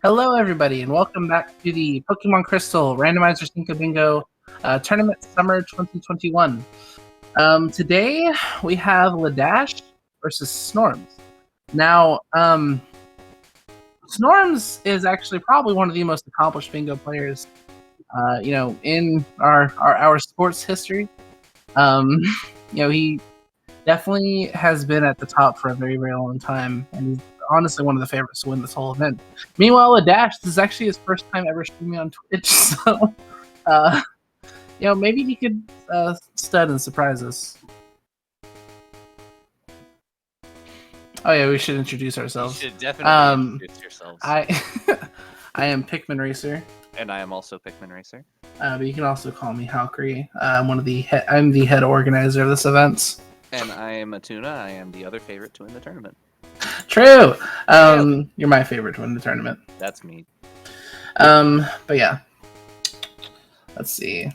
Hello, everybody, and welcome back to the Pokemon Crystal Randomizer Cinco Bingo Tournament Summer 2021. Today, we have Ledash versus Snorms. Now, Snorms is actually probably one of the most accomplished bingo players, in our sports history. He definitely has been at the top for a very, very long time, and he's honestly one of the favorites to win this whole event. Meanwhile, Ledash, this is actually his first time ever streaming on Twitch, so maybe he could stud and surprise us. Oh yeah, we should introduce ourselves. You should definitely introduce yourselves. I am Pikmin Racer. And I am also Pikmin Racer. But you can also call me Halkry. I'm the head organizer of this event. And I am Atuna. I am the other favorite to win the tournament. True. You're my favorite to win the tournament. That's me. But yeah. Let's see.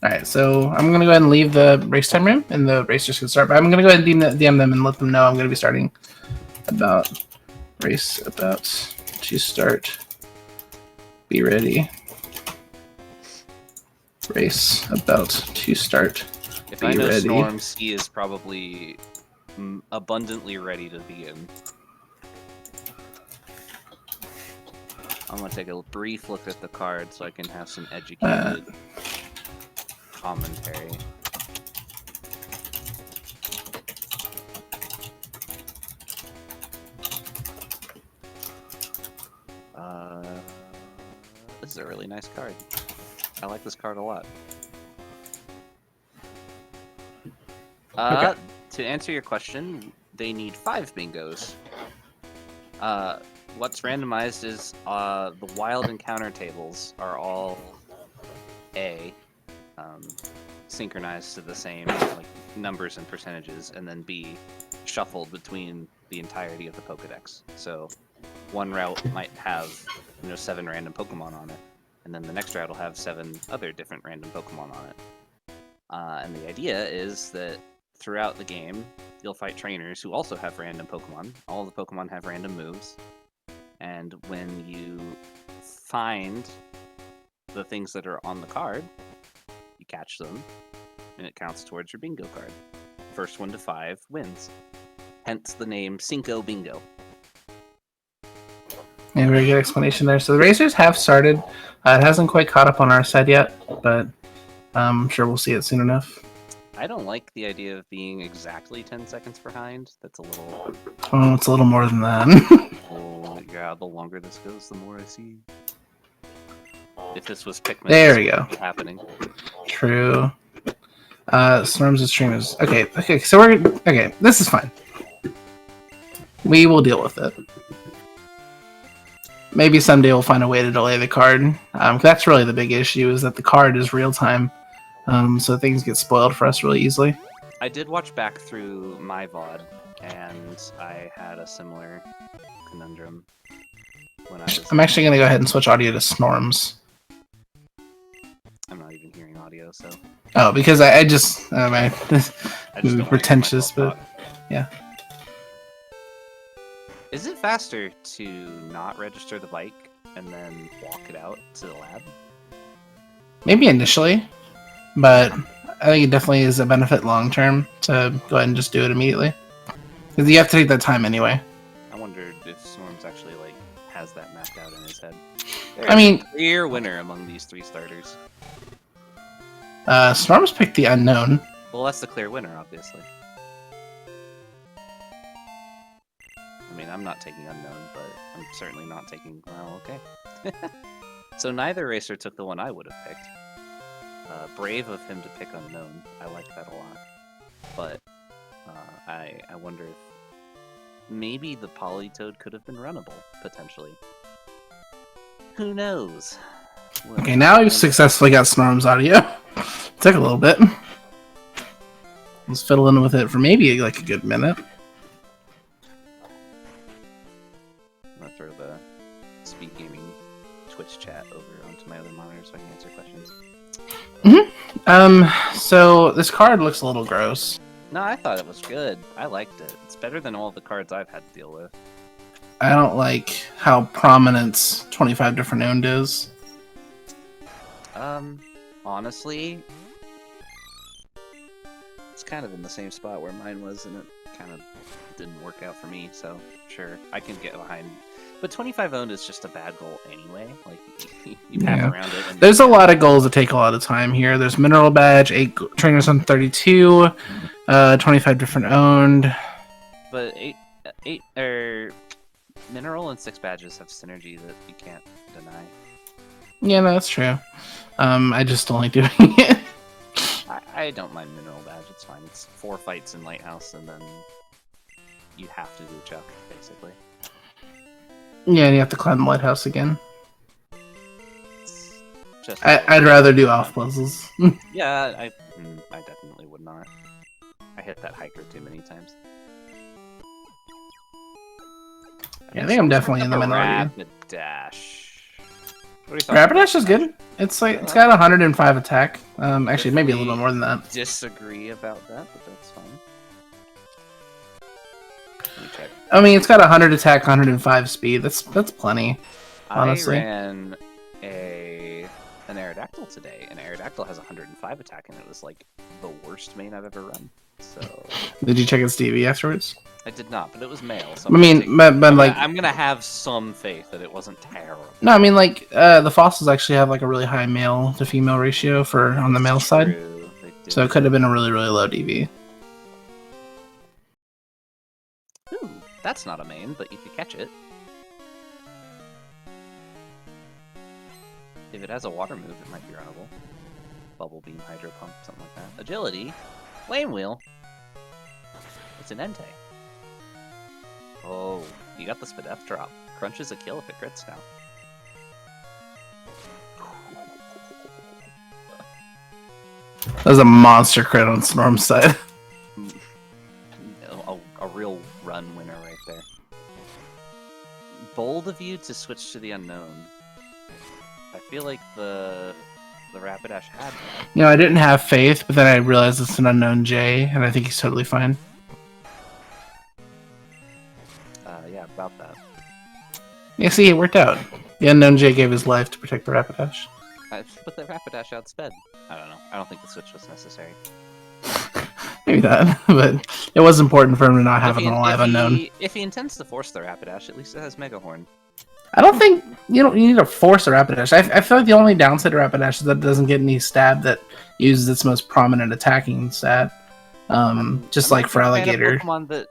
Alright, so I'm going to go ahead and leave the race time room, and the racers can start. But I'm going to go ahead and DM them and let them know I'm going to be starting race about to start. Be ready. Race about to start. If I know Snorms, he is probably abundantly ready to begin. I'm going to take a brief look at the card so I can have some educated commentary. This is a really nice card. I like this card a lot. Okay. To answer your question, they need 5 bingos. What's randomized is the wild encounter tables are all A, synchronized to the same numbers and percentages, and then B, shuffled between the entirety of the Pokedex. So one route might have 7 random Pokemon on it, and then the next route will have 7 other different random Pokemon on it. And the idea is that throughout the game, you'll fight trainers who also have random Pokemon. All the Pokemon have random moves. And when you find the things that are on the card, you catch them, and it counts towards your bingo card. First one to 5 wins. Hence the name Cinco Bingo. Yeah, very good explanation there. So the racers have started. It hasn't quite caught up on our side yet, but I'm sure we'll see it soon enough. I don't like the idea of being exactly 10 seconds behind. That's a little... Oh, it's a little more than that. Oh, yeah, the longer this goes, the more I see. If this was Pikmin, there we go. Happening. True. Snorms' stream is... Okay, so we're... Okay, this is fine. We will deal with it. Maybe someday we'll find a way to delay the card. That's really the big issue, is that the card is real-time. So things get spoiled for us really easily. I did watch back through my VOD, and I had a similar conundrum when I was... I'm actually going to go ahead and switch audio to Snorms. I'm not even hearing audio, so... Oh, because I just don't pretentious, but yeah. Is it faster to not register the bike and then walk it out to the lab? Maybe initially, but I think it definitely is a benefit long term to go ahead and just do it immediately. Because you have to take that time anyway. I wondered if Snorms actually has that mapped out in his head. I mean, clear winner among these 3 starters. Snorms picked the unknown. Well, that's the clear winner, obviously. I mean, I'm not taking unknown, but I'm certainly not taking... Well, okay. So neither racer took the one I would have picked. Brave of him to pick unknown. I like that a lot. But I wonder if maybe the Politoed could have been runnable, potentially. Who knows? Okay, now we've successfully got Snorms audio. Took a little bit. Let's fiddle in with it for maybe a good minute. I'm gonna throw the SpeedGaming Twitch chat over onto my other monitor so I can answer questions. So this card looks a little gross. No, I thought it was good. I liked it. It's better than all the cards I've had to deal with. I don't like how prominent 25 different owned is. Honestly, it's kind of in the same spot where mine was, and it kind of didn't work out for me, so sure, I can get behind. But 25 owned is just a bad goal anyway. Like, you pass around it. And there's a lot of goals that take a lot of time here. There's Mineral Badge, 8 trainers on 32, 25 different owned. But 8 Mineral and 6 badges have synergy that you can't deny. Yeah, no, that's true. I just don't like doing it. I don't mind Mineral Badge, it's fine. It's 4 fights in Lighthouse, and then you have to do Chuck, basically. Yeah, and you have to climb the lighthouse again. I'd rather do off puzzles. Yeah, I definitely would not. I hit that hiker too many times. Yeah, I think I'm definitely in the minority. Rapidash. Rapidash is good. It's like it's got 105 attack. Actually, maybe a little bit more than that. Disagree about that, but that's fine. Let me check. I mean, it's got 100 attack, 105 speed. That's plenty. Honestly, I ran an Aerodactyl today, and Aerodactyl has 105 attack, and it was like the worst main I've ever run. So. Did you check its DB afterwards? I did not, but it was male. So I mean, but like, I'm gonna have some faith that it wasn't terrible. No, I mean, like, the fossils actually have like a really high male to female ratio for on the male side, so it could have been a really low DV. Ooh, that's not a main, but you could catch it. If it has a water move, it might be runnable. Bubble Beam, Hydro Pump, something like that. Agility, Flame Wheel. It's an Entei. Oh, you got the Spadef drop. Crunch is a kill if it crits now. That was a monster crit on Snorm's side. A real run winner right there. Bold of you to switch to the unknown. I feel like the Rapidash had that. You know, I didn't have faith, but then I realized it's an unknown J, and I think he's totally fine. Yeah, about that. Yeah, see, it worked out. The unknown J gave his life to protect the Rapidash. But the Rapidash outsped. I don't know. I don't think the switch was necessary. Maybe that, but it was important for him to not have an alive unknown. If he intends to force the Rapidash, at least it has Mega Horn. I don't think you need to force a Rapidash. I feel like the only downside to Rapidash is that it doesn't get any stab that uses its most prominent attacking stat. Just like for Alligator. Pokemon that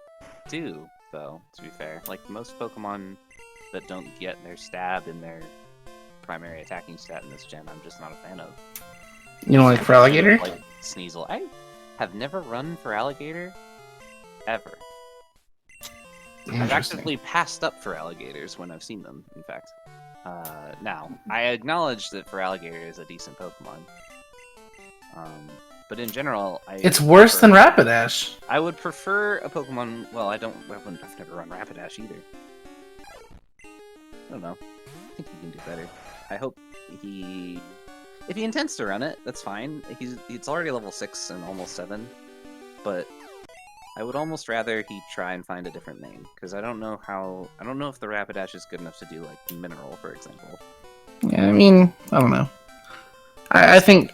do, though, to be fair. Like most Pokemon that don't get their stab in their primary attacking stat in this gen, I'm just not a fan of. You know, like for Alligator? Like Sneasel. I have never run for Alligator, ever. I've actively passed up for Alligators when I've seen them, in fact. Now, I acknowledge that for Alligator is a decent Pokemon. But in general, it's worse than Rapidash. I would prefer a Pokemon. Well, I've never run Rapidash either. I don't know. I think he can do better. I hope if he intends to run it, that's fine. It's already level 6 and almost 7, but I would almost rather he try and find a different main, because I don't know if the Rapidash is good enough to do like Mineral, for example. Yeah, I mean, I don't know. I think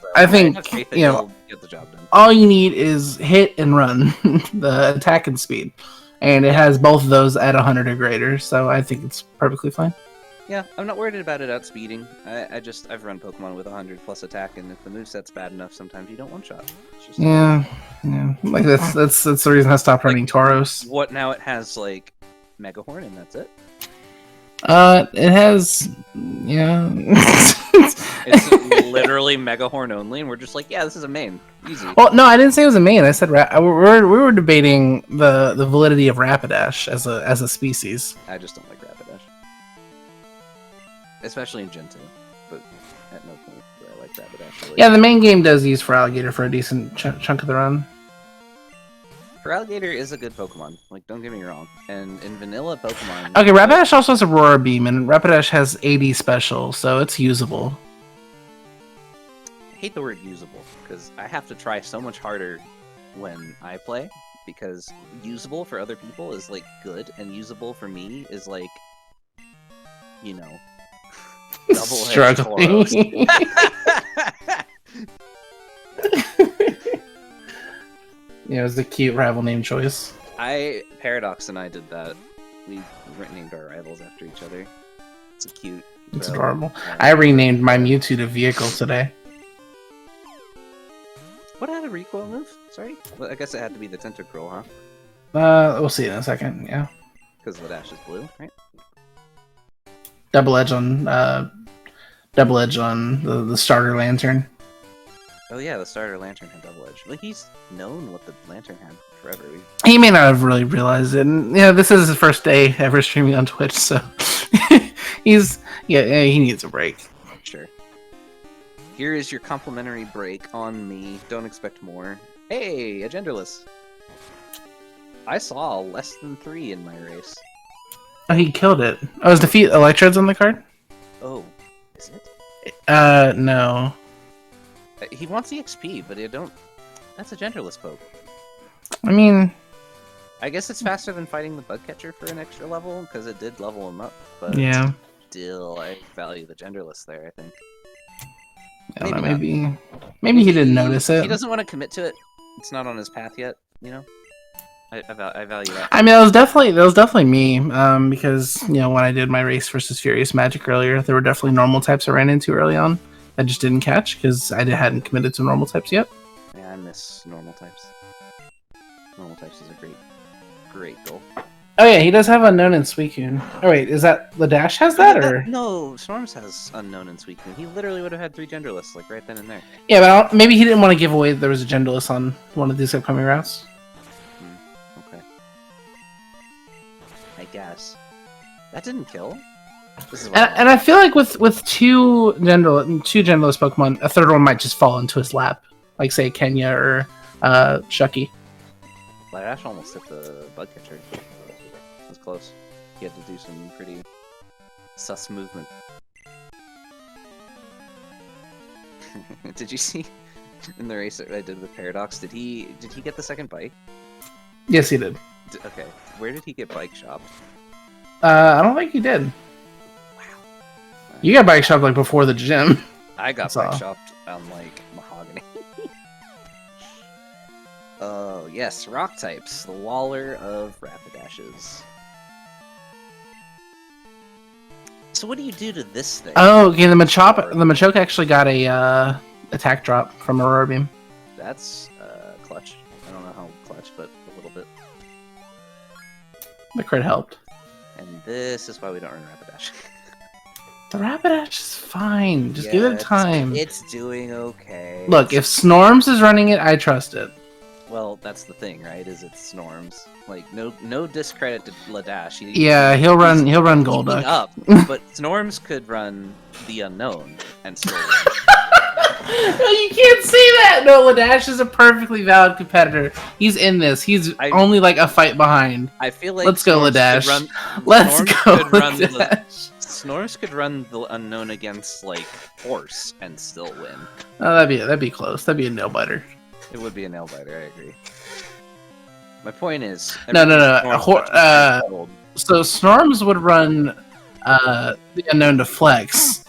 you know, get the job done. All you need is hit and run, the attack and speed, and it has both of those at 100 or greater, so I think it's perfectly fine. Yeah, I'm not worried about it outspeeding. I've run Pokemon with 100 plus attack, and if the moveset's bad enough, sometimes you don't one-shot. Yeah. Like that's the reason I stopped running Tauros. What now? It has like Mega Horn, and that's it. It has, yeah. It's literally Mega Horn only, and we're just like, yeah, this is a main, easy. Well, no, I didn't say it was a main. I said we were debating the validity of Rapidash as a species. I just don't like Rapidash. Especially in Gen 2, but at no point do I like Rapidash. Really. Yeah, the main game does use for Alligator for a decent chunk of the run. For Alligator is a good Pokemon, like, don't get me wrong. And in vanilla Pokemon... Okay, Rapidash also has Aurora Beam, and Rapidash has 80 special, so it's usable. I hate the word usable, because I have to try so much harder when I play, because usable for other people is like good, and usable for me is like, you know, double-edged Struggling. Toros. Yeah, it was a cute rival name choice. Paradox and I did that. We named our rivals after each other. It's a cute. It's adorable. I renamed my Mewtwo to Vehicle today. What had a recoil move? Sorry? Well, I guess it had to be the Tentacruel, huh? We'll see in a second, yeah. Because Ledash is blue, right? Double edge on the starter lantern. Oh yeah, the starter lantern had double edge. Like, he's known what the lantern had forever. He may not have really realized it. And, yeah, this is his first day ever streaming on Twitch, so he needs a break. Sure. Here is your complimentary break on me. Don't expect more. Hey, Agendreless. I saw less than 3 in my race. Oh, he killed it. Oh, is defeat Electrodes on the card? Oh, is it? No. He wants the XP, but I don't. That's a Agendreless poke. I mean, I guess it's faster than fighting the bug catcher for an extra level, because it did level him up. But yeah. still, I value the Agendreless there, I think. I don't know, maybe he didn't notice it. He doesn't want to commit to it. It's not on his path yet, you know? I value that. I mean, that was definitely me. Because, you know, when I did my race versus Furious Magic earlier, there were definitely normal types I ran into early on. I just didn't catch because I hadn't committed to normal types yet. Yeah, I miss normal types. Normal types is a great goal. Oh yeah, he does have Unknown and Suicune. Oh wait, is that Ledash has that, or? No, Snorms has Unknown and Suicune. He literally would have had 3 Genderless, like, right then and there. Yeah, but maybe he didn't want to give away that there was a Genderless on one of these upcoming routes. Okay. I guess. That didn't kill. And I feel like with two genderless Pokemon, a third one might just fall into his lap, like say Kenya or Shucky. Ledash almost hit the bug catcher. It was close. He had to do some pretty sus movement. Did you see in the race that I did with Paradox? Did he get the second bike? Yes, he did. Okay, where did he get bike shopped? I don't think he did. Wow. You got bike shopped like before the gym. I got bike shopped on like Mahogany. Oh yes, rock types. The Waller of Rapidashes. So what do you do to this thing? Oh, okay. The Machoke actually got a attack drop from Aurora Beam. That's clutch. I don't know how clutch, but a little bit. The crit helped. And this is why we don't run Rapidash. The Rapidash is fine. Just give it time. It's doing okay. Look, if Snorms is running it, I trust it. Well, that's the thing, right? Is it's Snorms. Like no discredit to Ledash. He'll run Golduck. Up, but Snorms could run the Unknown and still win. No, you can't say that! No, Ledash is a perfectly valid competitor. He's in this. He's only like a fight behind. I feel like let's go, Ledash. Snorms could run the Unknown against like Horse and still win. Oh, that'd be close. That'd be a nail biter. It would be a nail biter. I agree. My point is, no. So Snorms would run the Unknown to Flex,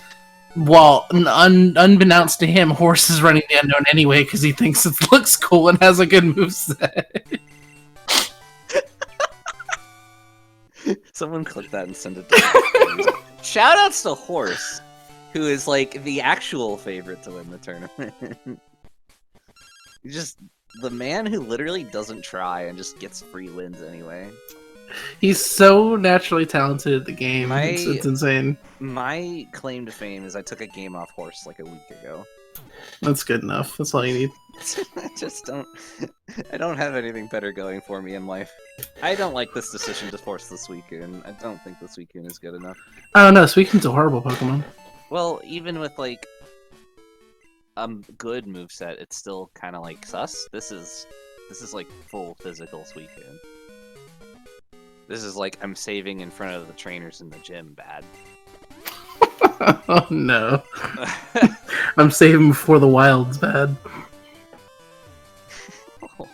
while unbeknownst to him, Horse is running the Unknown anyway because he thinks it looks cool and has a good moveset. Someone click that and send it to me. Shoutouts to Horse, who is like the actual favorite to win the tournament. Just the man who literally doesn't try and just gets free wins anyway. He's so naturally talented at the game. It's insane. My claim to fame is I took a game off Horse like a week ago. That's good enough. That's all you need. I don't have anything better going for me in life. I don't like this decision to force the Suicune. I don't think the Suicune is good enough. Oh no, Suicune's a horrible Pokemon. Well, even with like good moveset, it's still kind of like sus. This is like full physical Suicune. This is like I'm saving in front of the trainers in the gym bad. Oh no. I'm saving before the wild's bad. Hold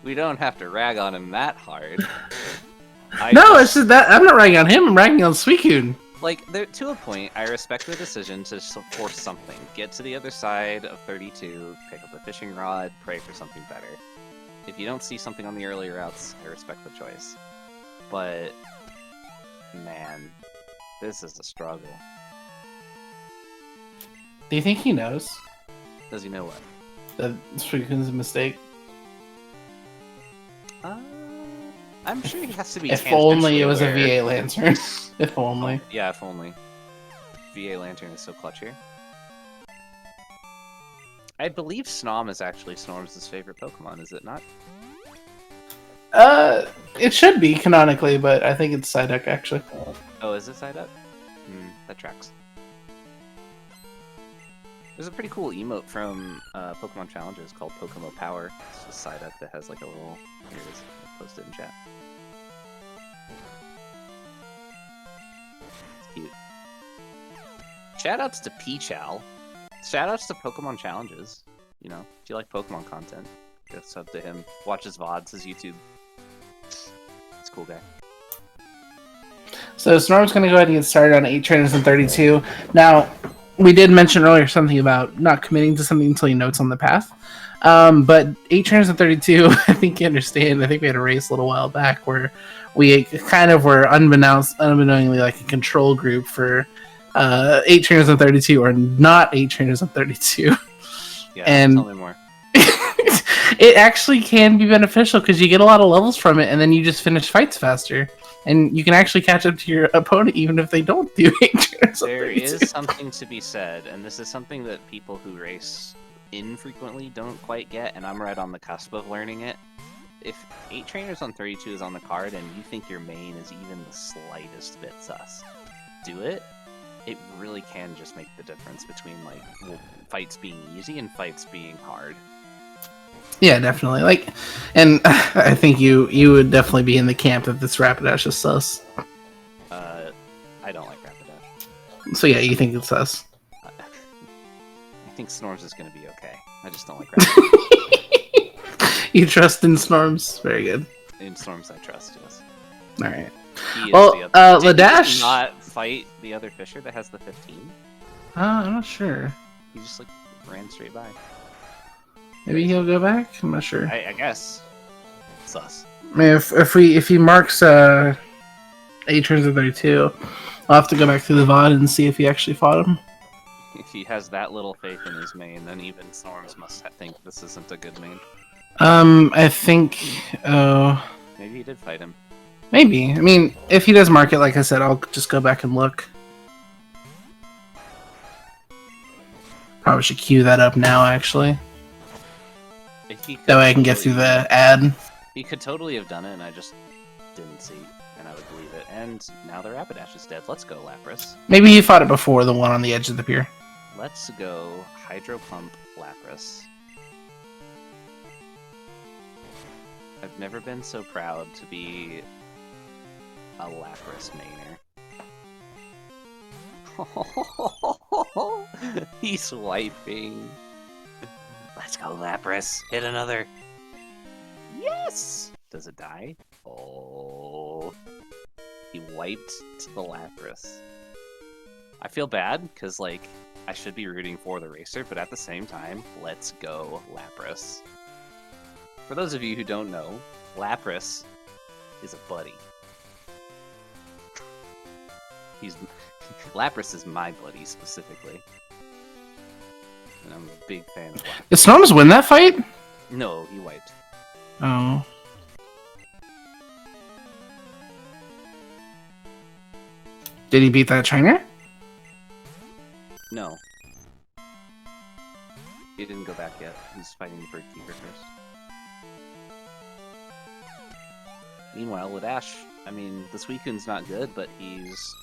We don't have to rag on him that hard. It's just that I'm not ragging on him. I'm ragging on Suicune. Like, to a point, I respect the decision to force something. Get to the other side of 32, pick up a fishing rod, pray for something better. If you don't see something on the earlier routes, I respect the choice. But, man, this is a struggle. Do you think he knows? Does he know what? That Suicune's a mistake? I'm sure he has to be. If only it was a VA Lantern. If only. Yeah, if only. VA Lantern is so clutch here. I believe Snom is actually Snorms' favorite Pokemon, is it not? It should be canonically, but I think it's Psyduck actually. Oh, is it Psyduck? That tracks. There's a pretty cool emote from Pokemon Challenges called Pokemon Power. It's just Psyduck that has like a little. Here it is. I'll post it in chat. It's cute. Shoutouts to Peachal. Shoutouts to Pokemon Challenges. You know, if you like Pokemon content, go sub to him. Watch his VODs, his YouTube. He's a cool guy. So Snorm's going to go ahead and get started on 8 trainers and 32. Now, we did mention earlier something about not committing to something until you know it's on the path. But 8 trainers and 32, I think you understand. I think we had a race a little while back where we kind of were unbeknownstly like a control group for 8 trainers and 32 or not 8 trainers and 32. Yeah, and tell me more. It actually can be beneficial because you get a lot of levels from it and then you just finish fights faster. And you can actually catch up to your opponent even if they don't do 8 trainers. There is something to be said, and this is something that people who race infrequently don't quite get, and I'm right on the cusp of learning it. If 8 trainers on 32 is on the card and you think your main is even the slightest bit sus, do it. It really can just make the difference between like fights being easy and fights being hard. Yeah, definitely. And I think you would definitely be in the camp that this Rapidash is sus. I don't like Rapidash. So yeah, you think it's sus? I think Snorms is going to be okay. I just don't like Rapidash. You trust in Snorms? Very good. In Snorms, I trust. Yes. All right. Well, Ledash did not fight the other Fisher that has the 15. I'm not sure. He just like ran straight by. Maybe he'll go back. I'm not sure. I guess. Sus. I mean, if he marks 8 turns of 32, I'll have to go back through the VOD and see if he actually fought him. If he has that little faith in his main, then even Snorms must think this isn't a good main. I think. Maybe he did fight him. Maybe. I mean, if he does mark it, like I said, I'll just go back and look. Probably should queue that up now, actually. That way I can get through the ad. He could totally have done it, and I just didn't see, and I would believe it. And now the Rapidash is dead. Let's go, Lapras. Maybe he fought it before the one on the edge of the pier. Let's go, Hydro Pump Lapras. I've never been so proud to be a Lapras mainer. He's wiping. Let's go, Lapras. Hit another. Yes! Does it die? Oh. He wiped to the Lapras. I feel bad, because, like, I should be rooting for the racer, but at the same time, let's go, Lapras. For those of you who don't know, Lapras is a buddy. Lapras is my buddy, specifically. And I'm a big fan of Lapras. Did Snorms win that fight? No, he wiped. Oh. Did he beat that trainer? No. He didn't go back yet. He's fighting the Bird Keeper first. Meanwhile, Ledash, I mean, the Suicune's not good, but he's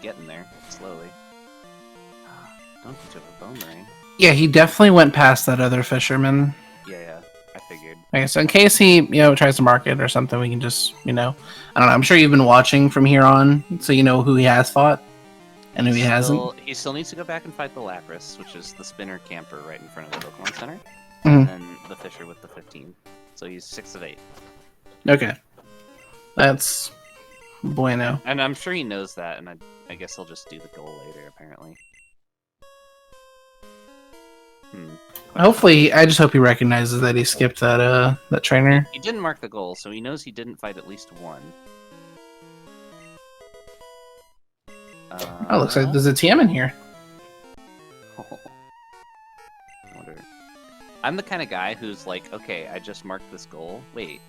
getting there, slowly. Don't teach over Boomerang. Yeah, he definitely went past that other fisherman. Yeah, I figured. Okay, so in case he, tries to mark it or something, we can just, I don't know. I'm sure you've been watching from here on, so you know who he has fought and who he hasn't. He still needs to go back and fight the Lapras, which is the spinner camper right in front of the Pokemon Center. and then the Fisher with the 15. So he's 6 of 8. Okay. That's bueno. And I'm sure he knows that, and I guess he'll just do the goal later, apparently. Hopefully, I just hope he recognizes that he skipped that trainer. He didn't mark the goal, so he knows he didn't fight at least one. Oh, looks like there's a TM in here. Wonder. I'm the kind of guy who's like, okay, I just marked this goal. Wait.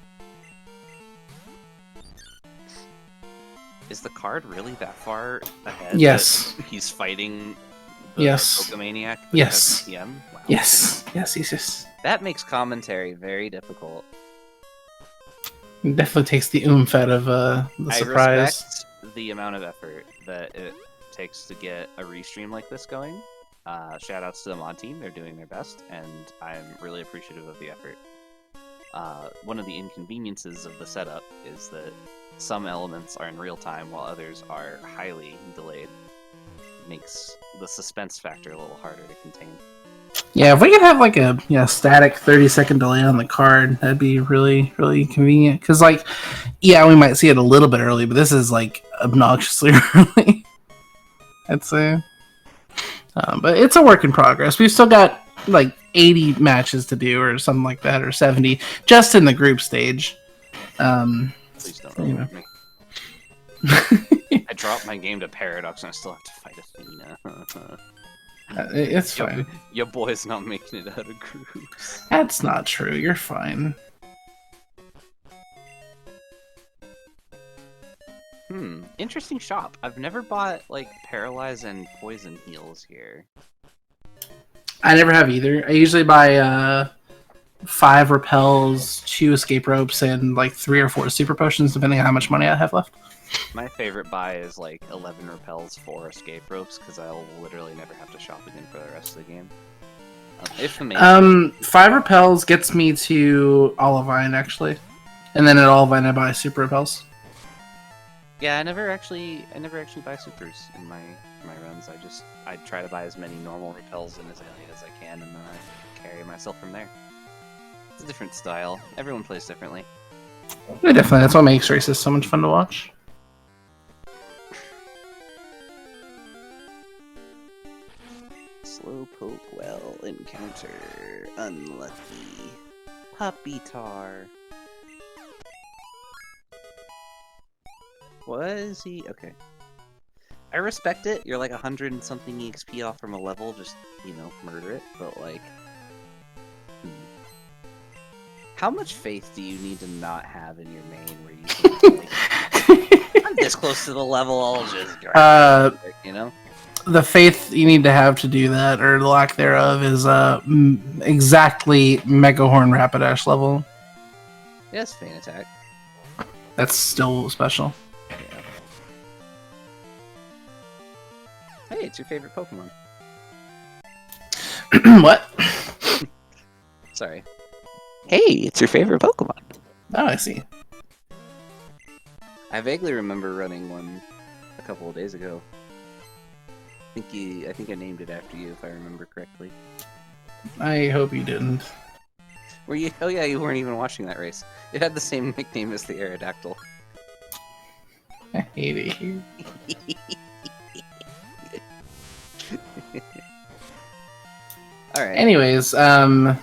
Is the card really that far ahead? Yes. He's fighting the yes. Pokemaniac? Yes. TM? Wow. Yes. Yes. That makes commentary very difficult. It definitely takes the oomph out of the surprise. I respect the amount of effort that it takes to get a restream like this going. Shout outs to the mod team, they're doing their best, and I'm really appreciative of the effort. One of the inconveniences of the setup is that some elements are in real time while others are highly delayed. It makes the suspense factor a little harder to contain. Yeah, if we could have like a static 30-second delay on the card, that'd be really, really convenient. Because, like, yeah, we might see it a little bit early, but this is like obnoxiously early, I'd say. But it's a work in progress. We've still got like 80 matches to do, or something like that, or 70, just in the group stage. Please don't know. Me. I dropped my game to Paradox and I still have to fight Athena. It's fine. Your boy's not making it out of groups. That's not true. You're fine. Interesting shop. I've never bought like Paralyze and Poison heals here. I never have either. I usually buy 5 repels, 2 escape ropes, and like 3 or 4 super potions, depending on how much money I have left. My favorite buy is like 11 repels, 4 escape ropes, because I'll literally never have to shop again for the rest of the game. If amazing. 5 repels gets me to Olivine, actually, and then at Olivine I buy super repels. Yeah, I never actually buy supers in my runs. I try to buy as many normal repels and Azalea as I can, and then I carry myself from there. It's a different style. Everyone plays differently. Yeah, definitely. That's what makes races so much fun to watch. Slowpoke well encounter. Unlucky. Puppy tar. Was he? Okay. I respect it. You're like 100 and something EXP off from a level. Just, murder it. But, like... How much faith do you need to not have in your main where you can, like... I'm this close to the level, I'll just drive it, The faith you need to have to do that, or the lack thereof, is exactly Mega Horn Rapidash level. Yes, Feint Attack. That's still special. Yeah. Hey, it's your favorite Pokemon. What? Sorry. Hey, it's your favorite Pokemon. Oh, I see. I vaguely remember running one a couple of days ago. I think I named it after you, if I remember correctly. I hope you didn't. Were you? Oh yeah, you weren't even watching that race. It had the same nickname as the Aerodactyl. I hate it here. All right. Anyways, what are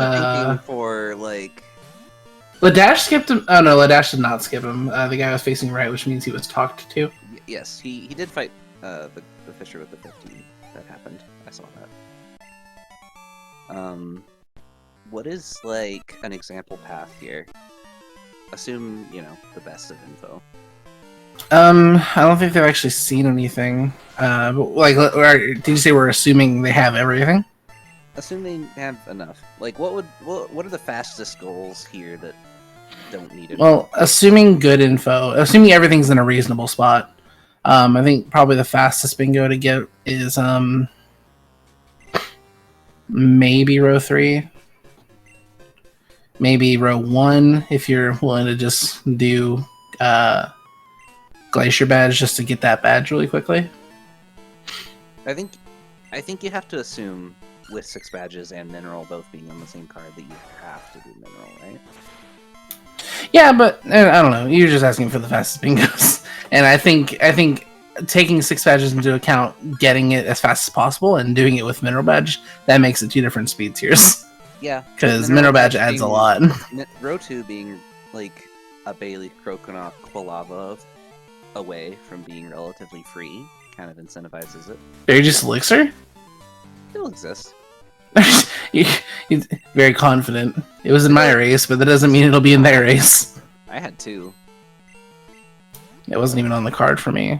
you thinking for like? Ledash skipped him. Oh no, Ledash did not skip him. The guy was facing right, which means he was talked to. Yes, he did fight the Fisher with the 15. That happened. I saw that. What is like an example path here? Assume the best of info. I don't think they've actually seen anything. But like, did you say we're assuming they have everything? Assume they have enough. Like, what are the fastest goals here that don't need it? Well, assuming good info, assuming everything's in a reasonable spot. I think probably the fastest bingo to get is maybe row 3, maybe row 1 if you're willing to just do Glacier badge just to get that badge really quickly. I think you have to assume with 6 badges and mineral both being on the same card that you have to do mineral, right? Yeah, but I don't know. You're just asking for the fastest bingos, and I think taking 6 badges into account, getting it as fast as possible, and doing it with mineral badge, that makes it 2 different speed tiers. Yeah, because mineral badge adds a lot. Row 2 being like a Bailey Croconaw Quilava away from being relatively free kind of incentivizes it. Are you just Elixir? Still exists. You're very confident. It was in my race, but that doesn't mean it'll be in their race. I had 2. It wasn't even on the card for me.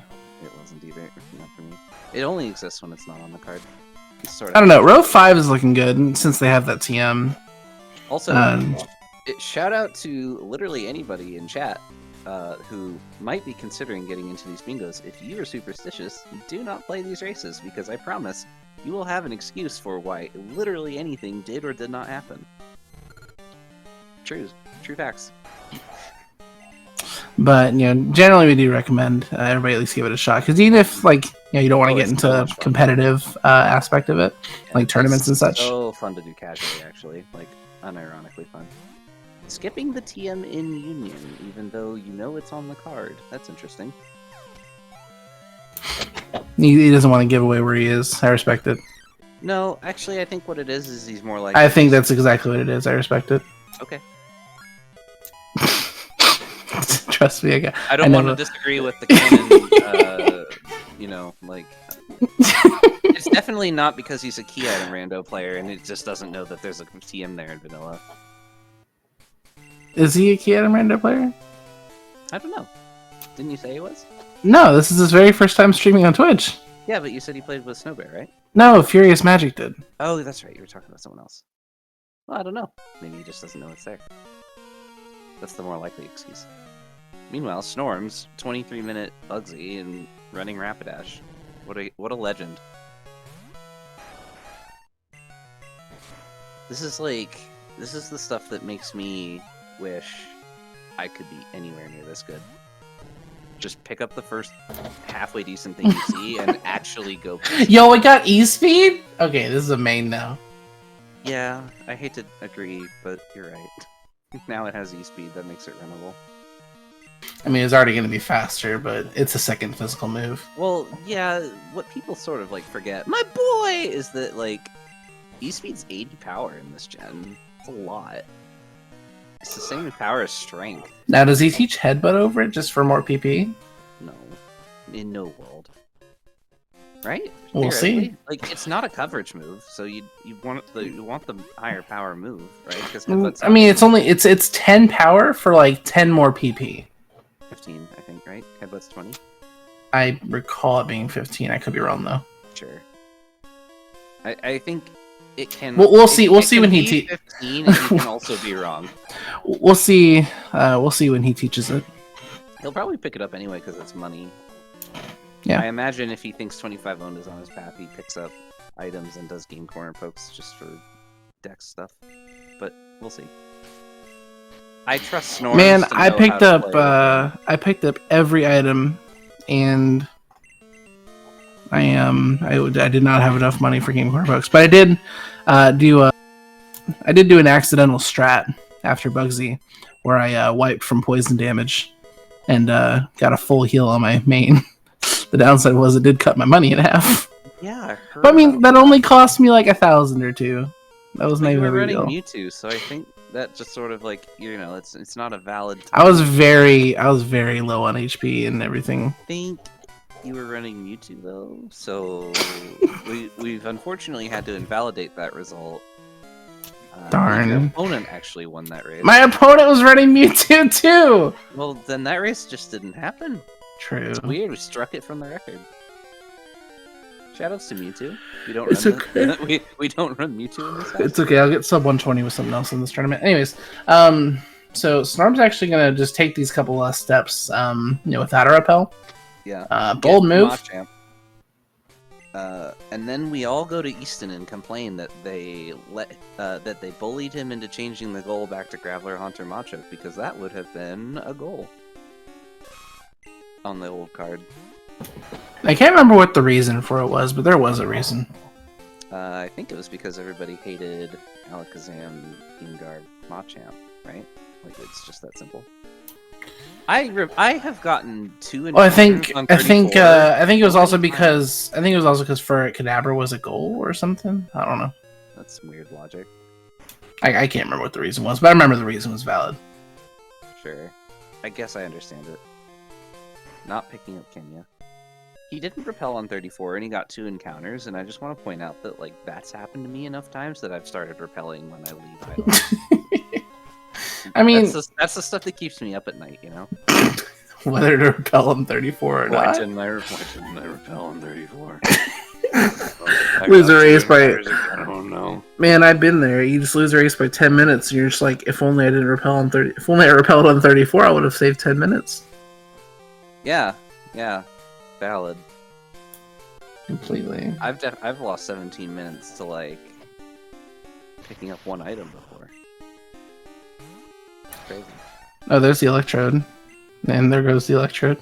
It wasn't either. Not for me. It only exists when it's not on the card. Sort of. I don't know. Row 5 is looking good since they have that TM. Also, shout out to literally anybody in chat who might be considering getting into these bingos. If you are superstitious, do not play these races, because I promise you will have an excuse for why literally anything did or did not happen. True facts. But generally we do recommend everybody at least give it a shot, because even if you don't want to get into competitive aspect of it, like tournaments and such. So fun to do casually, actually, unironically fun. Skipping the TM in Union, even though you know it's on the card. That's interesting. He doesn't want to give away where he is. I respect it. No, actually, I think what it is he's more like... I think that's exactly what it is. I respect it. Okay. Trust me, I don't want to disagree with the canon, it's definitely not because he's a key item rando player and it just doesn't know that there's a TM there in vanilla. Is he a key item rando player? I don't know. Didn't you say he was? No, this is his very first time streaming on Twitch. Yeah, but you said he played with Snowbear, right? No, Furious Magic did. Oh, that's right. You were talking about someone else. Well, I don't know. Maybe he just doesn't know it's there. That's the more likely excuse. Meanwhile, Snorms, 23-minute Bugsy and running Rapidash. What a legend. This is the stuff that makes me wish I could be anywhere near this good. Just pick up the first halfway decent thing you see and actually go. Yo, I got E-Speed? Okay, this is a main now. Yeah, I hate to agree, but you're right. Now it has E-Speed, that makes it runnable. I mean, it's already going to be faster, but it's a second physical move. Well, yeah, what people sort of forget, my boy, is that E-Speed's 80 power in this gen. It's a lot. It's the same power as strength. Now, does he teach Headbutt over it just for more PP? No. In no world. Right? We'll see. It's not a coverage move, so you want the higher power move, right? I mean, it's 10 power for 10 more PP. 15, I think, right? Headbutt's 20. I recall it being 15. I could be wrong though. Sure. I think it can. We'll see. We'll see when he teaches. 15, and he can also be wrong. We'll see. We'll see when he teaches it. He'll probably pick it up anyway because it's money. Yeah. I imagine if he thinks 25 owned is on his path, he picks up items and does game corner pokes just for dex stuff. But we'll see. I trust Snorms. Man, I picked up every item, and I did not have enough money for game corner pokes, but I did do an accidental strat after Bugsy, where I wiped from poison damage and got a full heal on my main. The downside was it did cut my money in half. Yeah, I heard. But I mean, that only cost me 1,000 or 2. That was not even a big deal. Running Mewtwo, so I think that just sort of it's not a valid. I was very low on HP and everything. I think you were running Mewtwo though, so we've unfortunately had to invalidate that result. Darn. Your opponent actually won that race. My opponent was running Mewtwo too! Well, then that race just didn't happen. True. It's weird, we struck it from the record. Shoutouts to Mewtwo. We don't we don't run Mewtwo in this house. It's okay, I'll get sub 120 with something else in this tournament. Anyways, so Snorm's actually gonna just take these couple less steps, without a repel. Yeah. Bold move. And then we all go to Easton and complain that they bullied him into changing the goal back to Graveler Haunter Machop, because that would have been a goal on the old card. I can't remember what the reason for it was, but there was a reason. I think it was because everybody hated Alakazam, Gengar, Machamp, right? Like it's just that simple. I have gotten 2 Well, I encounters think on I think 34 I think it was so also many times. because Furret Kadabra was a goal or something. I don't know. That's weird logic. I can't remember what the reason was, but I remember the reason was valid. Sure. I guess I understand it. Not picking up Kenya. He didn't repel on 34 and he got 2 encounters, and I just want to point out that like that's happened to me enough times that I've started repelling when I leave islands. I mean, that's the stuff that keeps me up at night, you know? whether to repel on 34 or Why not. didn't I repel on 34? Lose a race by... Oh no. Man, I've been there. You just lose a race by 10 minutes, and you're just like, if only I didn't repel on 30. If only I repelled on 34, I would have saved 10 minutes. Yeah, valid. Completely. I've lost 17 minutes to like picking up one item before. It's crazy. Oh, there's the Electrode. And there goes the Electrode.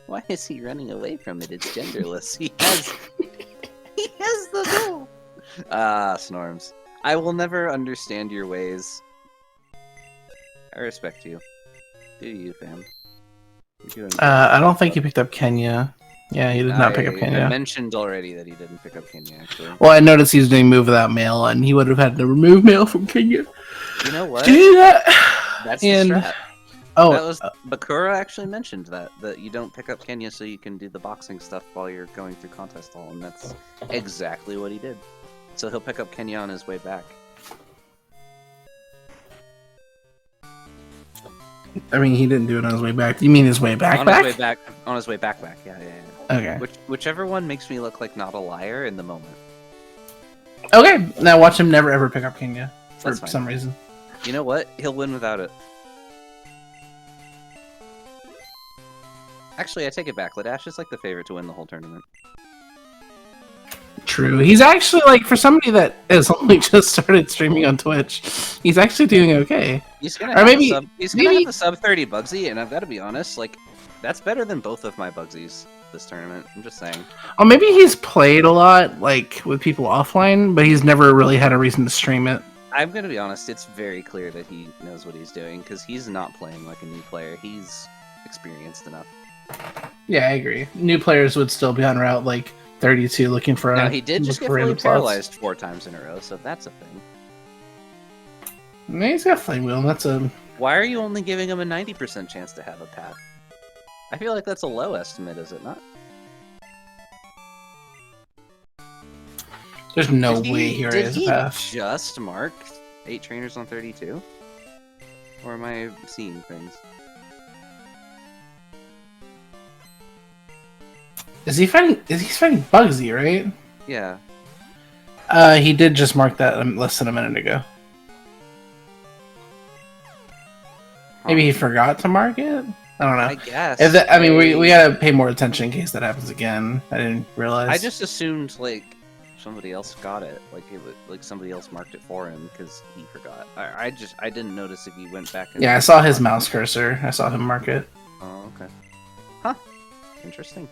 Why is he running away from it? It's genderless. He has the goal. Snorms. I will never understand your ways. I respect you. Do you, fam? You're doing I don't think he picked up Kenya. Yeah, he did not pick up I Kenya. mentioned already that he didn't pick up Kenya, actually. Well, I noticed he was doing move without mail, and he would have had to remove mail from Kenya. You know what? Do that. That's and... the strat. Oh, that was Bakura actually mentioned that you don't pick up Kenya so you can do the boxing stuff while you're going through contest hall, and that's exactly what he did. So he'll pick up Kenya on his way back. I mean, he didn't do it on his way back. You mean his way back? On his way back. On his way back. Yeah. Okay. Whichever one makes me look like not a liar in the moment. Okay. Now watch him never ever pick up Kenya for some reason. You know what? He'll win without it. Actually, I take it back. Ledash is like the favorite to win the whole tournament. True. He's actually like, for somebody that has only just started streaming on Twitch, he's actually doing okay. He's gonna have a sub 30 Bugsy, and I've got to be honest, like that's better than both of my Bugsies this tournament. I'm just saying. Oh, maybe he's played a lot, like with people offline, but he's never really had a reason to stream it. I'm gonna be honest. It's very clear that he knows what he's doing because he's not playing like a new player. He's experienced enough. Yeah, I agree. New players would still be on Route like 32 looking for. Now he did just get fully paralyzed 4 times in a row, so that's a thing. No, he's got Flame Wheel. That's a. Why are you only giving him a 90% chance to have a path? I feel like that's a low estimate, is it not? There's no way he already has a path. Did he just mark 8 trainers on 32? Or am I seeing things? Is he fighting? He's fighting Bugsy, right? Yeah. He did just mark that less than a minute ago. Maybe he forgot to mark it? I don't know. I guess. I mean, we gotta pay more attention in case that happens again. I didn't realize. I just assumed, like, somebody else got it. Like, somebody else marked it for him because he forgot. I didn't notice if he went back and... Yeah, I saw his mouse cursor. I saw him mark it. Oh, okay. Huh. Interesting.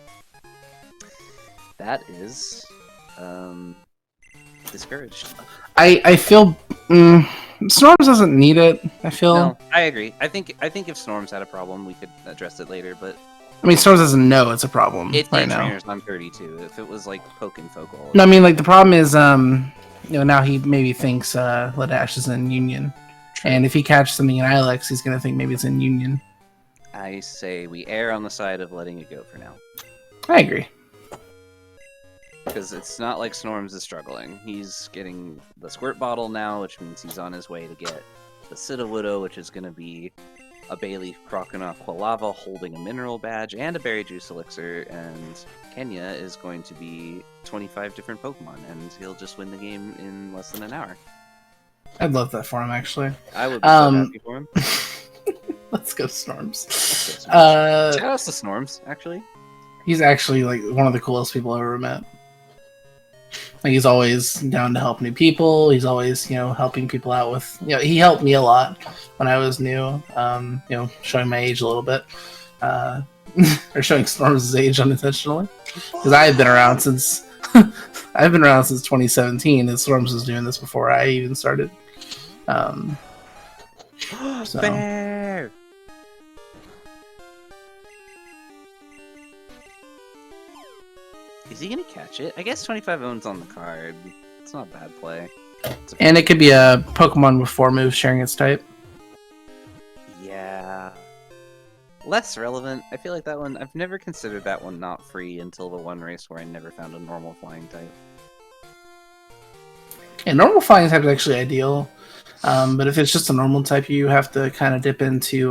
That is discouraged. I feel Snorms doesn't need it. I feel. No, I agree. I think if Snorms had a problem, we could address it later. But I mean, Snorms doesn't know it's a problem it's right now. Trainers on 32. If it was like poking focal. No, I mean, like the problem is now he maybe thinks Ledash is in Union, and if he catches something in Ilex, he's gonna think maybe it's in Union. I say we err on the side of letting it go for now. I agree. Because it's not like Snorms is struggling. He's getting the Squirt Bottle now, which means he's on his way to get the Citawudo, which is going to be a Bayleaf Croconaw Quilava holding a Mineral Badge and a Berry Juice Elixir, and Kenya is going to be 25 different Pokemon, and he'll just win the game in less than an hour. I'd love that for him, actually. I would be so happy for him. Let's go Snorms. Shout out to Snorms, actually. He's actually like one of the coolest people I've ever met. Like, he's always down to help new people. He's always, helping people out with, he helped me a lot when I was new, showing my age a little bit. or showing Snorms' age unintentionally. Because I've been around since 2017, and Snorms was doing this before I even started. So. Bear! Is he gonna catch it? I guess 25 owns on the card. It's not a bad play. And it could be a Pokemon with 4 moves sharing its type. Yeah. Less relevant. I feel like that one, I've never considered that one not free until the one race where I never found a normal flying type. Yeah, normal flying type is actually ideal. But if it's just a normal type, you have to kind of dip into,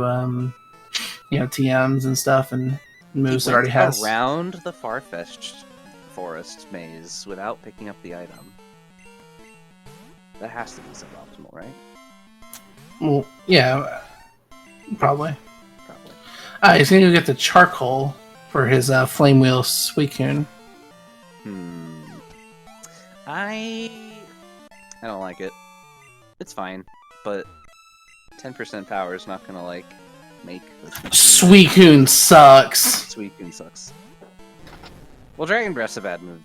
TMs and stuff and moves it already has. Around the far-fetched forest maze without picking up the item. That has to be suboptimal, right? Well, yeah, probably. He's gonna go get the charcoal for his Flame Wheel Suicune. I don't like it. It's fine, but 10% power is not gonna make this. Suicune sucks. Suicune sucks. Well, Dragon Breath's a bad move.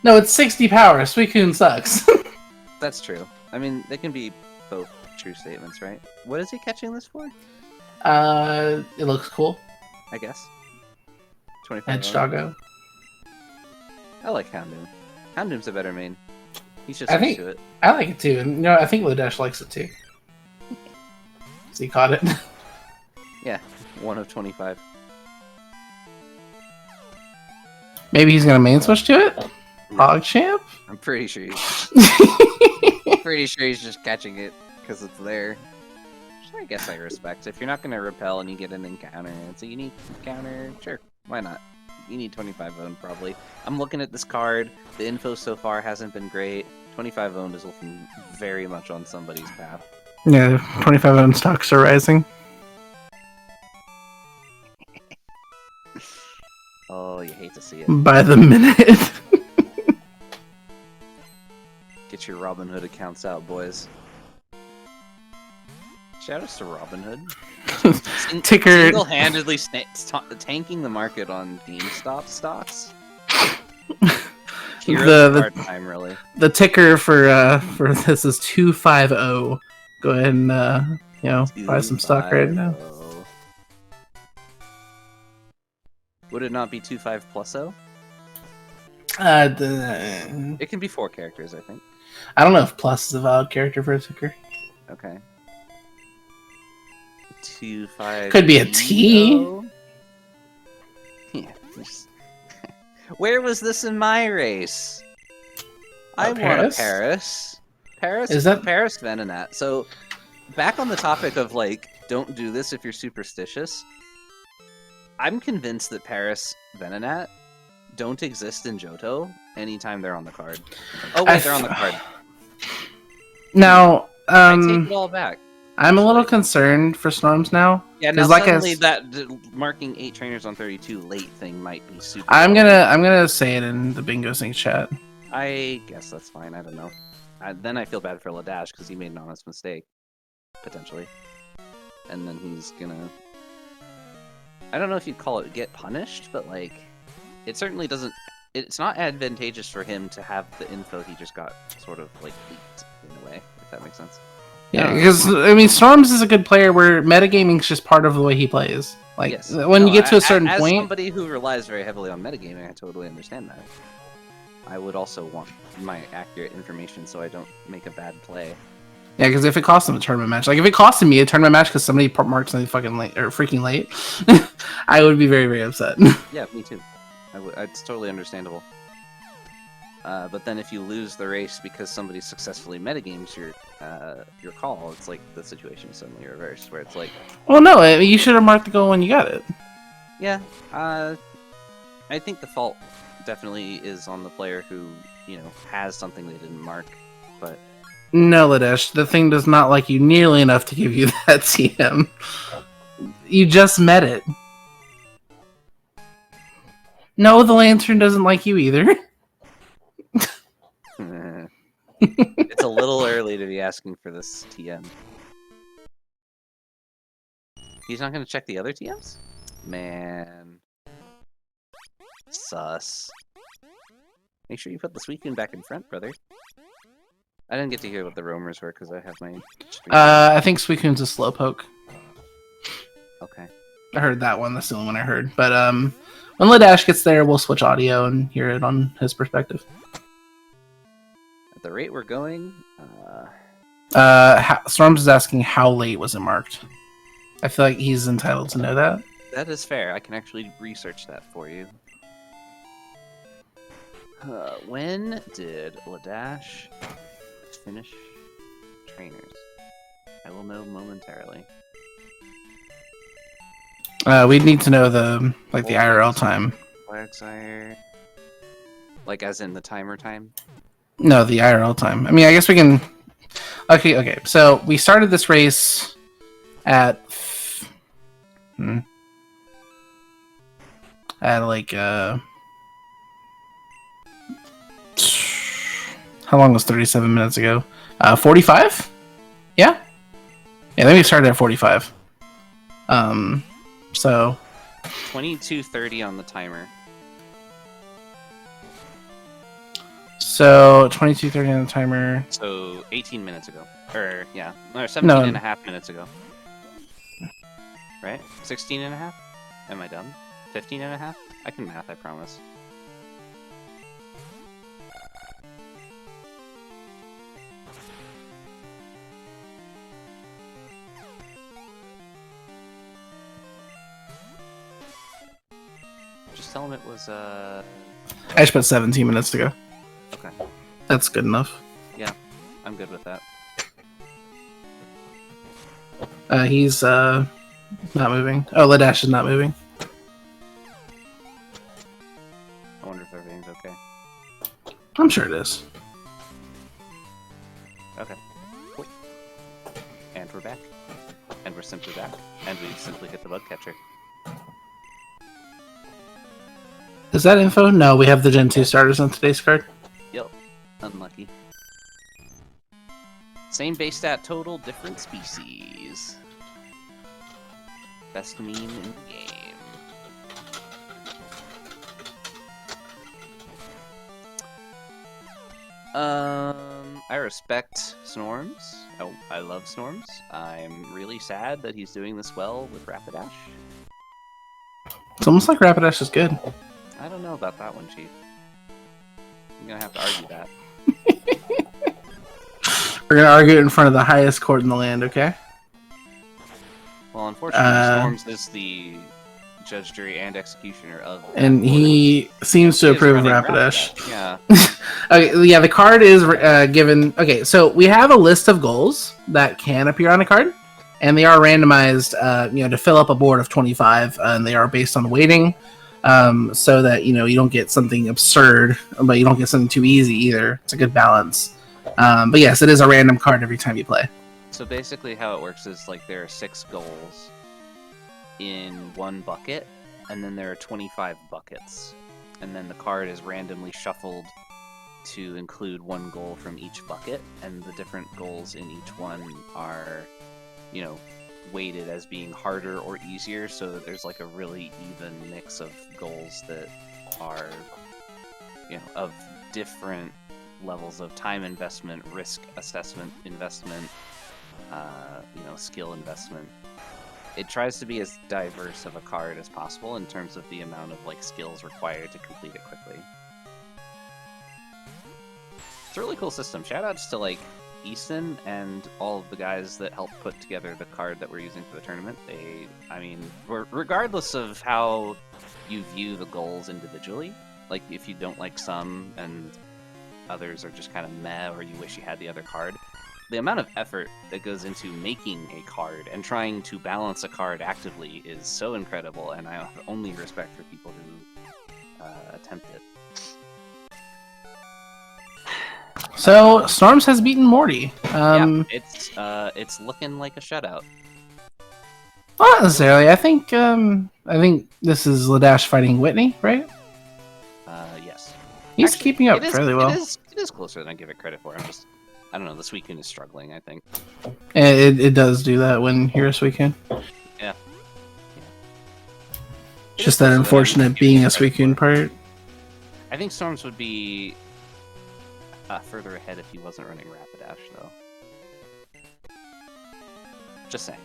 No, it's 60 power. Suicune sucks. That's true. I mean, they can be both true statements, right? What is he catching this for? It looks cool. I guess. 25. Edge I like Houndoom. Houndoom's a better main. He's just used to it. I like it too, and I think Ledash likes it too. So he caught it. Yeah, 1 of 25. Maybe he's gonna main switch to it. PogChamp. I'm pretty sure he's just catching it because it's there. Which I guess I respect. If you're not gonna repel and you get an encounter, it's a unique encounter. Sure, why not? You need 25 owned probably. I'm looking at this card. The info so far hasn't been great. 25 owned is looking very much on somebody's path. Yeah, 25 owned stocks are rising. Oh, you hate to see it. By the minute. Get your Robin Hood accounts out, boys. Shoutouts to Robin Hood. Ticker single-handedly tanking the market on GameStop stocks. Hard time, really. The ticker for this is 250. Go ahead and buy some stock right now. Would it not be 25 plus O? It can be 4 characters, I think. I don't know if plus is a valid character for a ticker. Okay. 25. Could be a T. Yeah. Where was this in my race? I want a Paris. Is that Paris Venonat? So, back on the topic of don't do this if you're superstitious. I'm convinced that Paris Venonat don't exist in Johto anytime they're on the card. Oh wait, they're on the card. Now, I take it all back. I'm a little concerned for Snorms now. Yeah, now suddenly that marking 8 trainers on 32 late thing might be super. I'm gonna say it in the Bingo Sync chat. I guess that's fine. I don't know. Then I feel bad for Ledash because he made an honest mistake, potentially, and then he's gonna. I don't know if you'd call it get punished, but it certainly doesn't. It's not advantageous for him to have the info he just got sort of leaked in a way, if that makes sense. Yeah, because Storms is a good player where metagaming's just part of the way he plays. Yes. When you get to a certain as point. As somebody who relies very heavily on metagaming, I totally understand that. I would also want my accurate information so I don't make a bad play. Yeah, because if it costs him a tournament match, if it costed me a tournament match because somebody marked something fucking late or freaking late, I would be very, very upset. Yeah, me too. It's totally understandable. But then if you lose the race because somebody successfully metagames your call, it's the situation is suddenly reversed, where it's well, no, you should have marked the goal when you got it. Yeah, I think the fault definitely is on the player who, has something they didn't mark, but... No, Ledash, the thing does not like you nearly enough to give you that TM. You just met it. No, the Lantern doesn't like you either. It's a little early to be asking for this TM. He's not going to check the other TMs? Man. Sus. Make sure you put the Suicune back in front, brother. I didn't get to hear what the roamers were because I have my stream. I think Suicune's a slowpoke. Okay. I heard that one. That's the only one I heard. But when Ledash gets there, we'll switch audio and hear it on his perspective. At the rate we're going, Storms is asking how late was it marked. I feel like he's entitled to know that. that is fair. I can actually research that for you. When did Ledash finish trainers? I will know momentarily. We'd need to know the the IRL time. Quagsire. Like as in the timer time? No, the IRL time. I mean, I guess we can. Okay. So we started this race at like how long was 37 minutes ago? 45? Yeah. I think we started at 45. So 22:30 on the timer. So 22:30 on the timer. So 18 minutes ago. Or 17 and a half minutes ago. Right? 16 and a half? Am I dumb? 15 and a half? I can math, I promise. Just tell him it was, I just put 17 minutes to go. Okay. That's good enough. Yeah, I'm good with that. He's not moving. Oh, Ledash is not moving. I wonder if everything's okay. I'm sure it is. Okay. Wait. And we're back. And we're simply back. And we simply hit the bug catcher. Is that info? No, we have the Gen 2 starters on today's card. Yep. Unlucky. Same base stat total, different species. Best meme in the game. I respect Snorms. Oh, I love Snorms. I'm really sad that he's doing this well with Rapidash. It's almost like Rapidash is good. I don't know about that one, Chief. I'm gonna have to argue that. We're gonna argue it in front of the highest court in the land, okay? Well, unfortunately, Storms is the judge, jury, and executioner of. And he seems to approve of Rapidash. Yeah. Okay, yeah, the card is given. Okay, so we have a list of goals that can appear on a card, and they are randomized, to fill up a board of 25, and they are based on weighting, so that you don't get something absurd, but you don't get something too easy either. It's a good balance. But yes, it is a random card every time you play. So basically, how it works is there are 6 goals in one bucket, and then there are 25 buckets, and then the card is randomly shuffled to include one goal from each bucket, and the different goals in each one are, weighted as being harder or easier, so that there's a really even mix of goals that are, of different levels of time investment, risk assessment investment, skill investment. It tries to be as diverse of a card as possible in terms of the amount of skills required to complete it quickly. It's a really cool system. Shoutouts to Easton and all of the guys that helped put together the card that we're using for the tournament. Regardless of how you view the goals individually, if you don't like some and others are just kind of meh, or you wish you had the other card, the amount of effort that goes into making a card and trying to balance a card actively is so incredible, and I have only respect for people who attempt it. So Storms has beaten Morty. It's looking like a shutout. Not necessarily. I think this is Ledash fighting Whitney, right? Yes. He's keeping up fairly well. It is closer than I give it credit for. I don't know. This weekend is struggling, I think. It does do that when you're a Suicune. Yeah. Just that unfortunate being a Suicune part. I think Storms would be further ahead if he wasn't running Rapidash, though. Just saying.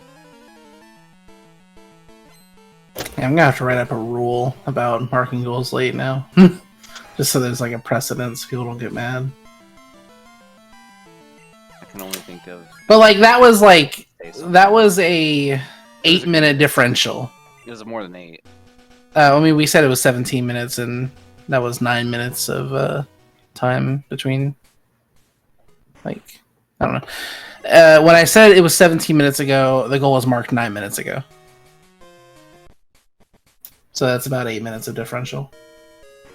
Yeah, I'm gonna have to write up a rule about marking goals late now. Just so there's like a precedent so people don't get mad. I can only think of... But like, that was a 8-minute differential. It was more than 8. I mean, we said it was 17 minutes, and that was 9 minutes of time between. Like, I don't know. When I said it was 17 minutes ago, the goal was marked 9 minutes ago. So that's about 8 minutes of differential.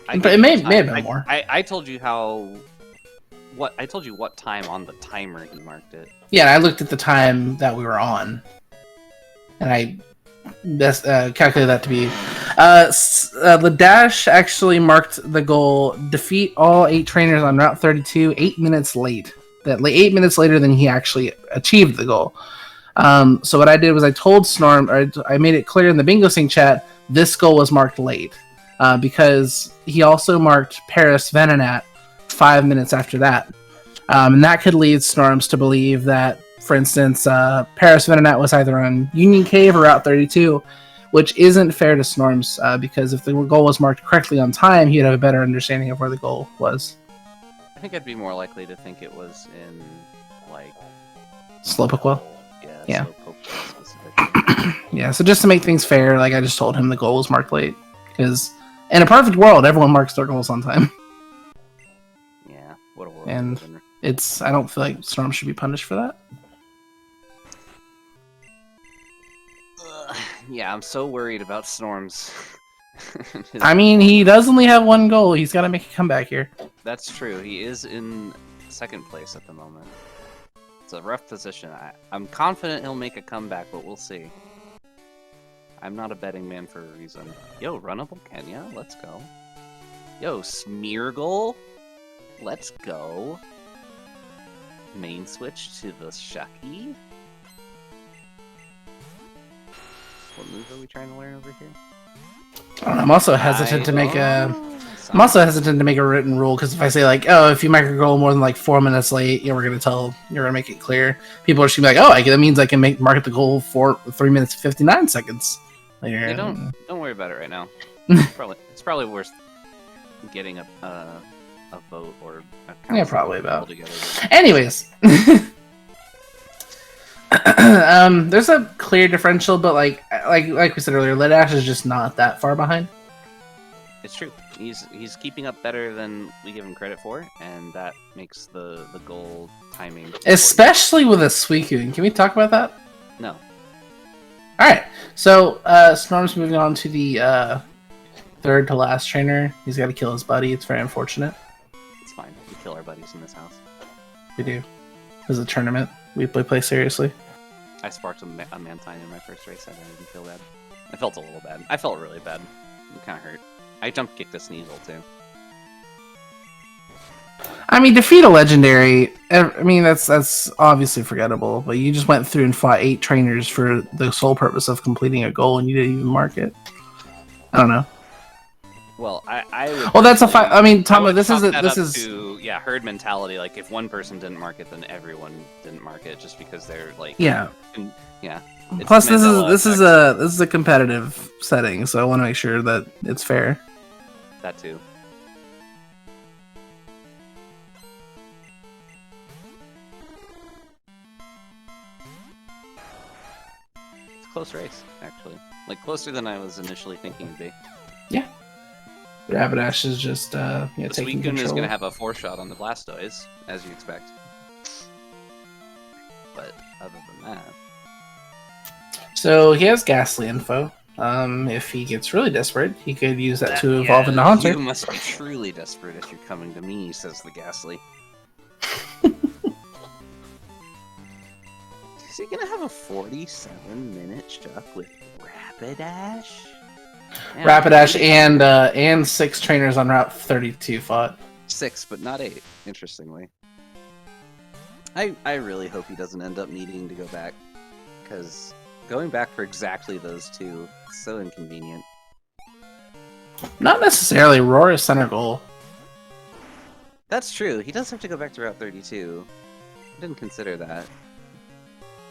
But it may have been more. I told you I told you what time on the timer he marked it. Yeah, I looked at the time that we were on, and I calculated that to be. Ledash actually marked the goal: defeat all 8 trainers on Route 32 8 minutes late. 8 minutes later than he actually achieved the goal. So what I did was I told Snorm, or I made it clear in the Bingo Sync chat, this goal was marked late. Because he also marked Paris Venonat 5 minutes after that. And that could lead Snorms to believe that, for instance, Paris Venonat was either on Union Cave or Route 32, which isn't fair to Snorms, because if the goal was marked correctly on time, he'd have a better understanding of where the goal was. I think I'd be more likely to think it was in, like... Slopewell? Yeah. Slowpoke specifically. Yeah, so just to make things fair, like, I just told him the goal was marked late. Because in a perfect world, everyone marks their goals on time. Yeah, what a world. And I don't feel like Storm should be punished for that. Yeah, I'm so worried about Snorms. I mean, he does only have one goal. He's got to make a comeback here. That's true. He is in 2nd place at the moment. It's a rough position. I'm confident he'll make a comeback, but we'll see. I'm not a betting man for a reason. Yo, runnable Kenya, let's go. Yo, Smeargle, let's go. Main switch to the Shucky. What move are we trying to learn over here? I'm also hesitant to make a written rule, because if I say like, oh, if you make a goal more than like 4 minutes late, we're gonna make it clear. People are just gonna be like, oh, that means I can mark the goal for 3 minutes 59 seconds later. Hey, don't worry about it right now. It's probably worth getting a vote or a probably about. Together. Anyways, there's a clear differential, but like we said earlier, Ledash is just not that far behind. It's true. He's keeping up better than we give him credit for, and that makes the goal timing. Especially with a Suicune. Can we talk about that? No. Alright, so Snorm's moving on to the third to last trainer. He's got to kill his buddy. It's very unfortunate. It's fine. We kill our buddies in this house. We do. This is a tournament. We play seriously. I sparked a Mantine in my first race. I didn't feel bad. I felt a little bad. I felt really bad. It kind of hurt. I jump kicked a Sneasel too. I mean, defeat a legendary. I mean, that's obviously forgettable. But you just went through and fought 8 trainers for the sole purpose of completing a goal, and you didn't even mark it. I don't know. Well, I would. Well, that's a fight. I mean, Tom, this is herd mentality. Like, if one person didn't mark it, then everyone didn't mark it, just because they're like. Yeah. Yeah. Plus, this is a competitive setting, so I want to make sure that it's fair. That too. It's a close race, actually. Like, closer than I was initially thinking it'd be. Yeah. Rapidash is just taking control. Is going to have a 4-shot on the Blastoise, as you expect. But other than that... So he has Ghastly info. If he gets really desperate, he could use that to evolve into Haunter. You must be truly desperate if you're coming to me, says the Ghastly. Is he going to have a 47-minute Chuck with Rapidash? Yeah, Rapidash and 6 trainers on Route 32 fought. 6, but not 8, interestingly. I really hope he doesn't end up needing to go back, because going back for exactly those 2 is so inconvenient. Not necessarily. Roar is center goal. That's true. He does have to go back to Route 32. I didn't consider that.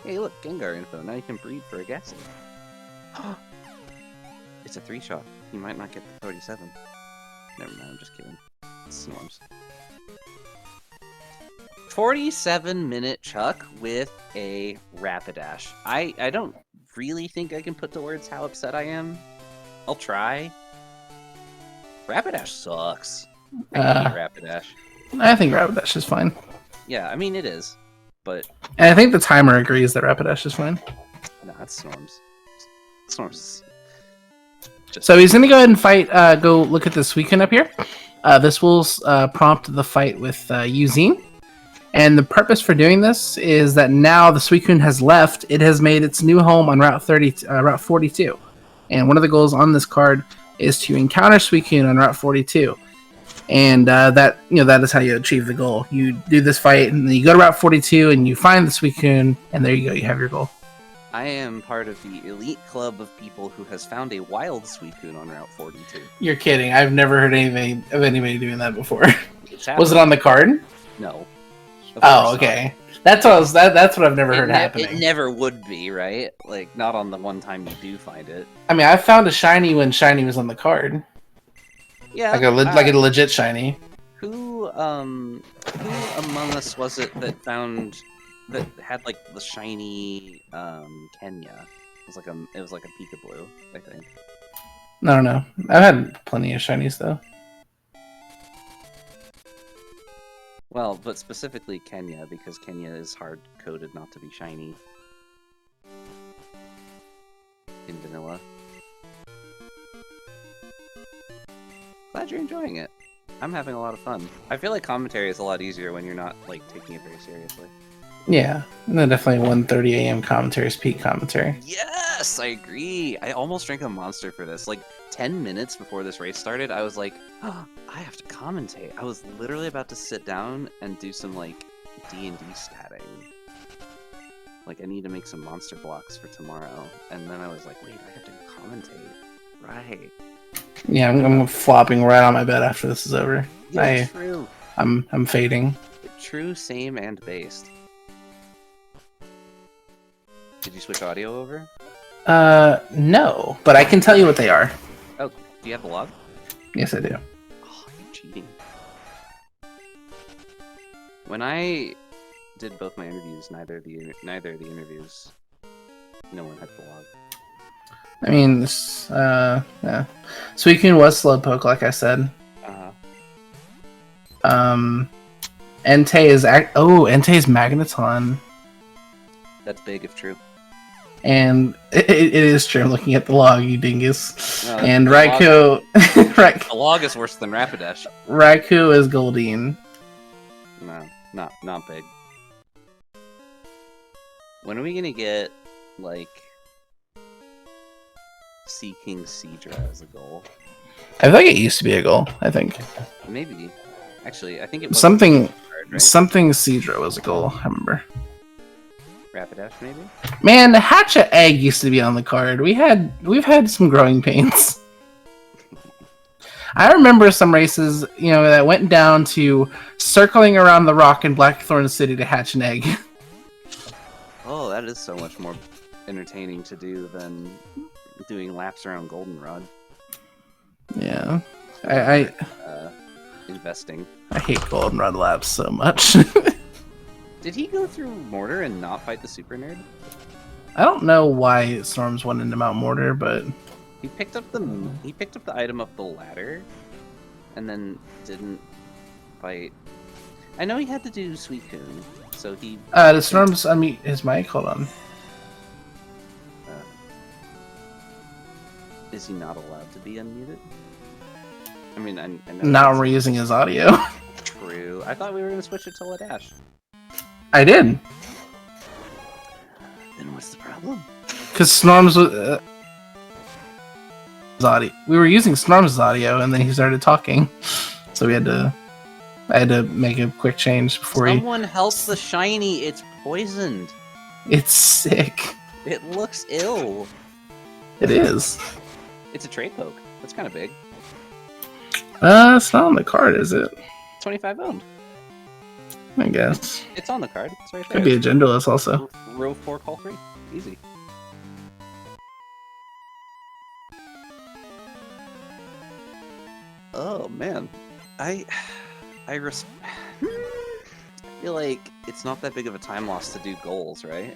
Hey, look, Gengar info. Now you can breed for a Ghastly. It's a 3-shot. He might not get the 37. Never mind, I'm just kidding. It's Snorms. 47-minute Chuck with a Rapidash. I don't really think I can put to words how upset I am. I'll try. Rapidash sucks. I hate Rapidash. I think Rapidash is fine. Yeah, I mean it is, but And I think the timer agrees that Rapidash is fine. no, it's Snorms. Snorms is just... So he's going to go ahead and fight. Go look at the Suicune up here. This will prompt the fight with Yuzine. And the purpose for doing this is that now the Suicune has left. It has made its new home on Route 42. And one of the goals on this card is to encounter Suicune on Route 42. And that is how you achieve the goal. You do this fight, and then you go to Route 42, and you find the Suicune, and there you go. You have your goal. I am part of the elite club of people who has found a wild Suicune on Route 42. You're kidding. I've never heard anything of anybody doing that before. Was it On on the card? No. Oh, okay. That's what I've never heard happening. It never would be, right? Like, not on the one time you do find it. I mean, I found a shiny when shiny was on the card. Yeah. Like a legit shiny. Who among us was it that had like the shiny Kenya? It was like a Peekaboo, I think. I don't know. I've had plenty of shinies though. Well, but specifically Kenya, because Kenya is hard-coded not to be shiny in vanilla. Glad you're enjoying it. I'm having a lot of fun. I feel like commentary is a lot easier when you're not like taking it very seriously. Yeah, no, definitely 1:30 a.m. commentary is peak commentary. Yes, I agree. I almost drank a Monster for this. Like 10 minutes before this race started, I was like, oh, I have to commentate. I was literally about to sit down and do some like D&D statting. Like I need to make some monster blocks for tomorrow. And then I was like, wait, I have to commentate. Right. Yeah, I'm flopping right on my bed after this is over. Yeah, true. I'm fading. True, same, and based. Did you switch audio over? No, but I can tell you what they are. Oh, do you have the log? Yes, I do. Oh, you're cheating. When I did both my interviews, neither of the interviews, no one had the log. I mean, this, yeah. Suicune was Slowpoke, like I said. Entei is Entei's Magneton. That's big if true. And it is true. I'm looking at the log, you dingus. No, and Raikou... The log is worse than Rapidash. Raikou is Goldeen. No, not big. When are we gonna get, like, Seeking Seadra as a goal? I feel like it used to be a goal, I think. Maybe. Actually, I think it was... Something right? Seadra was a goal, I remember. Rapidash, maybe? Man, the Hatcha Egg used to be on the card. We've had some growing pains. I remember some races, that went down to circling around the rock in Blackthorn City to hatch an egg. Oh, that is so much more entertaining to do than doing laps around Goldenrod. Yeah. I investing. I hate Goldenrod laps so much. Did he go through Mortar and not fight the Super Nerd? I don't know why Snorms went into Mount Mortar, but he picked up the item up the ladder, and then didn't fight. I know he had to do Suicune, so he. The Snorms unmute his mic. Hold on. Is he not allowed to be unmuted? I mean, I know. Not reusing his audio. True. I thought we were gonna switch it to Ledash. I did. Then what's the problem? Because Snorms was audio. We were using Snorms' audio, and then he started talking, so I had to make a quick change before Someone help the shiny. It's poisoned. It's sick. It looks ill. It is. It's a trade poke. That's kind of big. It's not on the card, is it? 25 owned. I guess. It's on the card. It's right there. Could be a genderless also. Row 4, call 3. Easy. Oh man, I feel like it's not that big of a time loss to do goals, right?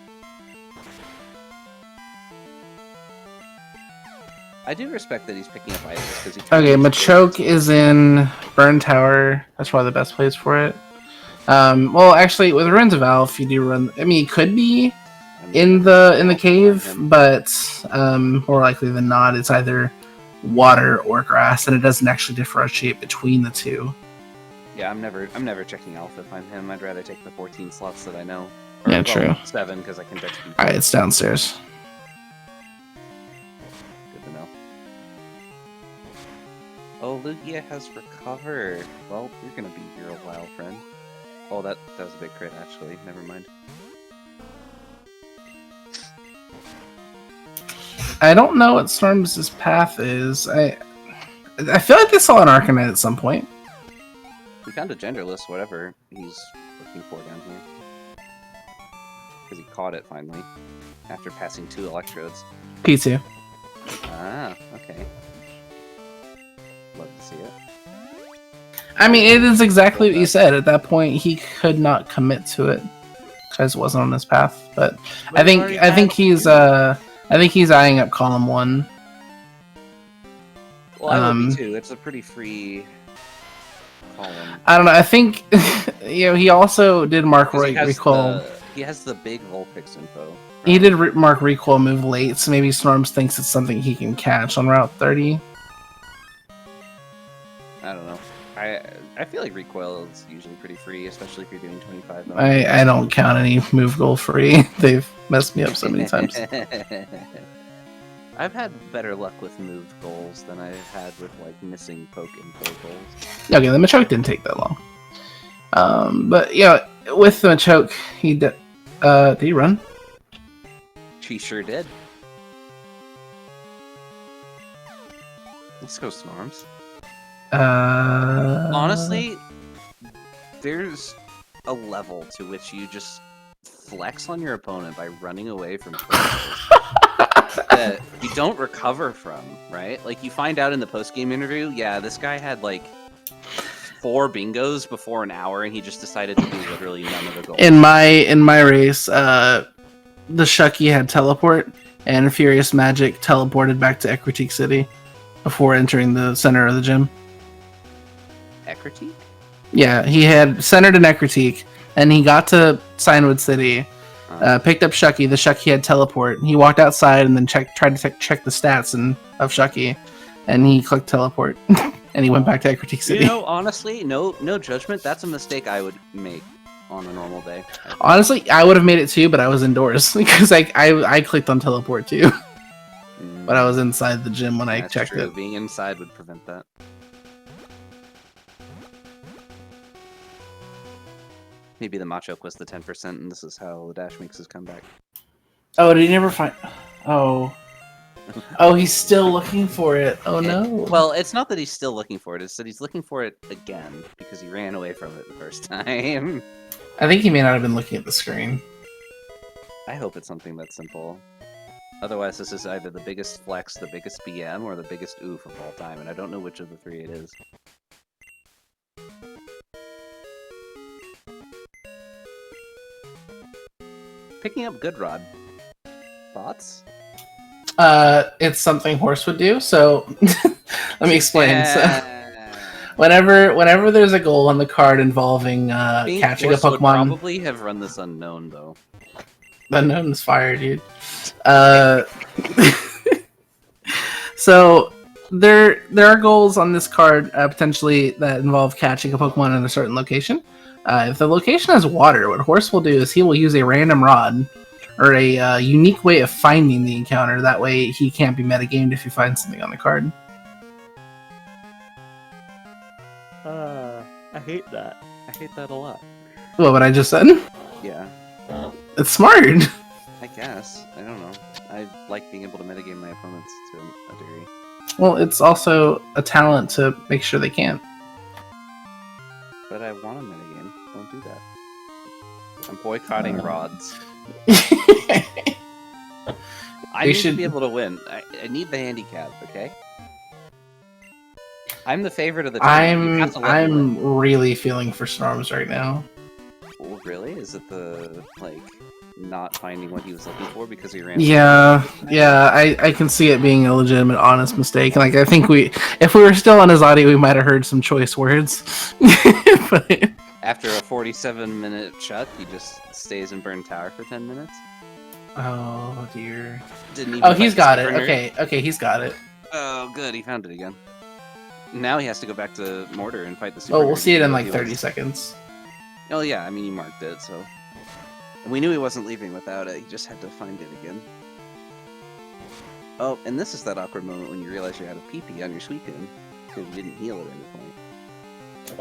I do respect that he's picking up items because he. Okay, Machoke is in Burn Tower. That's probably the best place for it. Well, actually, with Ruins of Alph, you do run. I mean, it could be in the cave, but more likely than not, it's either water or grass, and it doesn't actually differentiate between the two. Yeah, I'm never checking Alpha if I'm him. I'd rather take the 14 slots that I know. Or, yeah, true. 7 because I can dex people. Alright, it's downstairs. Good to know. Oh, Lugia has recovered. Well, you're gonna be here a while, friend. Oh, that was a big crit, actually. Never mind. I don't know what Storms' path is. I feel like I saw an Arcanine at some point. We found a genderless, whatever he's looking for down here. Because he caught it, finally. After passing 2 electrodes. P2. Ah, okay. Love to see it. I mean, it is exactly what you said. At that point, he could not commit to it. Because it wasn't on his path. But I think he's eyeing up column 1. Well, I would be too. It's a pretty free column. I don't know. I think he also did mark recoil. He has the big Vulpix info. Right? He did mark recoil move late, so maybe Snorms thinks it's something he can catch on Route 30. I don't know. I feel like recoil is usually pretty free, especially if you're doing 25. I don't count any move goal free. They've messed me up so many times. I've had better luck with move goals than I've had with like missing poke info goals. Okay, the Machoke didn't take that long. But yeah, with the Machoke, did he run? She sure did. Let's go Snorms. Honestly, there's a level to which you just flex on your opponent by running away from that you don't recover from, right? Like, you find out in the post-game interview, yeah, this guy had like 4 bingos before an hour, and he just decided to do literally none of the goals. In my race, the Shucky had teleport, and Furious Magic teleported back to Ecritique City before entering the center of the gym. Ecritique? Yeah, he had centered in Ecritique, and he got to Signwood City, picked up Shucky. The Shucky had teleport. He walked outside and then tried to check the stats of Shucky, and he clicked teleport, and he went back to Ecritique City. You know, honestly, no judgment. That's a mistake I would make on a normal day. Honestly, I would have made it too, but I was indoors because I clicked on teleport too. But I was inside the gym when I checked it. Being inside would prevent that. Maybe the Machoke was the 10%, and this is how Ledash makes his comeback. Oh, did he never find... Oh. Oh, he's still looking for it. Oh, no. Well, it's not that he's still looking for it. It's that he's looking for it again, because he ran away from it the first time. I think he may not have been looking at the screen. I hope it's something that simple. Otherwise, this is either the biggest flex, the biggest BM, or the biggest oof of all time, and I don't know which of the 3 it is. Picking up Good Rod. Thoughts? It's something Horse would do, so let me explain. Yeah. So, whenever there's a goal on the card involving catching Horse a Pokemon... would probably have run this Unknown, though. Unknown's fire, dude. So there are goals on this card potentially that involve catching a Pokemon in a certain location. If the location has water, what Horse will do is he will use a random rod or a unique way of finding the encounter. That way he can't be metagamed if he finds something on the card. I hate that. I hate that a lot. What I just said? Yeah. It's smart. I guess. I don't know. I like being able to metagame my opponents to a degree. Well, it's also a talent to make sure they can't. But I want a minigame. Don't do that. I'm boycotting rods. I need to be able to win. I need the handicap, okay? I'm the favorite of the tournament. You have to let me win. I'm really feeling for Snorms right now. Oh, really? Is it the, like, not finding what he was looking for because he ran? Yeah, I can see it being a legitimate, honest mistake. Like, I think if we were still on his audio, we might have heard some choice words. But... After a 47-minute shut, he just stays in Burn Tower for 10 minutes? Oh, dear. Didn't even he's got it. Okay, he's got it. Oh, good, he found it again. Now he has to go back to Mortar and fight the Super. Oh, we'll see it in like 30 seconds. Oh yeah, I mean, you marked it, so... And we knew he wasn't leaving without it, he just had to find it again. Oh, and this is that awkward moment when you realize you're out of PP on your sweeping, because you didn't heal at any point.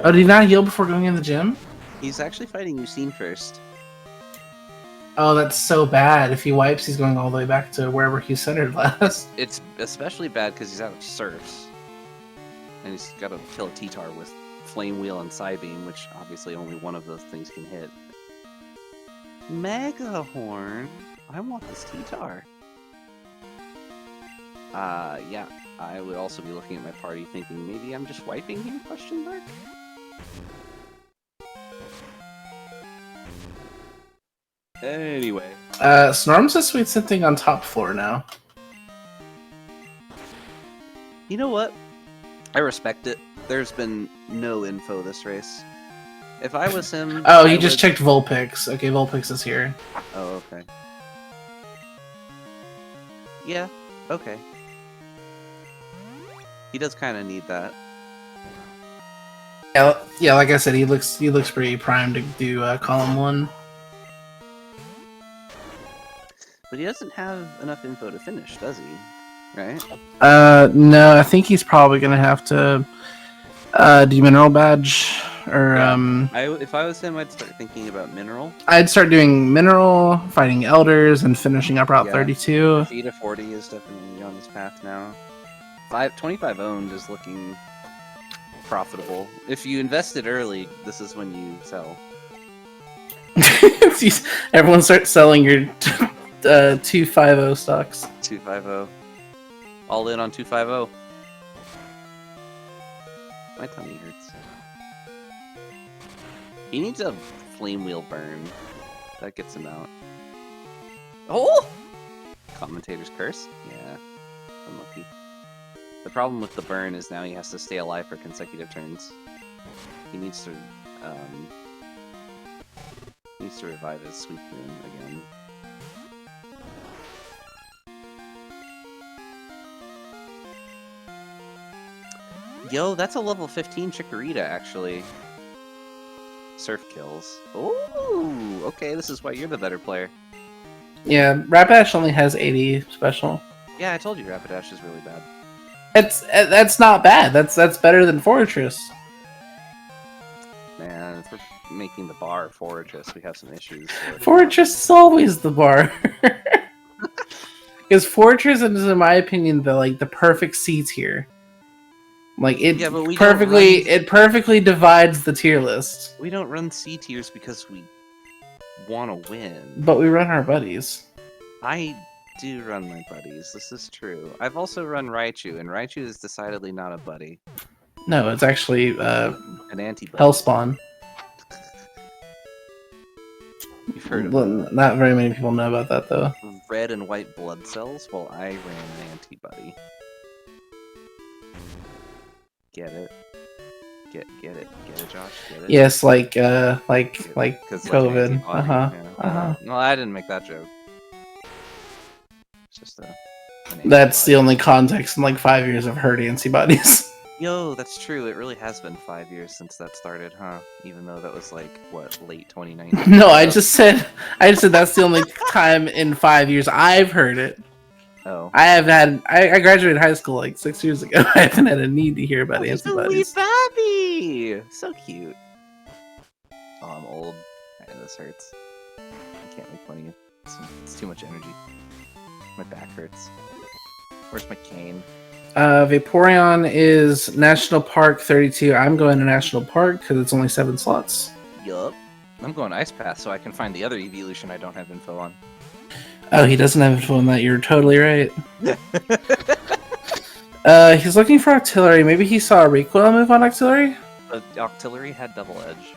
Oh, did he not heal before going in the gym? He's actually fighting Yusin first. Oh, that's so bad. If he wipes, he's going all the way back to wherever he centered last. It's especially bad because he's out of Surfs. And he's got to kill a T-Tar with Flame Wheel and Psybeam, which obviously only one of those things can hit. Mega Horn? I want this T-Tar. Yeah. I would also be looking at my party thinking, maybe I'm just wiping here, question mark? Anyway. Snorms is sweet sitting on top floor now. You know what? I respect it. There's been no info this race. If I was him... Oh, he just checked Vulpix. Okay, Vulpix is here. Oh, okay. Yeah, okay. He does kind of need that. Yeah, like I said, he looks pretty primed to do column 1. But he doesn't have enough info to finish, does he? Right? No, I think he's probably gonna have to do Mineral Badge, or yeah. If I was him, I'd start thinking about Mineral. I'd start doing Mineral, fighting Elders, and finishing up Route 32. Feet of 40 is definitely on his path now. 25 owned is looking profitable. If you invested early, this is when you sell. Everyone starts selling your 250 stocks. 250. All in on 250. My tummy hurts. He needs a Flame Wheel burn. That gets him out. Oh! Commentator's Curse? Yeah. Unlucky. The problem with the burn is now he has to stay alive for consecutive turns. He needs to revive his Sweet Moon again. Yo, that's a level 15 Chikorita, actually. Surf kills. Ooh, okay, this is why you're the better player. Yeah, Rapidash only has 80 special. Yeah, I told you Rapidash is really bad. That's not bad. That's better than Fortress. Man, if we're making the bar Fortress, we have some issues. Fortress is always the bar. Because Fortress is, in my opinion, the perfect C tier. Like it perfectly divides the tier list. We don't run C tiers because we want to win. But we run our buddies. I do run my buddies. This is true. I've also run Raichu, and Raichu is decidedly not a buddy. No, it's actually an anti-buddy. Hellspawn. You've heard of it. Not very many people know about that, though. Red and white blood cells? Well, I ran an anti-buddy. Get it? Get it, Josh? Get it? Yes, like COVID. No, I didn't make that joke. It's just That's the only context in 5 years I've heard antibodies. Yo, that's true. It really has been 5 years since that started, huh? Even though that was late 2019. No, I just said that's the only time in 5 years I've heard it. Oh. I graduated high school 6 years ago. I haven't had a need to hear about antibodies. A wee baby! So cute. Oh, I'm old. This hurts. I can't make fun of you. It's too much energy. My back hurts. Where's my cane? Vaporeon is National Park 32. I'm going to National Park because it's only 7 slots. Yup. I'm going Ice Path so I can find the other evolution I don't have info on. Oh, he doesn't have info on that. You're totally right. He's looking for Octillery. Maybe he saw a recoil move on Octillery? The Octillery had Double Edge.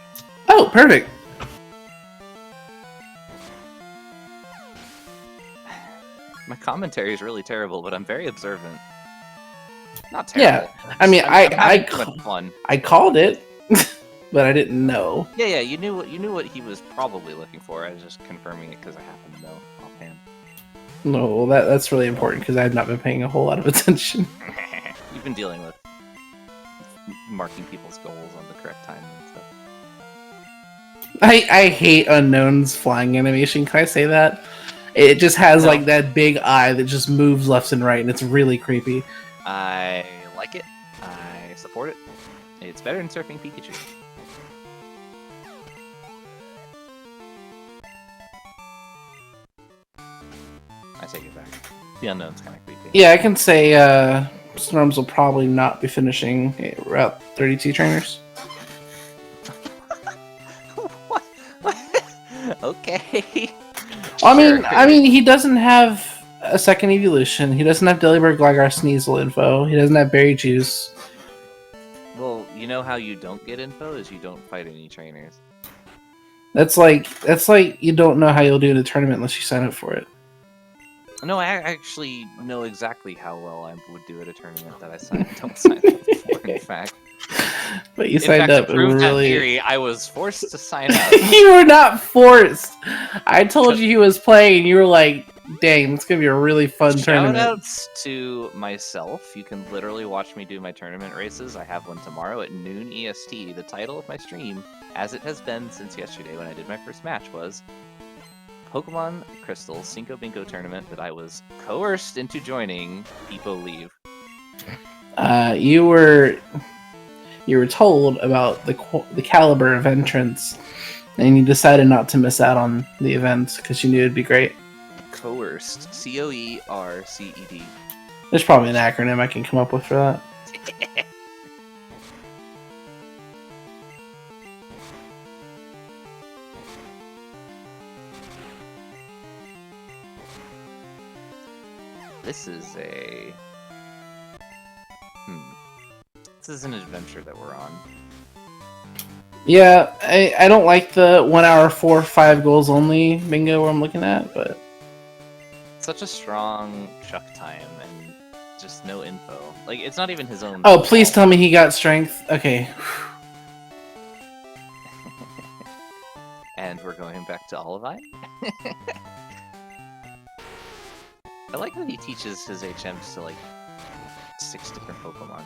Oh, perfect. My commentary is really terrible, but I'm very observant. Not terrible. Yeah, I mean, I'm having too much fun. I called it, but I didn't know. Yeah, you knew what he was probably looking for. I was just confirming it because I happen to know offhand. No, well, that's really important because I've not been paying a whole lot of attention. You've been dealing with marking people's goals on the correct time and stuff. I hate Unknown's flying animation. Can I say that? It just has like that big eye that just moves left and right, and it's really creepy. I like it. I support it. It's better than surfing Pikachu. I take it back. The Unknown's kind of creepy. Yeah, I can say Snorms will probably not be finishing Route 32 trainers. What? Okay. I mean, he doesn't have a second evolution. He doesn't have Delibird, Gligar, Sneasel info. He doesn't have Berry Juice. Well, you know how you don't get info is you don't fight any trainers. That's like you don't know how you'll do in a tournament unless you sign up for it. No, I actually know exactly how well I would do at a tournament that I don't sign up for, in fact. But you signed up to prove really... that theory, I was forced to sign up. You were not forced! I told you he was playing, and you were like, dang, it's gonna be a really fun tournament. Shoutouts to myself. You can literally watch me do my tournament races. I have one tomorrow at noon EST. The title of my stream, as it has been since yesterday when I did my first match, was Pokemon Crystal Cinco Bingo tournament that I was coerced into joining. People leave. You were told about the caliber of entrants, and you decided not to miss out on the event because you knew it'd be great. Coerced. COERCED. There's probably an acronym I can come up with for that. This is a... This is an adventure that we're on. Yeah, I don't like the 1 hour 4-5 goals only bingo I'm looking at, but... Such a strong chuck time and just no info. Like, it's not even his own... Oh, please tell me he got strength. Okay. And we're going back to Olivine? I like that he teaches his HMs to, like, 6 different Pokemon.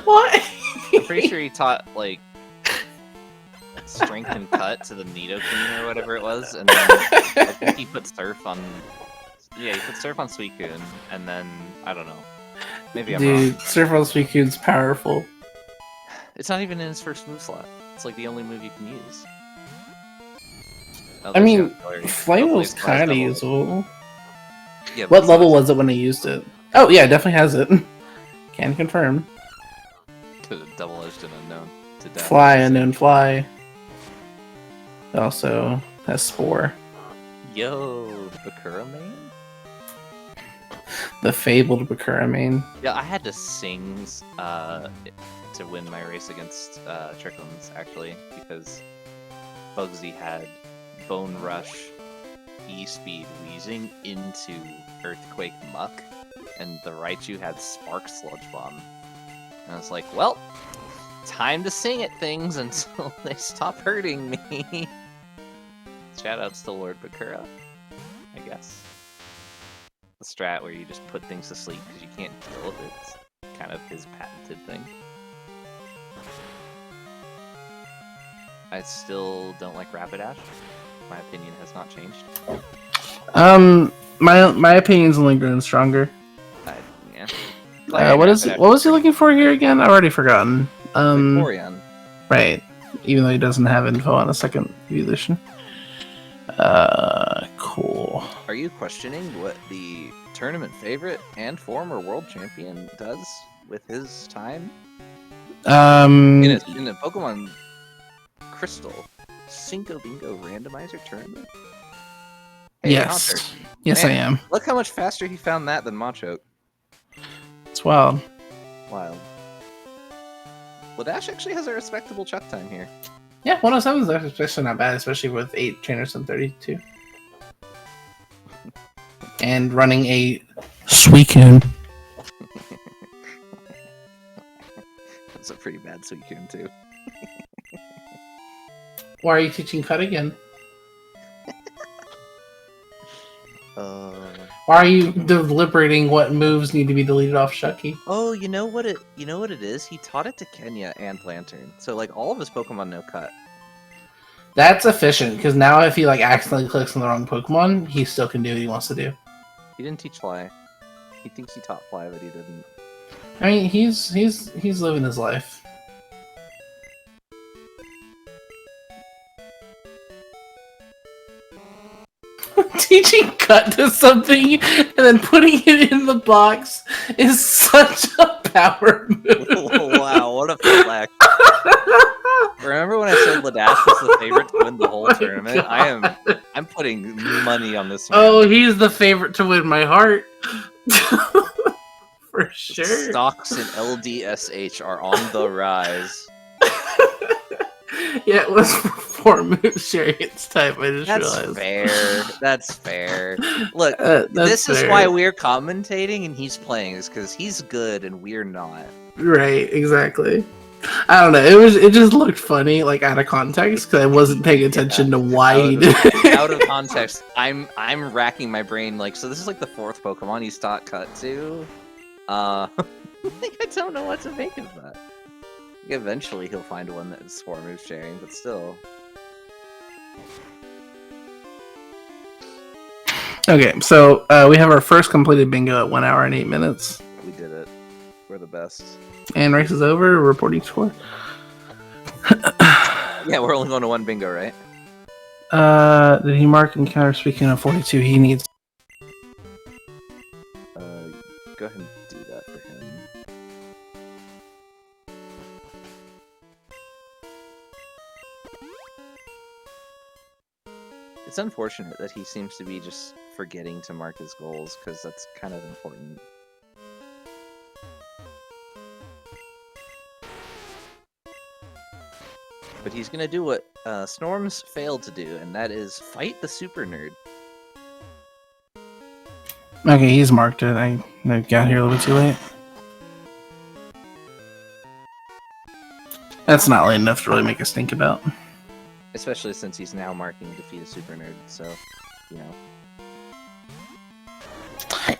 What? I'm pretty sure he taught, like, Strength and Cut to the Nidoqueen or whatever it was, and then I think he put Surf on... Yeah, he put Surf on Suicune, and then, I don't know. Maybe I'm wrong. Dude, Surf on Suicune's powerful. It's not even in his first move slot. It's like the only move you can use. Oh, I mean, Flame was kind of usable. Yeah, what level was it when he used it? Oh, yeah, definitely has it. Can confirm. Double-edged and unknown to death. Fly, unknown fly. It also has Spore. Yo, the Bakura main? The fabled Bakura main. Yeah, I had to sing to win my race against Trickums, actually, because Bugsy had Bone Rush, E-Speed weezing into Earthquake Muck, and the Raichu had Spark Sludge Bomb. And I was like, well, time to sing at things until they stop hurting me. Shoutouts to Lord Bakura, I guess. The strat where you just put things to sleep because you can't deal with it. It's kind of his patented thing. I still don't like Rapidash. My opinion has not changed. My opinion's only grown stronger. Yeah. What was he looking for here again? I've already forgotten. Vaporeon. Right. Even though he doesn't have info on a second evolution. Cool. Are you questioning what the tournament favorite and former world champion does with his time? In a Pokemon Crystal Cinco Bingo randomizer tournament? Hey, yes. Hunter. Yes, Man, I am. Look how much faster he found that than Machoke. It's wild. Wild. Ledash actually has a respectable chuck time here. Yeah, 107 is especially not bad, especially with 8 trainers and 32. And running a Suicune. That's a pretty bad Suicune too. Why are you teaching Cut again? Why are you deliberating what moves need to be deleted off Shucky? Oh, you know what it is? He taught it to Kenya and Lantern. So like all of his Pokemon know Cut. That's efficient, because now if he like accidentally clicks on the wrong Pokemon, he still can do what he wants to do. He didn't teach Fly. He thinks he taught Fly, but he didn't. I mean, he's living his life. Teaching Cut to something and then putting it in the box is such a power move. Wow, what a flex. Remember when I said Ledash was the favorite to win the whole tournament? God. I'm putting money on this man. Oh, he's the favorite to win my heart. For sure. Stocks in LDSH are on the rise. Yeah, it was for 4 moves sharing its type, I just That's realized. fair. That's fair. Look, That's this is fair. why we're commentating and he's playing, is because he's good and we're not. Right, exactly. I don't know. It just looked funny, like out of context, because I wasn't paying attention to why he did it. Out of context, I'm racking my brain. Like, so this is like the 4th Pokemon he's taught Cut to. I don't know what to make of that. Eventually, he'll find one that's 4 move sharing, but still. Okay, so we have our first completed bingo at 1 hour and 8 minutes. We did it. We're the best. And race is over. Reporting score. Yeah, we're only going to 1 bingo, right? Did he mark encounter speaking of 42? He needs. Go ahead and do that for him. It's unfortunate that he seems to be just forgetting to mark his goals, because that's kind of important. But he's gonna do what Snorms failed to do, and that is fight the super nerd. Okay, he's marked it. I got here a little bit too late. That's not late enough to really make us think about. Especially since he's now marking defeat a super nerd, so, you know.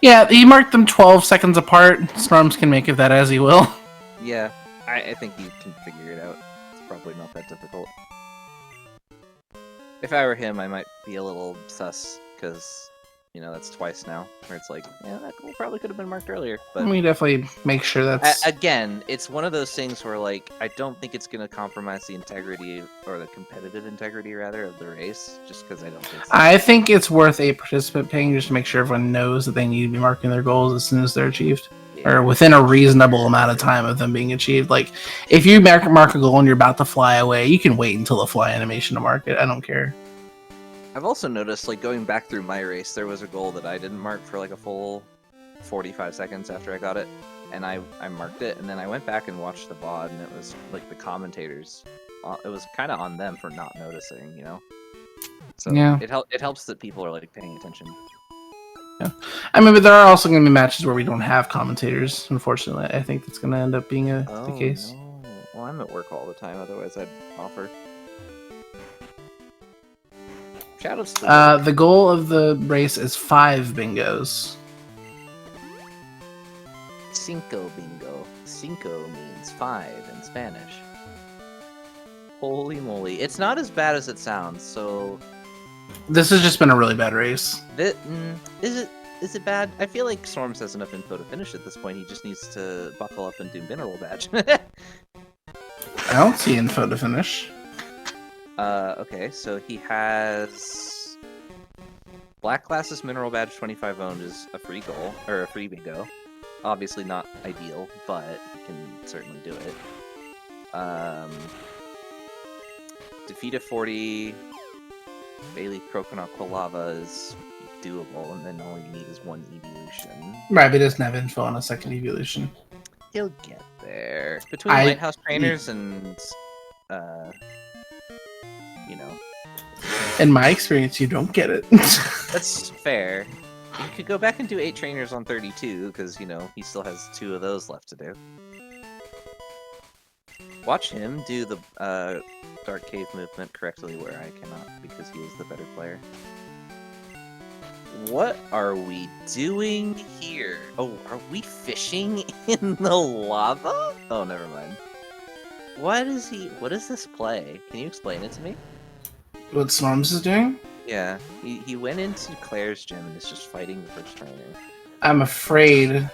Yeah, he marked them 12 seconds apart. Snorms can make of that as he will. Yeah, I think you can figure it out. It's probably not that difficult. If I were him, I might be a little sus, because, you know, that's twice now, where it's like, yeah, that goal probably could have been marked earlier, but... We definitely make sure that's... Again, it's one of those things where, like, I don't think it's going to compromise the integrity, or the competitive integrity, rather, of the race, just because I don't think so. I think it's worth a participant paying just to make sure everyone knows that they need to be marking their goals as soon as they're achieved. Yeah. Or within a reasonable amount of time of them being achieved. Like, if you mark a goal and you're about to fly away, you can wait until the fly animation to mark it. I don't care. I've also noticed, like, going back through my race, there was a goal that I didn't mark for, like, a full 45 seconds after I got it, and I marked it, and then I went back and watched the VOD, and it was, like, the commentators, it was kind of on them for not noticing, you know? So, yeah. It helps that people are, like, paying attention. Yeah. I mean, but there are also going to be matches where we don't have commentators, unfortunately. I think that's going to end up being the case. No. Well, I'm at work all the time, otherwise I'd offer. Shoutouts to the goal of the race is 5 bingos. Cinco Bingo. Cinco means 5 in Spanish. Holy moly. It's not as bad as it sounds, so... This has just been a really bad race. Is it bad? I feel like Storms has enough info to finish at this point. He just needs to buckle up and do mineral badge. I don't see info to finish. Okay, so he has Black Glasses Mineral Badge 25 owned is a free goal, or a free bingo. Obviously not ideal, but you can certainly do it. Defeat a 40 Bailey Croconaut Quilava is doable, and then all you need is one evolution. Right, but he doesn't have info on a second evolution. He'll get there. Between Lighthouse Trainers and, you know. In my experience, you don't get it. That's fair. You could go back and do 8 trainers on 32, because, you know, he still has 2 of those left to do. Watch him do the Dark Cave movement correctly where I cannot, because he is the better player. What are we doing here? Oh, are we fishing in the lava? Oh, never mind. What is this play? Can you explain it to me? What Snorms is doing? Yeah, he went into Claire's gym and is just fighting the first trainer. I'm afraid.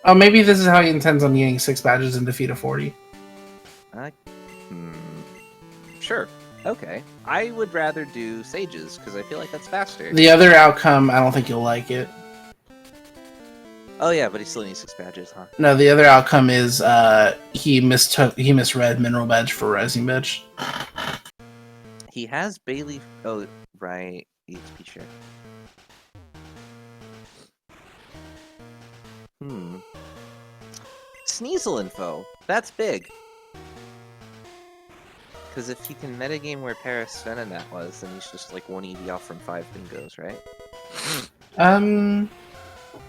Oh, maybe this is how he intends on getting 6 badges and defeat a 40. Sure. Okay. I would rather do Sages, because I feel like that's faster. The other outcome, I don't think you'll like it. Oh yeah, but he still needs 6 badges, huh? No, the other outcome is he misread Mineral Badge for Rising Badge. He has Bailey... Oh, right. EXP share. Sneasel info. That's big. Because if he can metagame where Paris Venonat was, then he's just like 1 EV off from 5 bingos, right?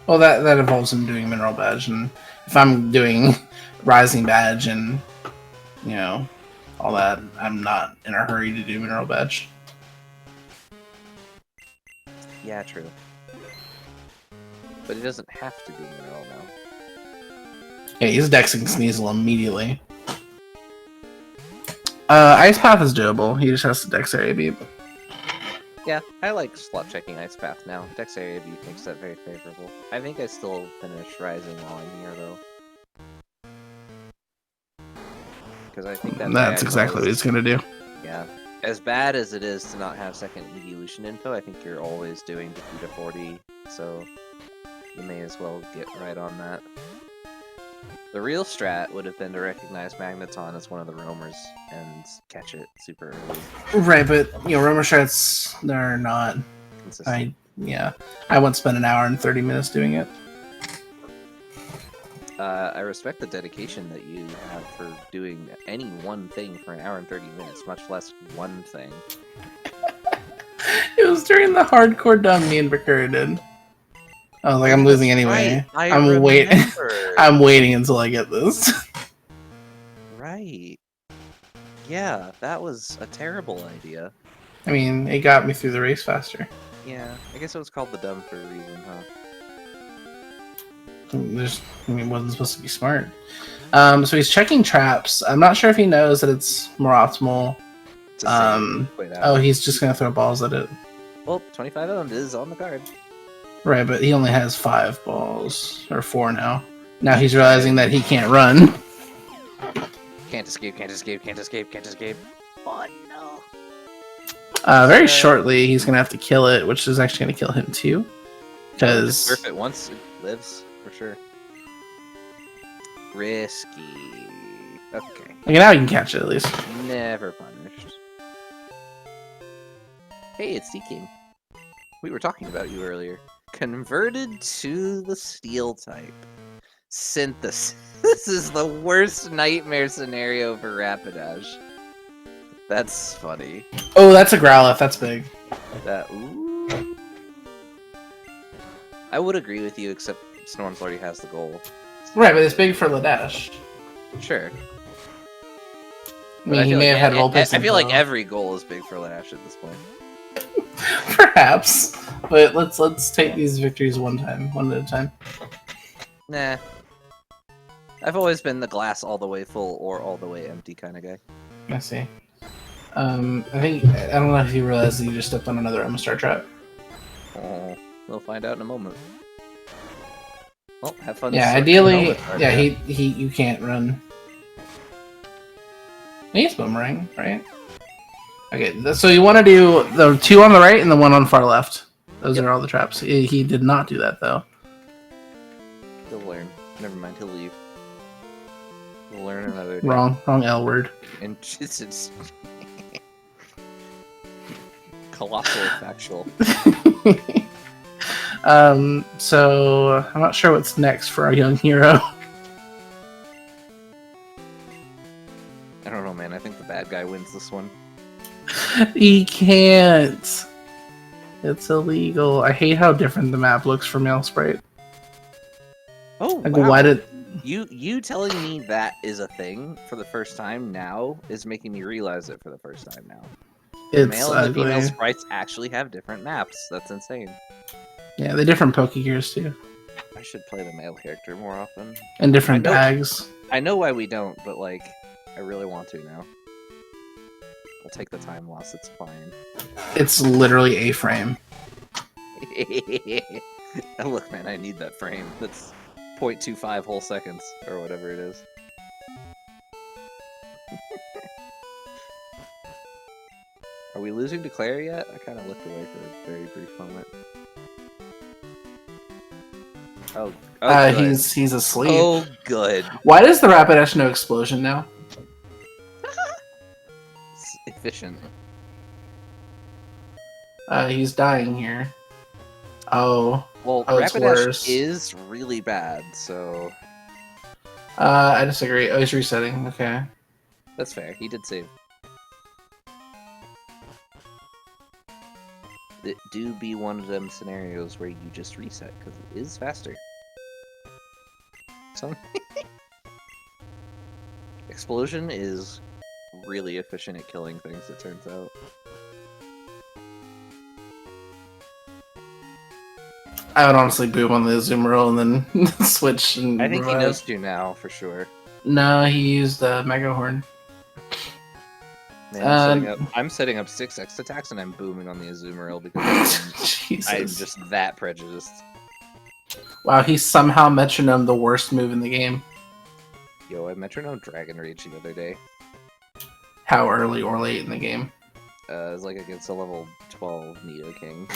Well, that involves him doing Mineral Badge, and if I'm doing Rising Badge and, you know, all that, I'm not in a hurry to do Mineral Badge. Yeah, true. But he doesn't have to do Mineral now. Yeah, he's dexing Sneasel immediately. Ice Path is doable. He just has to dex area beat. Yeah, I like slot checking Ice Path now. Dex area beat makes that very favorable. I think I still finish Rising while I'm here, though. Because I think that's exactly what he's gonna do. Yeah. As bad as it is to not have second evolution info, I think you're always doing defeat a 40, so you may as well get right on that. The real strat would have been to recognize Magneton as one of the roamers and catch it super early. Right, but you know, roamer strats, they're not consistent. I won't spend an hour and 30 minutes doing it. I respect the dedication that you have for doing any one thing for an hour and 30 minutes, much less one thing. It was during the hardcore dumb me and Bakura did. I was like, I'm losing anyway. Right. I'm waiting until I get this. Right. Yeah, that was a terrible idea. I mean, it got me through the race faster. Yeah, I guess it was called the dumb for a reason, huh? It wasn't supposed to be smart. So he's checking traps. I'm not sure if he knows that it's more optimal. He's just gonna throw balls at it. Well, 25 owned is on the card. Right, but he only has 5 balls, or 4 now. Now he's realizing that he can't run. Can't escape, can't escape, can't escape, can't escape. Oh Very no. shortly, he's gonna have to kill it, which is actually gonna kill him too. Because Surf it once, it lives, for sure. Risky. Okay. Okay, now you can catch it at least. Never punished. Hey, it's Sea-King. We were talking about you earlier. Converted to the steel type. Synthesis. This is the worst nightmare scenario for Rapidash. That's funny. Oh, that's a Growlithe. That's big. Ooh. I would agree with you, except Snorms already has the goal. Right, but it's big for Ledash. Sure. I mean, he may have had Vulpix. I feel like every goal is big for Ledash at this point. Perhaps, but let's take these victories one at a time. Nah. I've always been the glass all the way full or all the way empty kind of guy. I see. I don't know if you realize that you just stepped on another Star trap. Oh, we'll find out in a moment. Well, have fun. Yeah, ideally, you can't run. He's boomerang, right? Okay, so you want to do the 2 on the right and the 1 on far left. Those are all the traps. He did not do that though. He'll learn. Never mind, he'll leave. We'll learn another day. Wrong L word. And it's colossal factual. So I'm not sure what's next for our young hero. I don't know, man. I think the bad guy wins this one. He can't. It's illegal. I hate how different the map looks from Male Sprite. Oh, Like, wow. why did You telling me that is a thing for the first time now is making me realize it for the first time now. The it's male and the female ugly? sprites actually have different maps. That's insane. Yeah, they're different Pokegears too, I should play the male character more often. and different I know- bags. I know why we don't, but like, I really want to now. I'll take the time loss. It's fine. It's literally a frame. Look, man, I need that frame. That's 0.25 whole seconds or whatever it is. Are we losing to Claire yet? I kind of looked away for a very brief moment. Oh, good. He's asleep. Oh, good. Why does the Rapidash no explosion now? It's efficient. He's dying here. Oh, Well, it's Rapidash worse. is really bad, so I disagree. Oh, he's resetting. Okay. that's fair. He did save. It do be one of them scenarios where you just reset, because it is faster. So Explosion is really efficient at killing things, it turns out. I would honestly boom on the Azumarill and then switch. And I think he revive. knows to now, for sure. No, he used Mega Horn. Man, I'm setting up 6 X attacks and I'm booming on the Azumarill because Jesus. I'm just that prejudiced. Wow, he somehow metronomed the worst move in the game. Yo, I metronome Dragon Rage the other day. How early or late in the game? It was like against a level 12 Nidoking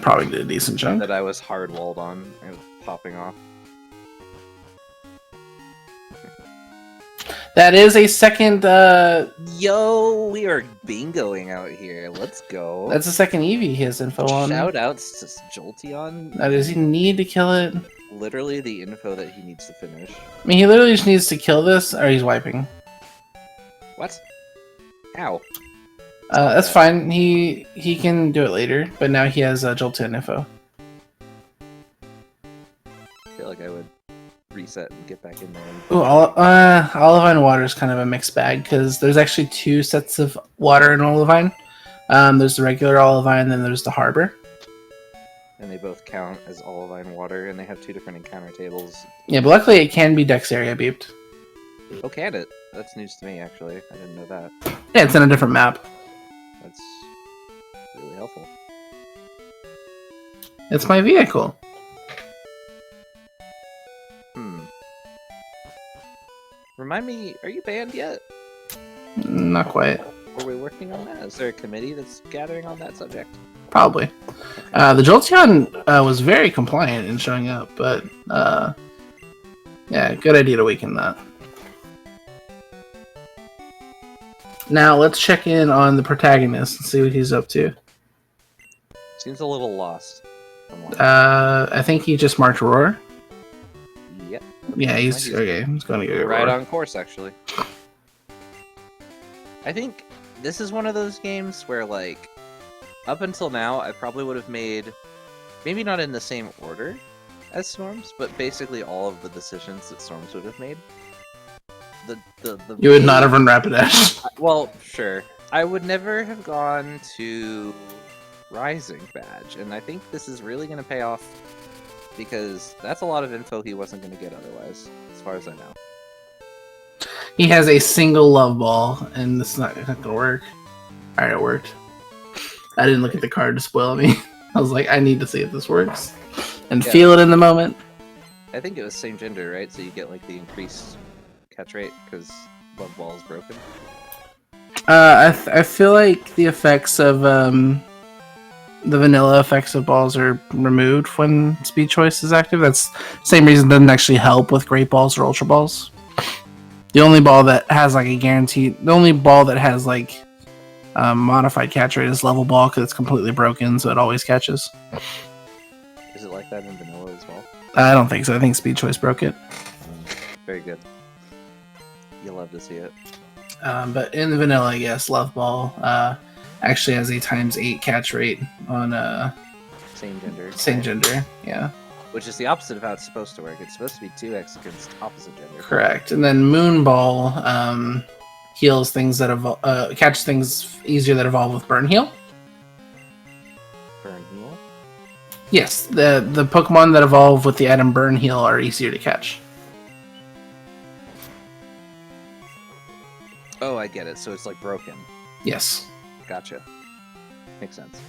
Probably did a decent chunk. that I was hard walled on and popping off. That is a second. Yo, we are bingoing out here. Let's go. That's a second Eevee he has info on. Shout outs to Jolteon. Now, does he need to kill it? Literally the info that he needs to finish. I mean, he literally just needs to kill this, or he's wiping. What? Ow. That's fine. He can do it later, but now he has Jolteon info. I feel like I would reset and get back in there. Ooh, Olivine water is kind of a mixed bag because there's actually 2 sets of water in Olivine. There's the regular Olivine, then there's the Harbor. And they both count as Olivine water, and they have 2 different encounter tables. Yeah, but luckily it can be Dex area beeped. Oh, can it? That's news to me, actually. I didn't know that. Yeah, it's in a different map. That's really helpful. It's my vehicle. Remind me, are you banned yet? Not quite. Are we working on that? Is there a committee that's gathering on that subject? Probably. The Jolteon was very compliant in showing up, but yeah, good idea to weaken that. Now let's check in on the protagonist and see what he's up to. Seems a little lost. I think he just marked Roar. Yep. Yeah, he's okay. He's going to go right Roar. on course, actually. I think this is one of those games where, like, up until now, I probably would have made, maybe not in the same order as Snorms, but basically all of the decisions that Snorms would have made. You would not have run Rapidash. Well, sure. I would never have gone to Rising Badge, and I think this is really going to pay off because that's a lot of info he wasn't going to get otherwise, as far as I know. He has a single love ball, and this is not going to work. Alright, it worked. I didn't look at the card to spoil me. I was like, I need to see if this works. And feel it in the moment. I think it was same gender, right? So you get, like, the increased catch rate because love ball is broken. I feel like the effects of the vanilla effects of balls are removed when speed choice is active. That's the same reason it doesn't actually help with great balls or ultra balls. The only ball that has like a guaranteed, the only ball that has like modified catch rate is level ball because it's completely broken, so it always catches. Is it like that in vanilla as well? I don't think so. I think speed choice broke it. Very good. You'll love to see it. But in the vanilla, yes, love ball actually has a ×8 catch rate on Same gender. same gender. Yeah. Which is the opposite of how it's supposed to work. It's supposed to be 2x against opposite gender. Correct. And then Moonball heals things that catch things easier that evolve with Burn Heal. Burn Heal? Yes, the Pokemon that evolve with the item Burn Heal are easier to catch. Oh, I get it. So it's like broken. Yes. Gotcha. Makes sense.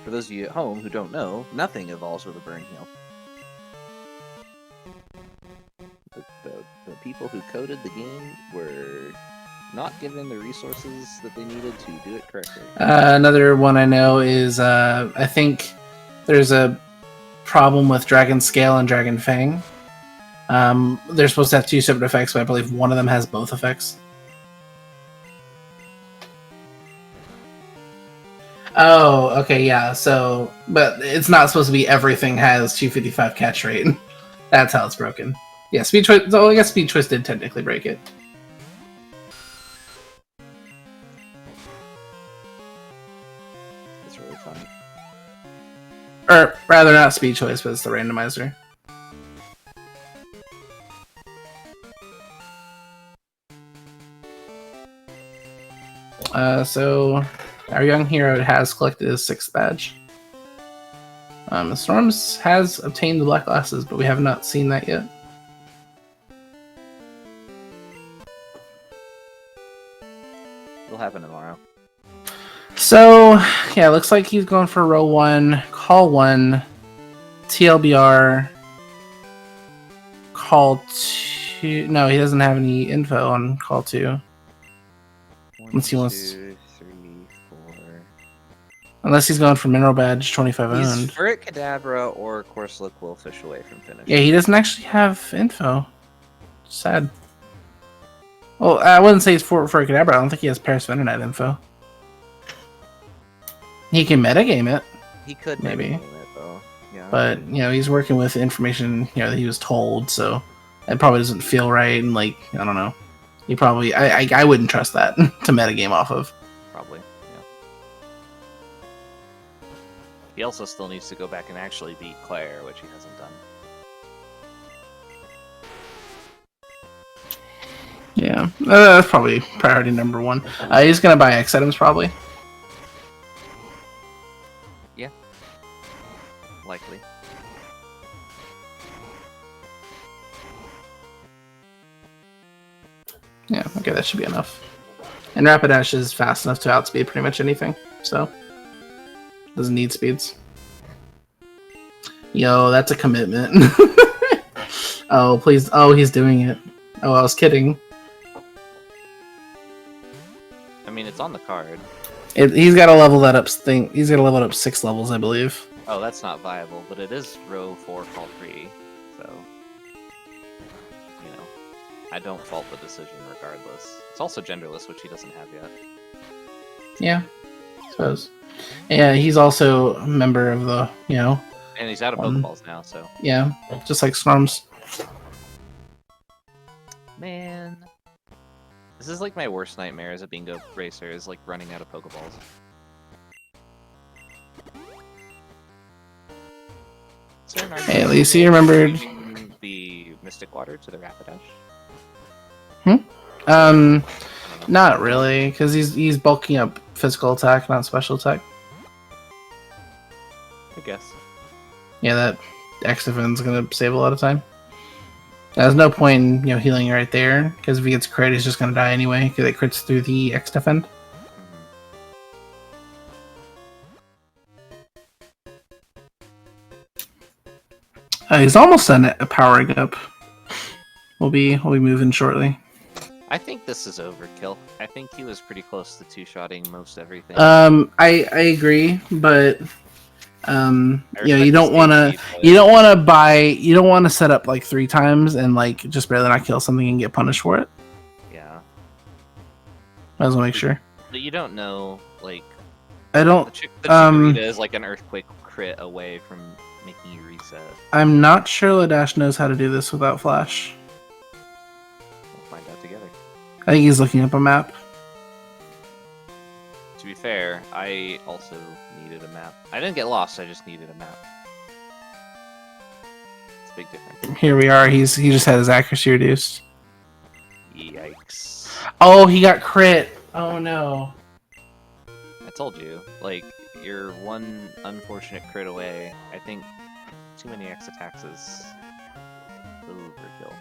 For those of you at home who don't know, nothing evolves with a Burn Heal. The people who coded the game were not given the resources that they needed to do it correctly. Another one I know is I think there's a problem with Dragon Scale and Dragon Fang. They're supposed to have 2 separate effects, but I believe one of them has both effects. Oh, okay, yeah. So, but it's not supposed to be everything has 255 catch rate. That's how it's broken. Yeah, speed choice. So I guess speed choice did technically break it. It's really funny. Or rather, not speed choice, but it's the randomizer. So our young hero has collected his 6th badge. Snorms has obtained the black glasses, but we have not seen that yet. It'll happen tomorrow. So, yeah, looks like he's going for row 1, call 1, TLBR, call 2. No, he doesn't have any info on call 2. Unless he wants... 2, 3, 4. Unless he's going for mineral badge 25 He's owned. Furret Kadabra or Corsola will fish away from finish. Yeah, he doesn't actually have info. Sad. Well, I wouldn't say he's for Kadabra. I don't think he has Paris Venonat info. He can metagame it. He could maybe. Metagame it, though. Yeah. But, you know, he's working with information, you know, that he was told, so it probably doesn't feel right, and, like, I don't know. He probably... I wouldn't trust that to metagame off of. Probably, yeah. He also still needs to go back and actually beat Claire, which he hasn't done. Yeah, that's probably priority number 1. He's gonna buy X items, probably. Yeah. Likely. Yeah, okay, that should be enough. And Rapidash is fast enough to outspeed pretty much anything, so... Doesn't need speeds. Yo, that's a commitment. Oh, please. Oh, he's doing it. Oh, I was kidding. I mean, it's on the card. He's got to level that up thing. He's got to level it up 6 levels, I believe. Oh, that's not viable, but it is row 4, call 3, so... You know, I don't fault the decision regardless. It's also genderless, which he doesn't have yet. Yeah, I suppose. Yeah, he's also a member of the, you know... And he's out of Pokeballs now, so... Yeah, just like Snorms. Man... This is like my worst nightmare as a bingo racer, is like running out of Pokeballs. Hey, at least he remembered... the Mystic Water to the Rapidash? Not really, because he's bulking up physical attack, not special attack. I guess. Yeah, that X defense is gonna save a lot of time. There's no point in, you know, healing right there, because if he gets crit, he's just gonna die anyway, because it crits through the X defend. He's almost done it, powering up. We'll be moving shortly. I think this is overkill. I think he was pretty close to two-shotting most everything. I agree, but you know, you don't want to set up like 3 times and like just barely not kill something and get punished for it. Yeah. Might as well make sure. But you don't know, like, I don't. The Chikorita is like an earthquake crit away from making you reset. I'm not sure Ledash knows how to do this without flash. We'll find out together. I think he's looking up a map. To be fair, I also needed a map. I didn't get lost, I just needed a map. It's a big difference. Here we are. He just had his accuracy reduced. Yikes. Oh, he got crit. Oh no. I told you, like, you're one unfortunate crit away. I think too many X attacks is overkill.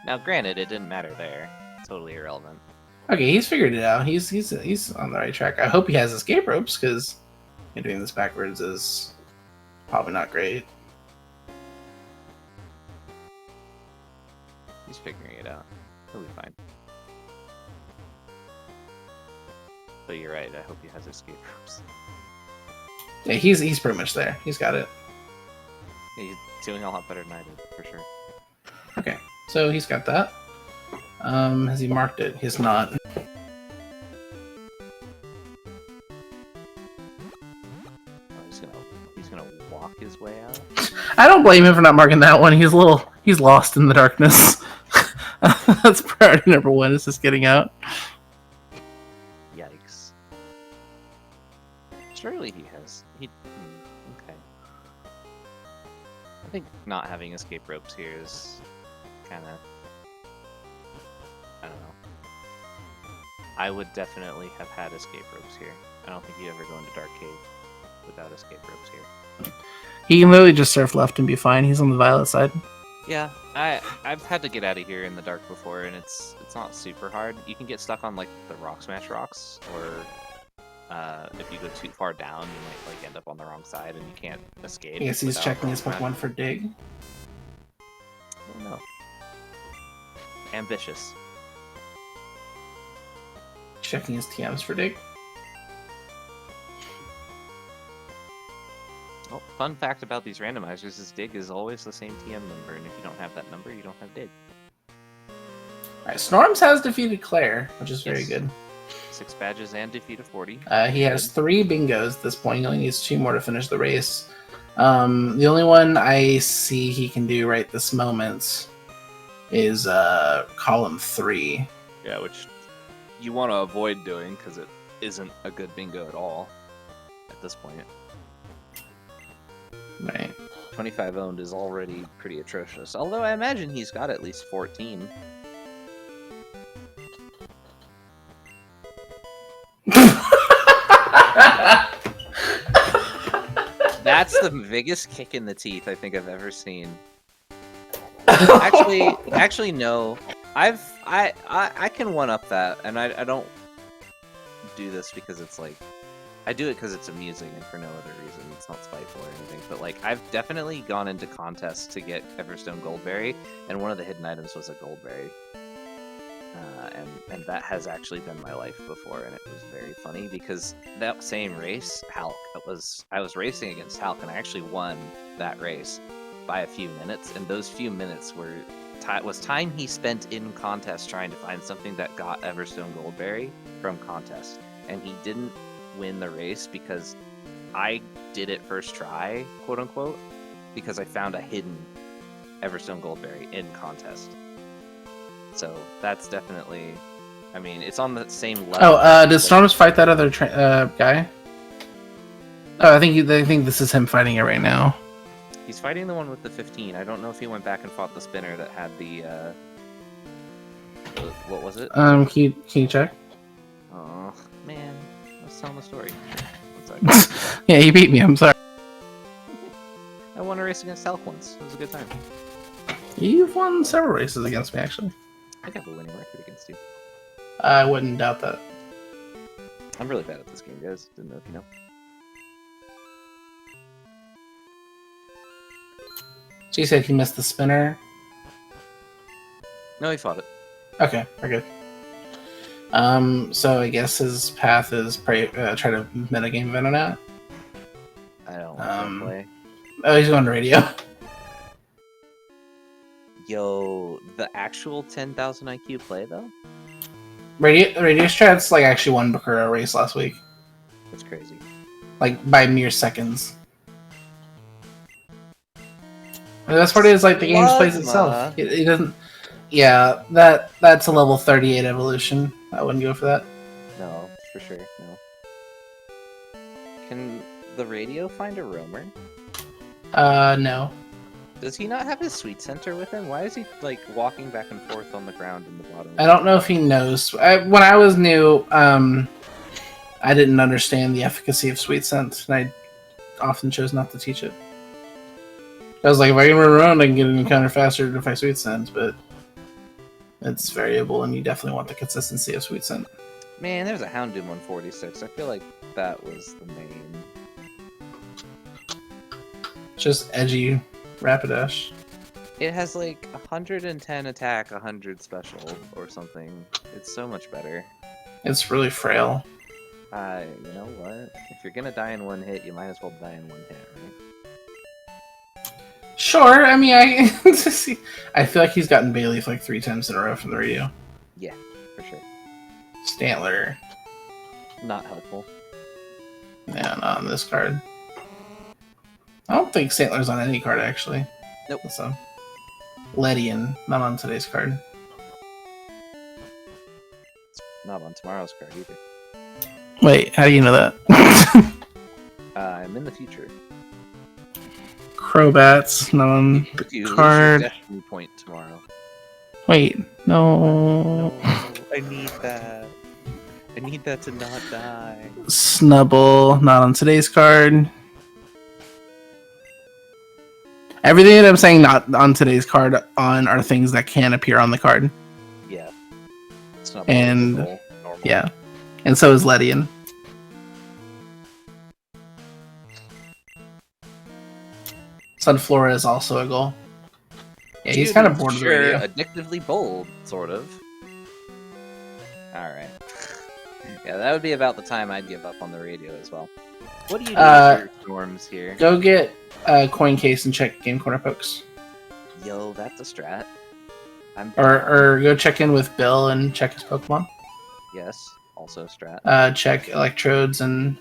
Now, granted, it didn't matter there. Totally irrelevant. Okay, he's figured it out. He's on the right track. I hope he has escape ropes, because doing this backwards is probably not great. He's figuring it out. He'll be fine. But you're right, I hope he has escape ropes. Yeah, he's pretty much there. He's got it. Yeah, he's doing a lot better than I did, for sure. Okay, so he's got that. Has he marked it? He's not. He's gonna walk his way out. I don't blame him for not marking that one. He's lost in the darkness. That's priority number 1, is just getting out. Yikes. Surely he has. Okay. I think not having escape ropes here is kind of. I don't know. I would definitely have had escape ropes here. I don't think you ever go into Dark Cave without escape ropes here. He can literally just surf left and be fine. He's on the violet side. Yeah, I've had to get out of here in the dark before, and it's not super hard. You can get stuck on like the rock smash rocks, or if you go too far down, you might like end up on the wrong side and you can't escape. I guess he's checking his Pokemon for dig. I don't know. Ambitious. Checking his TMs for dig. Well, fun fact about these randomizers is dig is always the same TM number, and if you don't have that number, you don't have dig. Alright, Snorms has defeated Claire, which is very good. 6 badges and defeat of 40. He has 3 bingos at this point. He only needs 2 more to finish the race. The only one I see he can do right this moment is column 3. Yeah, which you want to avoid doing because it isn't a good bingo at all at this point. Right. 25 owned is already pretty atrocious. Although I imagine he's got at least 14. That's the biggest kick in the teeth I think I've ever seen. Actually, no. I can one up that, and I don't do this because it's like. I do it because it's amusing and for no other reason. It's not spiteful or anything. But like, I've definitely gone into contests to get Everstone Goldberry, and one of the hidden items was a Goldberry. And that has actually been my life before, and it was very funny because that same race, Halk, I was racing against Halk, and I actually won that race by a few minutes. And those few minutes was time he spent in contest trying to find something that got Everstone Goldberry from contest, and he didn't win the race because I did it first try, quote unquote, because I found a hidden Everstone Goldberry in contest. So that's definitely, I mean, it's on the same level. Oh, does Storms fight that other guy? Oh, I think this is him fighting it right now. He's fighting the one with the 15. I don't know if he went back and fought the spinner that had the what was it? Can you check? Oh man, let's tell him the story. Yeah, he beat me. I'm sorry. I won a race against Halk once. It was a good time. You've won several races against me, actually. I have a winning record against you. I wouldn't doubt that. I'm really bad at this game, guys. Didn't know if you know. So you said he missed the spinner? No, he fought it. Okay, we're good. So I guess his path is try to metagame Venonat. I don't want to play. Oh, he's going to radio. Yo, the actual 10,000 IQ play though? Radio Strat's like actually won Bakura race last week. That's crazy. Like by mere seconds. The best part is like the game just plays itself. It doesn't. Yeah, that's a level 38 evolution. I wouldn't go for that. No, for sure, no. Can the radio find a roamer? No. Does he not have his sweet center with him? Why is he like walking back and forth on the ground in the bottom? I don't know if he knows. When I was new, I didn't understand the efficacy of sweet scent, and I often chose not to teach it. I was like, if I can run around, I can get an encounter faster if I sweet scent, but it's variable, and you definitely want the consistency of sweet scent. Man, there's a Houndoom 146. I feel like that was the main. Just edgy Rapidash. It has like 110 attack, 100 special, or something. It's so much better. It's really frail. You know what? If you're gonna die in one hit, you might as well die in one hit, right? Sure, I mean, I feel like he's gotten Bayleaf like 3 times in a row from the radio. Yeah, for sure. Stantler. Not helpful. Yeah, not on this card. I don't think Stantler's on any card, actually. Nope. So, Ledian, not on today's card. Not on tomorrow's card either. Wait, how do you know that? I'm in the future. Crobats, not on the You lose card. your destiny point tomorrow. Wait, no. I need that. I need that to not die. Snubble, not on today's card. Everything that I'm saying not on today's card are things that can appear on the card. Yeah. Snubble And normal. yeah, and so is Ledian. Sunflora is also a goal. Yeah, he's kind of bored of the radio. Addictively bold, sort of. Alright. Yeah, that would be about the time I'd give up on the radio as well. What do you do with your storms here? Go get a coin case and check game corner pokes. Yo, that's a strat. Or go check in with Bill and check his Pokemon. Yes, also a strat. Check electrodes and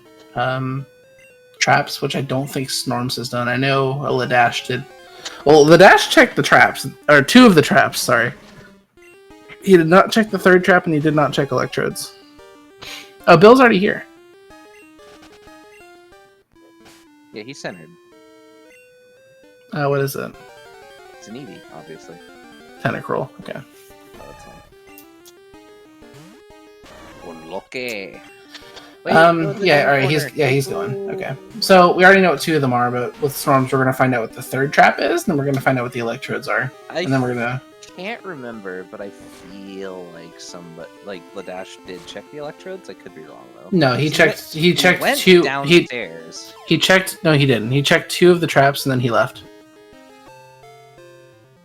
traps, which I don't think Snorms has done. I know Ledash did. Well, Ledash checked the traps, or 2 of the traps, sorry. He did not check the 3rd trap, and he did not check electrodes. Oh, Bill's already here. Yeah, he's centered. What is it? It's an Eevee, obviously. Tentacruel, okay. Oh, that's fine. Unlucky. Yeah, alright, he's going. Okay. So we already know what 2 of them are, but with Storms we're gonna find out what the 3rd trap is, and then we're gonna find out what the electrodes are. And then we're gonna can't remember, but I feel like Ledash did check the electrodes. I could be wrong though. No, he checked 2 downstairs. He checked no he didn't. He checked 2 of the traps and then he left.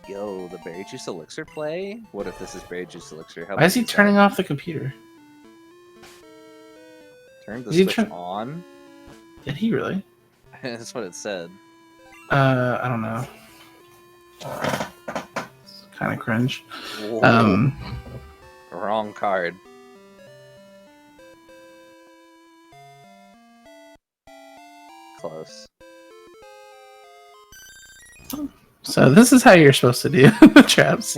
Yo, the Berry Juice Elixir play? What if this is Berry Juice Elixir? Why is he turning off the computer? Turn the switch on? Did he really? That's what it said. I don't know. It's kind of cringe. Whoa. Wrong card. Close. So this is how you're supposed to do the traps.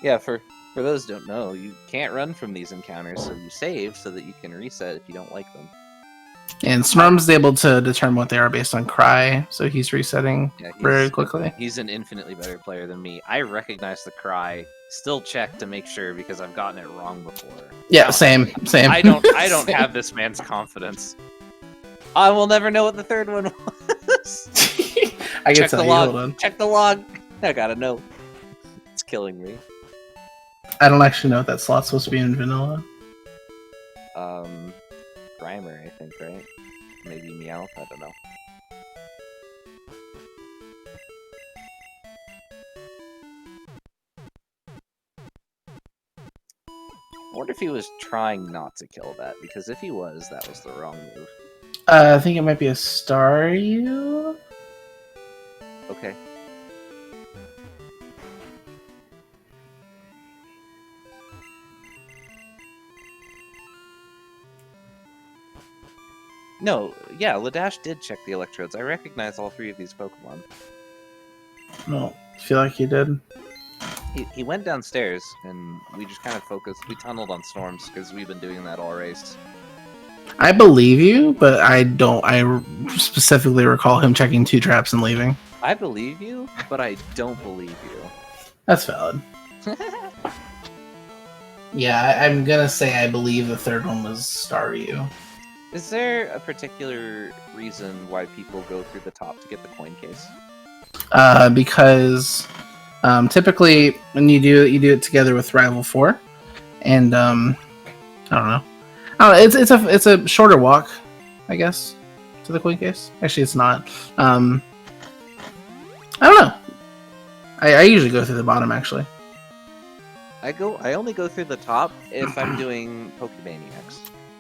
Yeah, for those who don't know, you can't run from these encounters, so you save so that you can reset if you don't like them. And Snorm's is able to determine what they are based on Cry, so he's resetting very quickly. He's an infinitely better player than me. I recognize the Cry, still check to make sure because I've gotten it wrong before. Yeah, same. I don't have this man's confidence. I will never know what the 3rd one was. I can tell you, hold on. Check the log. I gotta know. It's killing me. I don't actually know what that slot's supposed to be in vanilla. Grimer, I think, right? Maybe Meowth, I don't know. wonder if he was trying not to kill that, because if he was, that was the wrong move. I think it might be a Staryu. Okay. No, yeah, Ledash did check the electrodes. I recognize all 3 of these Pokemon. No, I feel like he did. He went downstairs, and we just kind of focused. We tunneled on Snorms, because we've been doing that all race. I believe you, but I don't. I specifically recall him checking 2 traps and leaving. I believe you, but I don't believe you. That's valid. Yeah, I'm gonna say I believe the third one was Staryu. Is there a particular reason why people go through the top to get the coin case? Because typically when you do it together with Rival 4, and I don't know. It's a shorter walk, I guess, to the coin case. Actually, it's not. I don't know. I usually go through the bottom, actually. I only go through the top if I'm doing PKMN.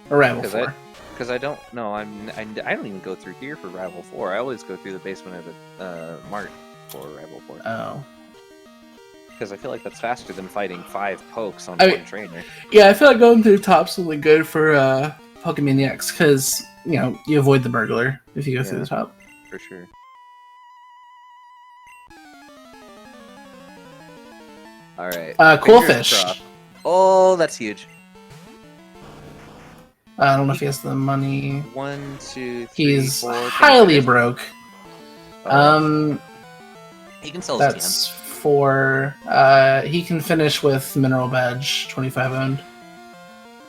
Or Rival 4. Because I don't know, I don't even go through here for Rival 4. I always go through the basement of the Mart for Rival 4. Oh. Because I feel like that's faster than fighting 5 pokes on one trainer. Yeah, I feel like going through the top's really good for Pokemon X, because, you know, you avoid the burglar if you go through the top. For sure. Alright. Cool fish. Crossed. Oh, that's huge. I don't know if he has the money. 1, 2, 3, He's 4. highly broke. He can sell his That's 4. He can finish with Mineral Badge 25 owned.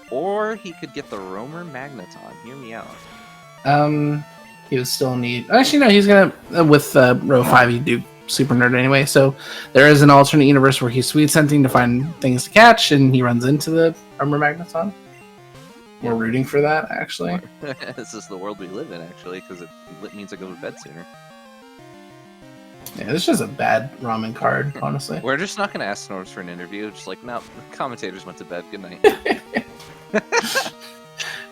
Or he could get the Roamer Magneton. Hear me out. He would still need. Actually, no. He's gonna with row 5. He'd do Super Nerd anyway. So there is an alternate universe where he's sweet scenting to find things to catch, and he runs into the Roamer Magneton. We're rooting for that, actually. This is the world we live in, actually, because it means I go to bed sooner. Yeah, this is just a bad ramen card, honestly. We're just not going to ask Snorms for an interview. Just like, no, the commentators went to bed. Good night.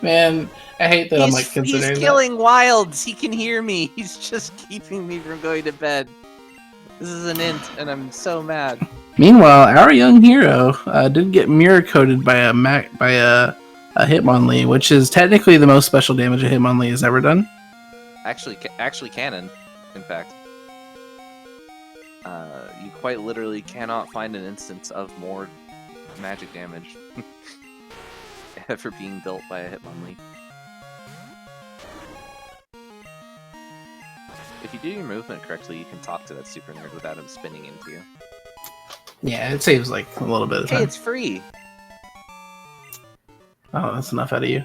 Man, I hate that I'm like considering He's killing wilds. He can hear me. He's just keeping me from going to bed. This is an int, and I'm so mad. Meanwhile, our young hero did get mirror coated by a Hitmonlee, which is technically the most special damage a Hitmonlee has ever done. Actually canon, in fact. You quite literally cannot find an instance of more magic damage ever being dealt by a Hitmonlee. If you do your movement correctly, you can talk to that Super Nerd without him spinning into you. Yeah, it saves like a little bit of time. Hey, it's free! Oh, that's enough out of you.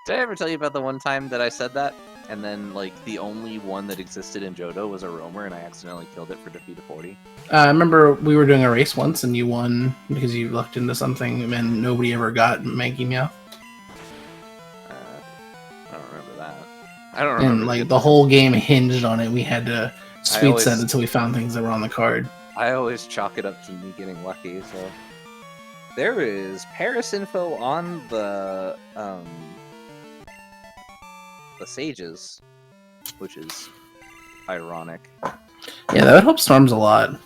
Did I ever tell you about the one time that I said that? And then, like, the only one that existed in Johto was a Roamer, and I accidentally killed it for defeat of 40. I remember we were doing a race once, and you won because you lucked into something, and nobody ever got Maggie Meow. I don't remember that. I don't remember. And, like, the whole game hinged on it. We had to sweet set until we found things that were on the card. I always chalk it up to me getting lucky, so... There is Paris info on the Sages, which is ironic. Yeah, that would help Storms a lot.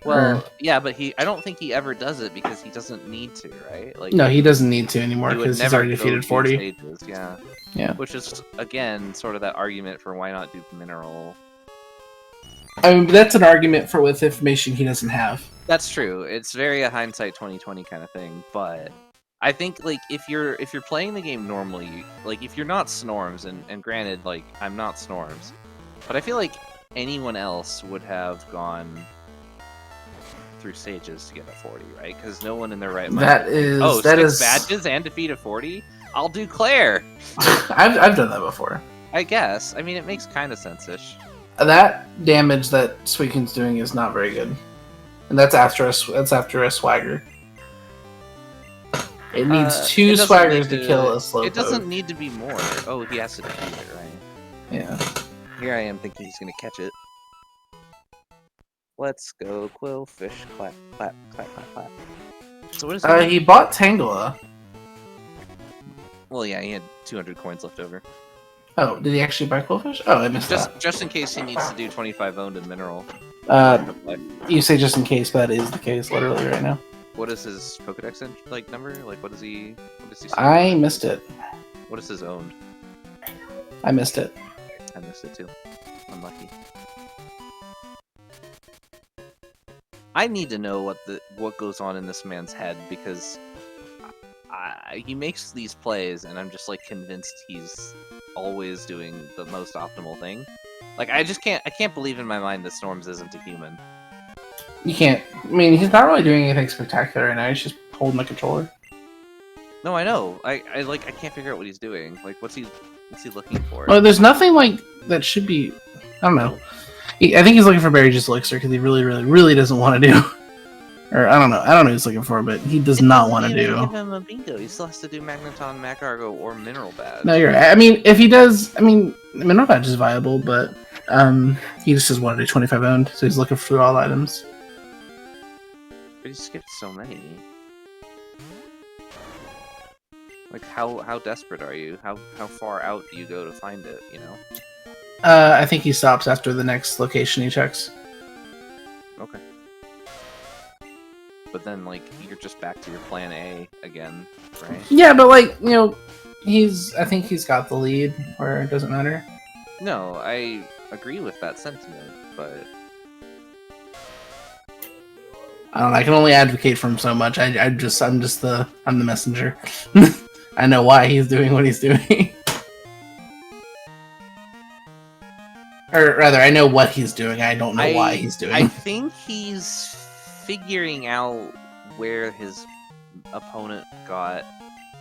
Well, yeah, but I don't think he ever does it because he doesn't need to, right? Like, no, he doesn't need to anymore because he's already defeated 40. Sages, yeah. Yeah. Which is, again, sort of that argument for why not do Mineral. I mean, that's an argument for with information he doesn't have. That's true. It's very a hindsight 2020 kind of thing, but I think like if you're playing the game normally, like if you're not Snorms, and granted, like I'm not Snorms, but I feel like anyone else would have gone through Sages to get a 40, right? Because no one in their right mind. That is six badges and defeat a 40. I'll do Claire. I've done that before. I guess. I mean, it makes kind of sense-ish. That damage that Suicune's doing is not very good. And that's after a Swagger. It needs 2 Swaggers to kill a Slowpoke. It doesn't need to be more. Oh, he has to defeat it, right? Yeah. Here I am thinking he's going to catch it. Let's go, Quillfish. Clap, clap, clap, clap, clap. So what is he? He bought Tangela. Well, yeah, he had 200 coins left over. Oh, did he actually buy Quillfish? Oh, I missed that. Just in case he needs to do 25 owned in mineral. You say just in case, but that is the case literally right now. What is his Pokedex number? Like, what does he say? I missed it. What is his owned? I missed it. I missed it too. Unlucky. I need to know what goes on in this man's head, because he makes these plays, and I'm just like convinced he's always doing the most optimal thing. Like, I can't believe in my mind that Snorms isn't a human. You can't. I mean, he's not really doing anything spectacular right now. He's just holding the controller. No, I know. I can't figure out what he's doing. Like, what's he looking for? Well, there's nothing like that should be. I don't know. I think he's looking for Berry Juice Elixir because he really doesn't want to do. Or I don't know what he's looking for, but he does not want to do. Give him a bingo. He still has to do Magneton, Macargo, or Mineral Badge. No, you're right. I mean, if he does, I mean, Mineral Badge is viable, but he just doesn't want to do 25 owned, so he's looking through all items. But he skipped so many. Like, how desperate are you? How far out do you go to find it? You know. I think he stops after the next location he checks. Okay. But then, like, you're just back to your plan A again, right? Yeah, but like, you know, I think he's got the lead, where it doesn't matter. No, I agree with that sentiment, but I don't know, I can only advocate for him so much. I'm the messenger. I know why he's doing what he's doing. Or rather, I know what he's doing. I don't know why he's doing. I think he's figuring out where his opponent got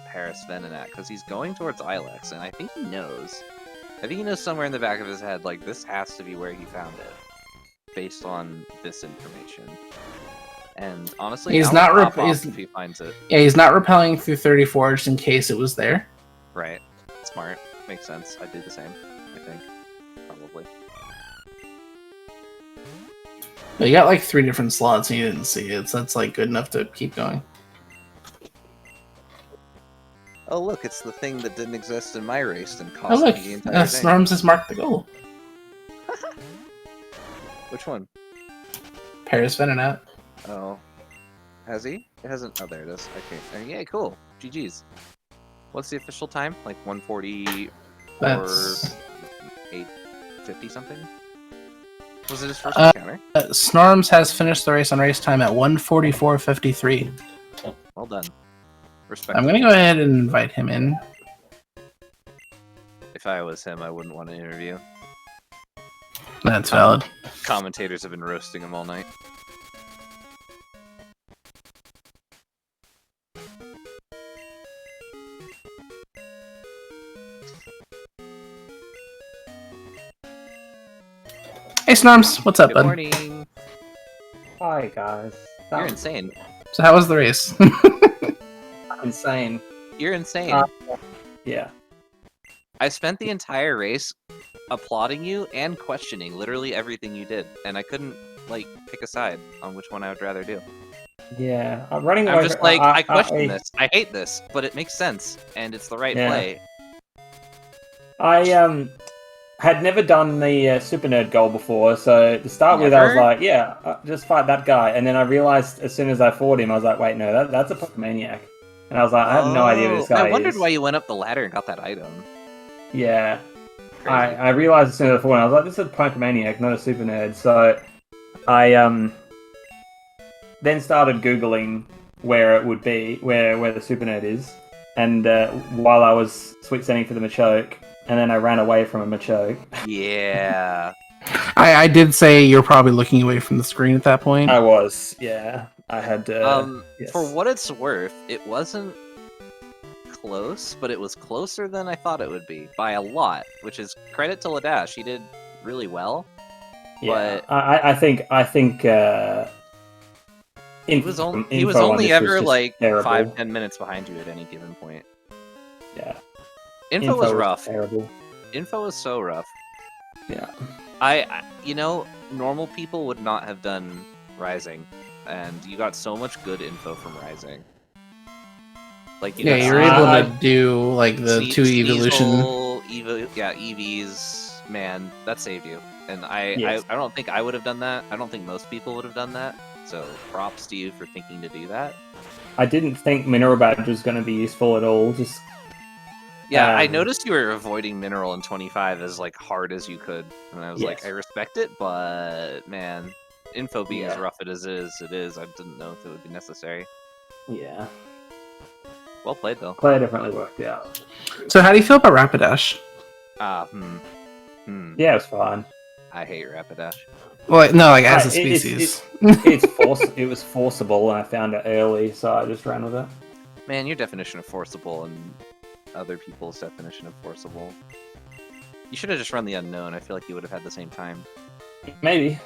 Paris Venom at, because he's going towards Ilex, and I think he knows. I think he knows somewhere in the back of his head, like, this has to be where he found it, based on this information. And honestly, he's not if he finds it. Yeah, he's not repelling through 34 just in case it was there. Right. Smart. Makes sense. I'd do the same, I think. Probably. But you got like 3 different slots and you didn't see it, so that's like good enough to keep going. Oh look, it's the thing that didn't exist in my race and cost me the entire thing. Snorms has marked the goal. Which one? Paris Venonat. Oh. Has he? It hasn't. Oh, there it is. Okay. Yeah, cool. GG's. What's the official time? Like 140 That's... or 850 something? Was it his first encounter? Snorms has finished the race on race time at 1:44:53. Well done. Respect. I'm gonna go ahead and invite him in. If I was him, I wouldn't want to interview. That's valid. Commentators have been roasting him all night. Hey Snorms, what's up, Good bud? morning. Hi guys. You're insane. So how was the race? Insane. You're insane. Yeah. I spent the entire race applauding you and questioning literally everything you did, and I couldn't like pick a side on which one I would rather do. Yeah, I'm running away. I'm just like, I question this. I hate this, but it makes sense, and it's the right play. I had never done the Super Nerd goal before, so to start with, I was like, yeah, just fight that guy. And then I realized as soon as I fought him, I was like, wait, no, that's a Pokemaniac. And I was like, I have no idea who this guy is. I wondered why you went up the ladder and got that item. Yeah. I realized as soon as I fought him, I was like, this is a Pokemaniac, not a Super Nerd. So I then started Googling where it would be, where the Super Nerd is. And while I was sweet sending for the Machoke, and then I ran away from a Machoke. Yeah. I did say you're probably looking away from the screen at that point. I was, yeah. I had yes. For what it's worth, it wasn't close, but it was closer than I thought it would be by a lot, which is credit to Ledash. He did really well. Yeah, but I think he was only ever like terrible. 5-10 minutes behind you at any given point. Yeah. Info was rough. Terrible. Info was so rough. Yeah. I normal people would not have done Rising. and you got so much good info from Rising. Like, you Yeah, know, you're able to do like the two evolution. EVs, man, that saved you. And I don't think I would have done that. I don't think most people would have done that. So props to you for thinking to do that. I didn't think Mineral Badge was going to be useful at all. Just I noticed you were avoiding Mineral in 25 as like hard as you could, and I was Yes. like, I respect it, but man, info being as rough as it is. I didn't know if it would be necessary. Yeah. Well played though. Play definitely worked out. So how do you feel about Rapidash? Yeah, it's fine. I hate Rapidash. Well, no, like as a species. It was forcible, and I found it early, so I just ran with it. Man, your definition of forcible and other people's definition of forcible. You should have just run the unknown. I feel like you would have had the same time. Maybe.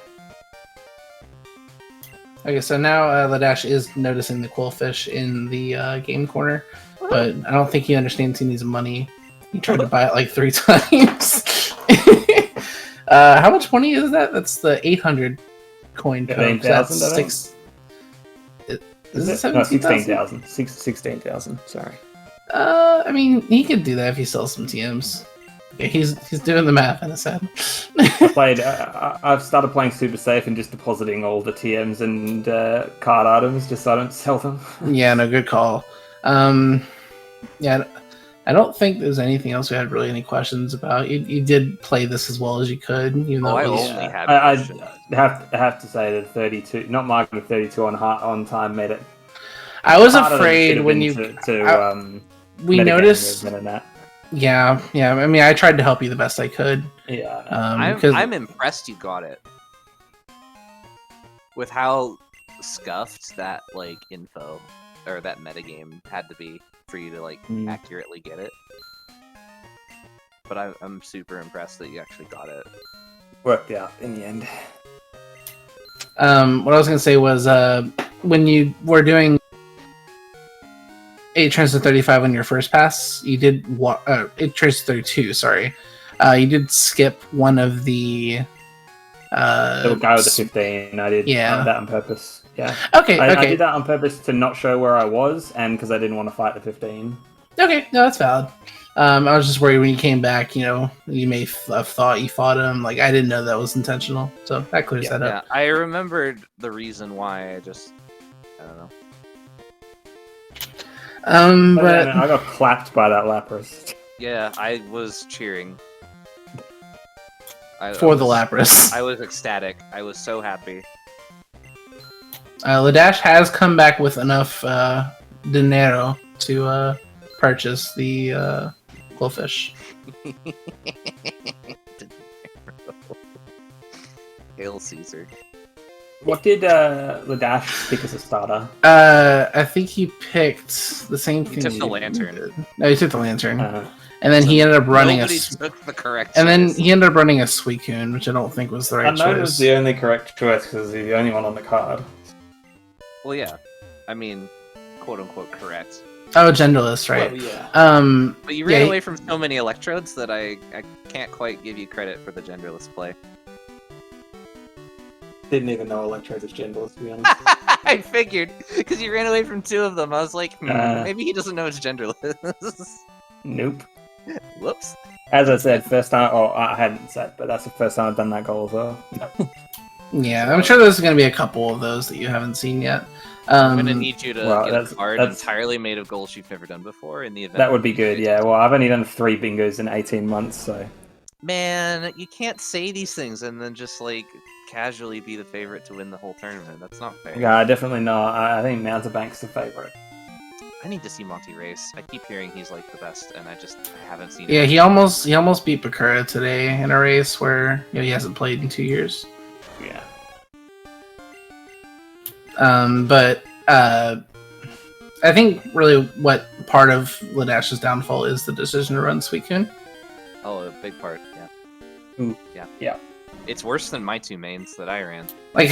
Okay, so now Ledash is noticing the quillfish in the game corner, but I don't think he understands he needs money. He tried to buy it like 3 times. How much money is that? That's the 800 coin code. That's 6. Is it 17,000? 16,000. Sorry. I mean, he could do that if he sells some TMs. Yeah, he's doing the math in his head. I've started playing super safe and just depositing all the TMs and card items just so I don't sell them. Yeah, no, good call. Yeah, I don't think there's anything else we had really any questions about. You did play this as well as you could, even though I it was, only had I have to say that 32, not marking 32 on time made it. I was afraid when you we noticed. Yeah. I mean, I tried to help you the best I could. Yeah. I'm impressed you got it. With how scuffed that like info or that metagame had to be for you to like accurately get it. But I'm super impressed that you actually got it. Worked out in the end. What I was gonna say was when you were doing 8 turns to 35 on your first pass, you did 8 turns to 32. Sorry, you did skip one of the. The guy with the 15. I did that on purpose. Yeah. Okay. I did that on purpose to not show where I was, and because I didn't want to fight the 15. Okay, no, that's valid. I was just worried when you came back. You know, you may have thought you fought him. Like I didn't know that was intentional, so that clears that up. Yeah, I remembered the reason why. I don't know. But I got clapped by that Lapras. Yeah, I was cheering. The Lapras. I was ecstatic. I was so happy. Ledash has come back with enough dinero to purchase the quillfish. Hail Caesar. What did Ledash pick as a starter? I think he picked the same thing. He took the lantern. No, he took the lantern, and then he ended up running took the correct. And then he ended up running a Suicune, which I don't think was the right choice. Unknown was the only correct choice because he's the only one on the card. Well, yeah, I mean, quote unquote correct. Oh, genderless, right? Well, yeah. But you ran away from so many electrodes that I can't quite give you credit for the genderless play. Didn't even know Electrode is genderless, to be honest. I figured, because you ran away from 2 of them. I was like, maybe he doesn't know it's genderless. Nope. Whoops. As I said, first time, I hadn't said, but that's the first time I've done that goal as well. Yeah, I'm sure there's going to be a couple of those that you haven't seen yet. I'm going to need you to get a card entirely made of goals you've never done before in the event. That would be good, yeah. Well, I've only done 3 bingos in 18 months, so... Man, you can't say these things and then just, like, casually be the favorite to win the whole tournament. That's not fair. Yeah, definitely not. I think Mountebank's the favorite. I need to see Monty race. I keep hearing he's, like, the best, and I haven't seen it. He almost beat Bakura today in a race where he hasn't played in 2 years. Yeah. But I think really what part of Ledash's downfall is the decision to run Suicune. Oh, a big part, yeah. Ooh. Yeah. It's worse than my 2 mains that I ran. Like,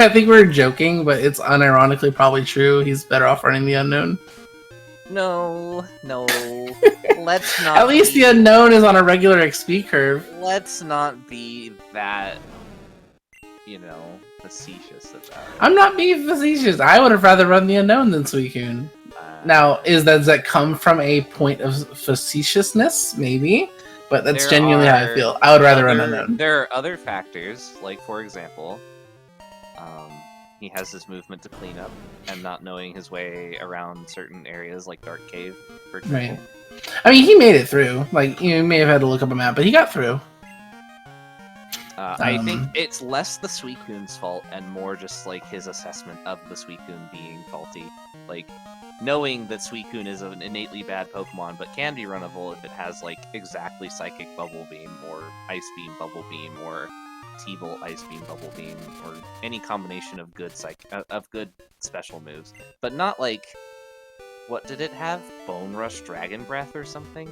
I think we're joking, but it's unironically probably true. He's better off running the unknown. No. Let's not. At least the unknown is on a regular XP curve. Let's not be that, facetious about it. I'm not being facetious. I would have rather run the unknown than Suicune. Now, does that come from a point of facetiousness? Maybe, but that's There genuinely how I feel. I would rather run unknown. There are other factors, like for example, he has his movement to clean up and not knowing his way around certain areas like Dark Cave, for example. Right. I mean, he made it through. Like, you may have had to look up a map, but he got through. I think it's less the Suicune's fault and more just like his assessment of the Suicune being faulty. Like, knowing that Suicune is an innately bad Pokemon, but can be runnable if it has like exactly Psychic Bubble Beam or Ice Beam Bubble Beam or T-Bolt Ice Beam Bubble Beam or any combination of good good special moves, but not like, what did it have? Bone Rush Dragon Breath or something?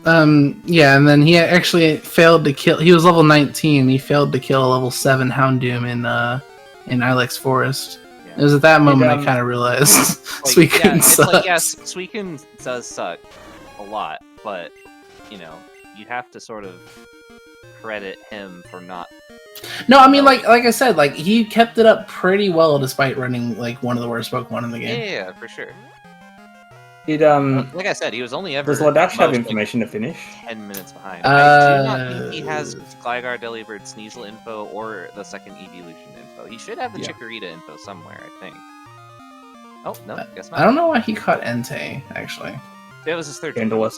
Yeah, and then he actually failed to kill. He was level 19. He failed to kill a level 7 Houndoom in Ilex Forest. Yeah. It was at that moment I kind of realized Suicune sucks. Like, yes, Suicune does suck a lot, but you know, you have to sort of credit him for not. No, I mean, like I said, like he kept it up pretty well despite running like one of the worst Pokemon in the game. Yeah, for sure. Did like I said, he was only ever. Does Ledash have information to finish? 10 minutes behind. I do not think he has Gligar, Delibird, Sneasel info or the second evolution info. He should have the Chikorita info somewhere, I think. Oh no, guess not. I don't know why he caught Entei actually. That was his third. Genderless.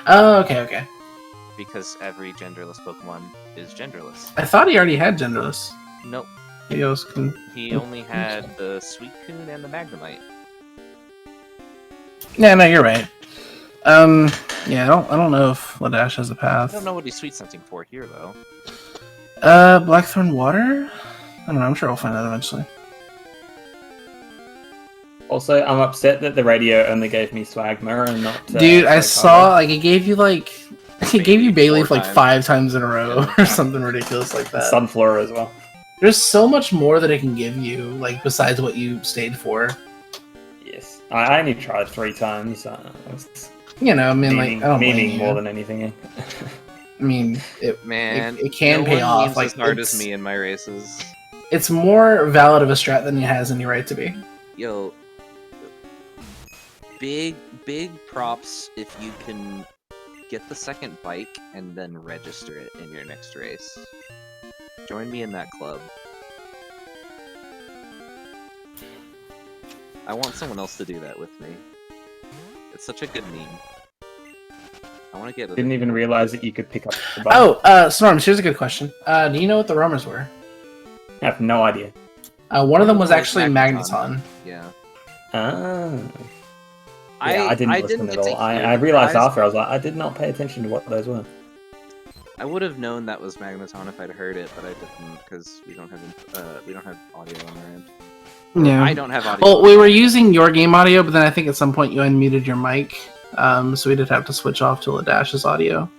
Oh, okay. Because every genderless Pokemon is genderless. I thought he already had genderless. Nope. He only had the Suicune and the Magnemite. Yeah, no, you're right. Yeah, I don't know if Ledash has a path. I don't know what he's sweet scenting for here though. Blackthorn Water? I don't know, I'm sure we'll find out eventually. Also, I'm upset that the radio only gave me Swagma and not. Dude, I saw like it gave you Bayleaf like 5 times in a row or something ridiculous like that. Sunflower as well. There's so much more that it can give you, like besides what you stayed for. Yes, I only tried 3 times. You know, I mean, like I don't meaning more than anything. I mean, it can pay off. Like as hard as me in my races. It's more valid of a strat than it has any right to be. Yo, big props if you can get the second bike and then register it in your next race. Join me in that club. I want someone else to do that with me. It's such a good meme. I want to get. Didn't even realize that you could pick up the bike. Oh, Snorms, here's a good question. Do you know what the rumors were? I have no idea. One of them was actually Magneton. Yeah. I didn't listen at all. I realized after, I was like, I did not pay attention to what those were. I would have known that was Magneton if I'd heard it, but I didn't because we don't have audio on our end. Yeah. I don't have audio. Well, we were using your game audio, but then I think at some point you unmuted your mic, so we did have to switch off to Ledash's audio.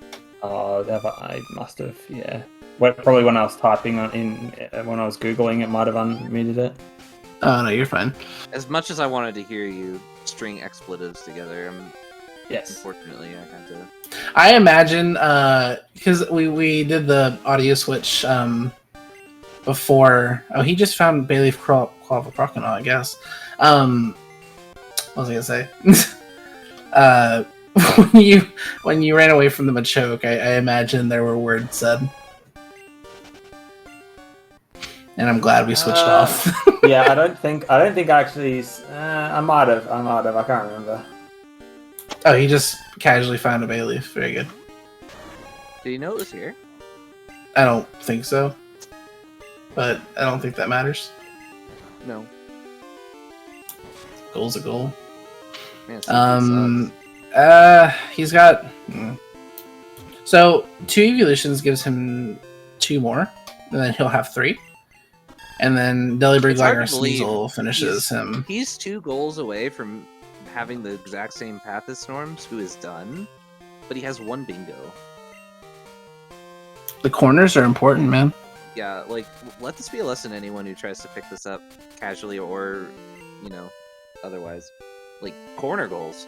Oh, I must have, yeah. Probably when I was typing when I was Googling, it might have unmuted it. Oh, no, you're fine. As much as I wanted to hear you string expletives together, yes. Unfortunately, I had to. I imagine, because we did the audio switch before. Oh, he just found Bayleaf Quaffle Croconaw, I guess. What was I gonna say? when you ran away from the Machoke, I imagine there were words said. And I'm glad we switched off. Yeah, I don't think actually. I might have. I can't remember. Oh, he just casually found a Bayleaf. Very good. Did you know it was here? I don't think so. But I don't think that matters. No. Goal's a goal. Man, he's got. So 2 evolutions gives him 2 more, and then he'll have 3. And then Delibird, Gligar, Sneasel finishes him. He's 2 goals away from having the exact same path as Snorms, who is done, but he has 1 bingo. The corners are important, man. Yeah, like, let this be a lesson to anyone who tries to pick this up casually or, otherwise. Like, corner goals.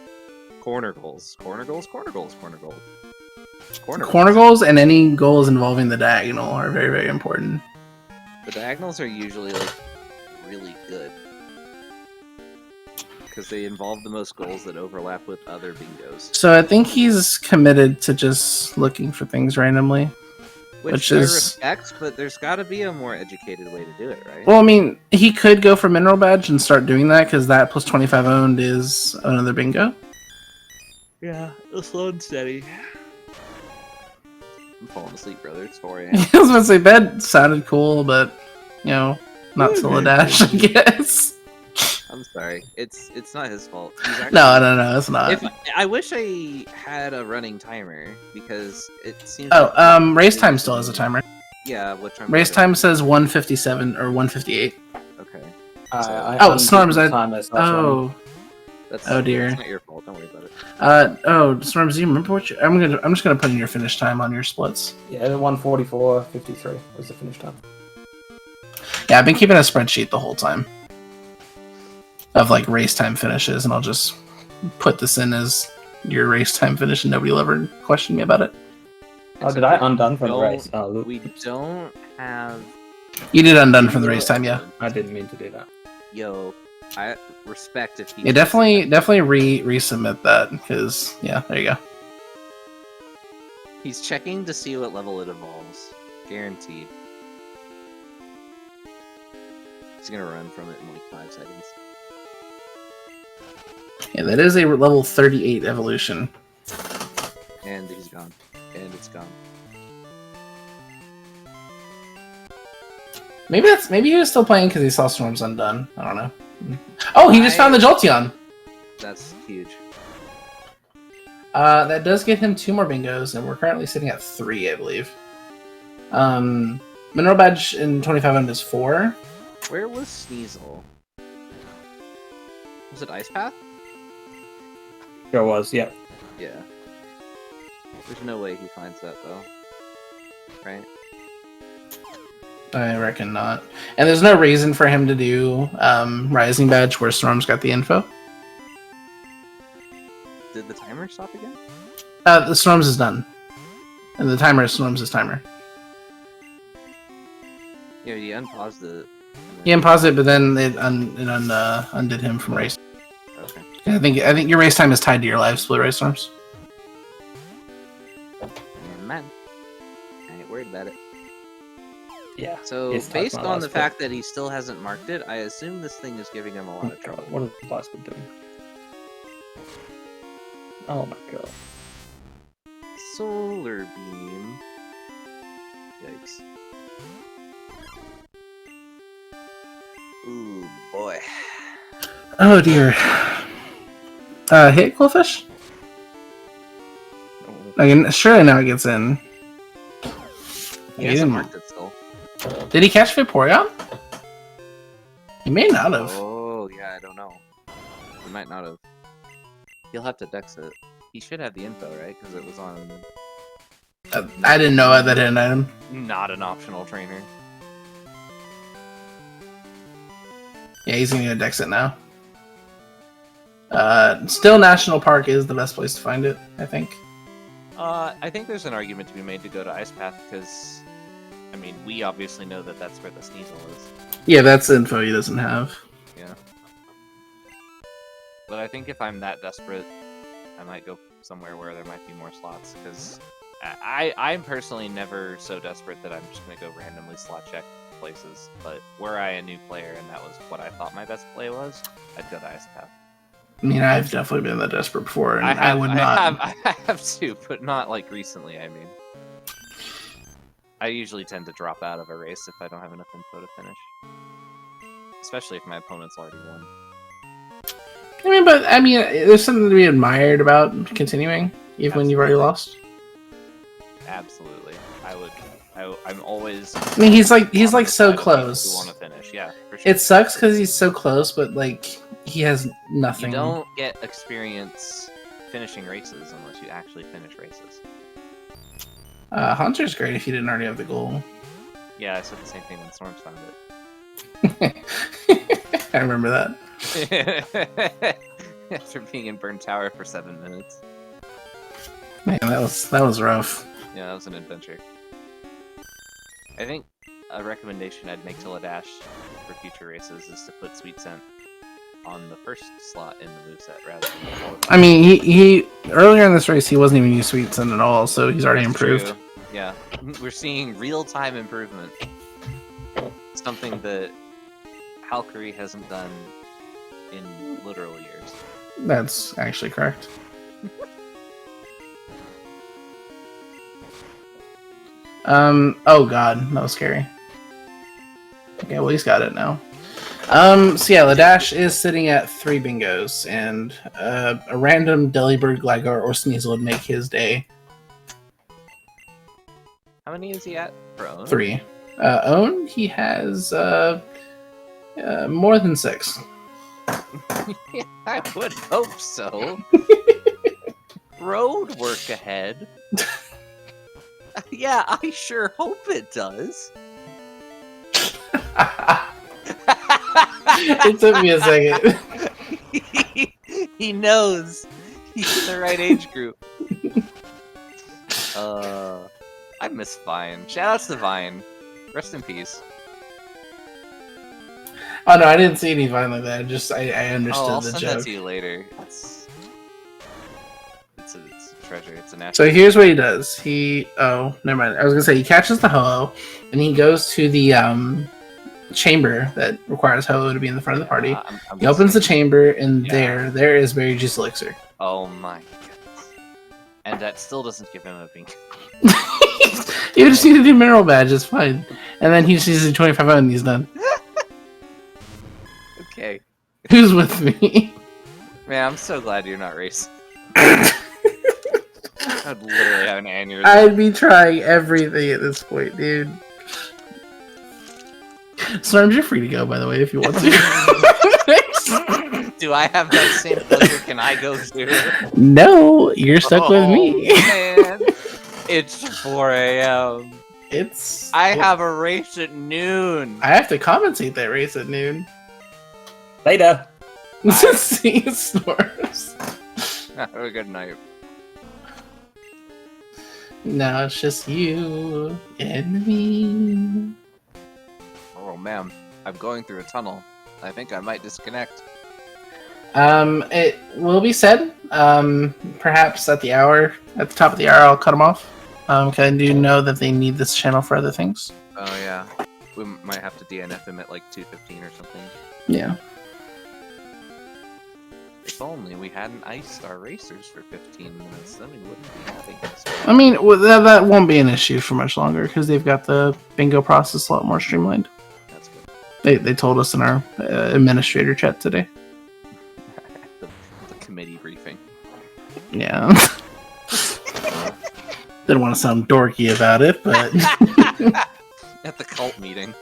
Corner goals. Corner goals, corner goals, corner goals. Corner goals and any goals involving the diagonal are very, very important. The diagonals are usually like really good because they involve the most goals that overlap with other bingos. So I think he's committed to just looking for things randomly. Which I is- respect, but there's got to be a more educated way to do it, right? Well, I mean, he could go for mineral badge and start doing that because that plus 25 owned is another bingo. Yeah, slow and steady. I'm falling asleep, brother. It's 4 a.m. I was about to say bed sounded cool, but you know, not to Ledash, I guess. I'm sorry. It's not his fault. He's actually, No, it's not. I wish I had a running timer because it seems. Race time still has a timer. Yeah, which I'm. Race time says 157 or 158. Okay. Snorms. That's, Oh, dear. It's not your fault. Don't worry about it. Snorms, do you remember what I'm just gonna put in your finish time on your splits. Yeah, 1:44:53 was the finish time. Yeah, I've been keeping a spreadsheet the whole time of like race time finishes, and I'll just put this in as your race time finish, and nobody will ever question me about it. Oh, did I undone from the race? Oh, look. We don't have. You did undone from the race time, yeah. I didn't mean to do that. Yo, I respect if he. Yeah, definitely resubmit that because yeah, there you go. He's checking to see what level it evolves. Guaranteed. He's gonna run from it in like 5 seconds. Yeah, that is a level 38 evolution. And he's gone. And it's gone. Maybe he was still playing because he saw Storms Undone. I don't know. Oh, he just found the Jolteon! That's huge. That does get him 2 more bingos, and we're currently sitting at 3, I believe. Mineral Badge in 2500 is 4. Where was Sneasel? Was it Ice Path? Sure was, yeah. Yeah. There's no way he finds that though. Right? I reckon not. And there's no reason for him to do Rising Badge where Storm's got the info. Did the timer stop again? The Storms is done. And the timer is Storms' timer. Yeah, you unpaused it. He unpaused it, but then it undid him from race. Okay. I think your race time is tied to your live split, right, Storms? Man, I ain't worried about it. Yeah. So, it's based tied to my on the last fact that he still hasn't marked it, I assume this thing is giving him a lot of trouble. What is the last one doing? Oh my god. Solar Beam. Yikes. Ooh, boy. Oh dear. Hit Quillfish? Again, surely now it gets in. He hasn't marked it still. Did he catch Vaporeon? He may not have. Oh, yeah, I don't know. He might not have. He'll have to dex it. He should have the info, right? Because it was on... I didn't know that hidden item. Not an optional trainer. Yeah, he's gonna dex it now. Still National Park is the best place to find it, I think. I think there's an argument to be made to go to Ice Path because, I mean, we obviously know that that's where the Sneasel is. Yeah, that's info he doesn't have. Yeah. But I think if I'm that desperate, I might go somewhere where there might be more slots because I'm personally never so desperate that I'm just going to go randomly slot check places. But were I a new player and that was what I thought my best play was, I'd go to Ice Path. I mean, I've definitely been that desperate before, and I would not. I have too, but not like recently, I mean. I usually tend to drop out of a race if I don't have enough info to finish. Especially if my opponent's already won. I mean, there's something to be admired about continuing, even when you've already lost. Absolutely. I'm always... I mean, he's like so close. You want to finish, yeah, for sure. It sucks because he's so close, but like, he has nothing. You don't get experience finishing races unless you actually finish races. Hunter's great if you didn't already have the goal. Yeah, I said the same thing when Storms found it. I remember that. After being in Burn Tower for 7 minutes. Man, that was rough. Yeah, that was an adventure. I think a recommendation I'd make to Ledash for future races is to put Sweet Scent on the first slot in the moveset rather than the fourth. I mean, he earlier in this race he wasn't even using Sweet Scent at all, so he's already improved. True. Yeah, we're seeing real-time improvement. Something that Valkyrie hasn't done in literal years. That's actually correct. Oh god, that was scary. Okay, well he's got it now. So yeah, Ledash is sitting at 3 bingos, and a random Delibird, Gligar, or Sneasel would make his day. How many is he at for Own? 3. Own, he has more than 6. Yeah, I would hope so. Road work ahead. Yeah, I sure hope it does. It took me a second. He knows. He's in the right age group. I miss Vine. Shoutouts to Vine. Rest in peace. Oh no, I didn't see any Vine like that. I understood I'll the send joke. that to you later. It's a treasure. It's a natural. So here's what he does. Oh, never mind. I was gonna say he catches the Ho-Oh, and he goes to the chamber that requires Ho-Oh to be in the front of the party. He opens the chamber, and there is Berry Juice Elixir. Oh my goodness. And that still doesn't give him a pink. You just need to do Mineral Badge, it's fine. And then he just needs to do 25 and he's done. Okay. Who's with me? Man, I'm so glad you're not racing. I'd literally have an aneurysm. I'd be trying everything at this point, dude. Snorms, you're free to go, by the way, if you want to. Do I have that same pleasure? Can I go too? No, you're stuck with me. Man. It's 4 a.m. I have a race at noon. I have to compensate that race at noon. Later. See, Snorms. Have a good night. Now it's just you and me. Oh man, I'm going through a tunnel. I think I might disconnect. It will be said, perhaps at the top of the hour, I'll cut them off. Because I do know that they need this channel for other things. Oh yeah, we might have to DNF him at like 2:15 or something. Yeah. If only we hadn't iced our racers for 15 minutes, then we wouldn't be having this. I mean, that won't be an issue for much longer, because they've got the bingo process a lot more streamlined. That's good. They told us in our administrator chat today. the committee briefing. Yeah. Didn't want to sound dorky about it, but... At the cult meeting.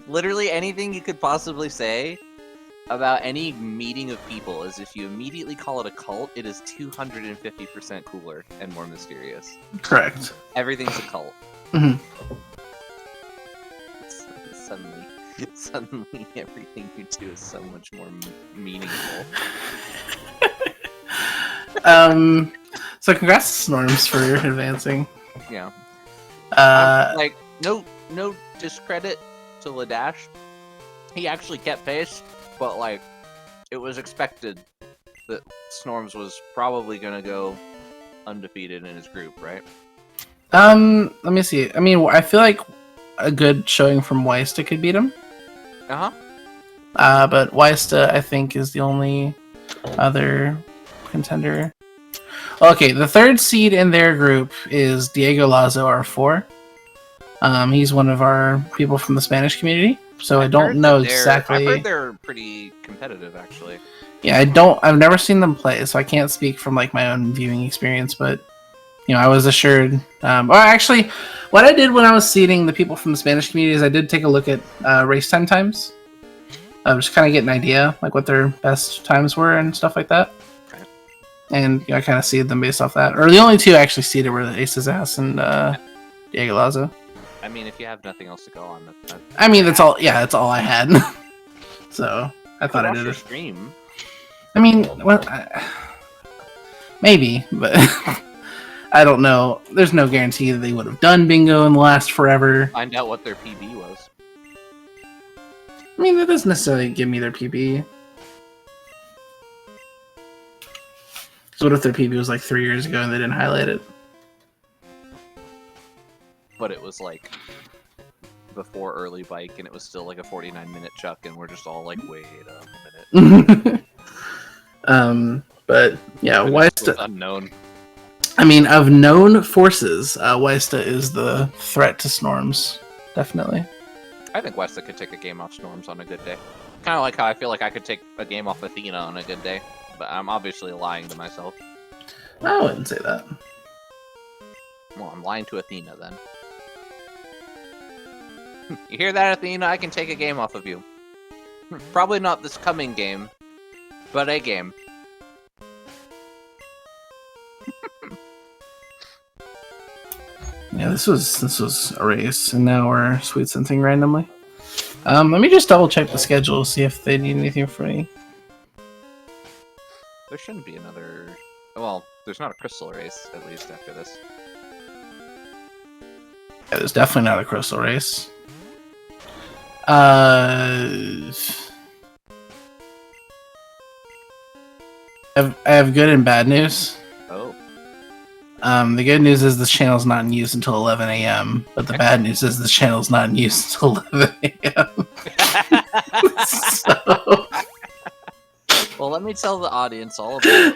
Literally anything you could possibly say about any meeting of people is if you immediately call it a cult, it is 250% cooler and more mysterious. Correct. Everything's a cult. Mm-hmm. Suddenly everything you do is so much more meaningful. So congrats to Snorms for advancing. Yeah. Like, no discredit to Ledash. He actually kept pace, but like, it was expected that Snorms was probably gonna go undefeated in his group, right? Let me see. I mean, I feel like a good showing from Weista could beat him. But Weista, I think, is the only other contender. Okay, the third seed in their group is Diego Lazo R4. He's one of our people from the Spanish community, so I don't know exactly. I've heard they're pretty competitive, actually. Yeah, I've never seen them play, so I can't speak from like my own viewing experience, but you know, I was assured. Or actually, what I did when I was seeding the people from the Spanish community is I did take a look at race times. Just kind of get an idea, like what their best times were and stuff like that. Okay. And you know, I kind of seeded them based off that. Or the only two I actually seeded were the Ace's Ass and Diego Lazo. I mean, if you have nothing else to go on, I mean, that's all. Yeah, that's all I had. So I thought I did your it. stream. I mean, well, maybe, but I don't know. There's no guarantee that they would have done bingo and last forever. Find out what their PB was. I mean, that doesn't necessarily give me their PB. So what if their PB was like 3 years ago and they didn't highlight it? But it was like before early bike, and it was still like a 49-minute chuck, and we're just all like, wait a minute. But yeah, Weista unknown. I mean, of known forces, Weista is the threat to Snorms, definitely. I think Westa could take a game off Snorms on a good day. Kind of like how I feel like I could take a game off Athena on a good day, but I'm obviously lying to myself. I wouldn't say that. Well, I'm lying to Athena then. You hear that, Athena? I can take a game off of you. Probably not this coming game, but a game. Yeah, this was a race, and now we're sweet scenting randomly. Let me just double check the schedule, see if they need anything from me. There shouldn't be another. Well, there's not a crystal race at least after this. Yeah, there's definitely not a crystal race. I have good and bad news. Oh. The good news is this channel's not in use until 11 a.m., but the bad news is this channel's not in use until 11 a.m. So... Well, let me tell the audience all about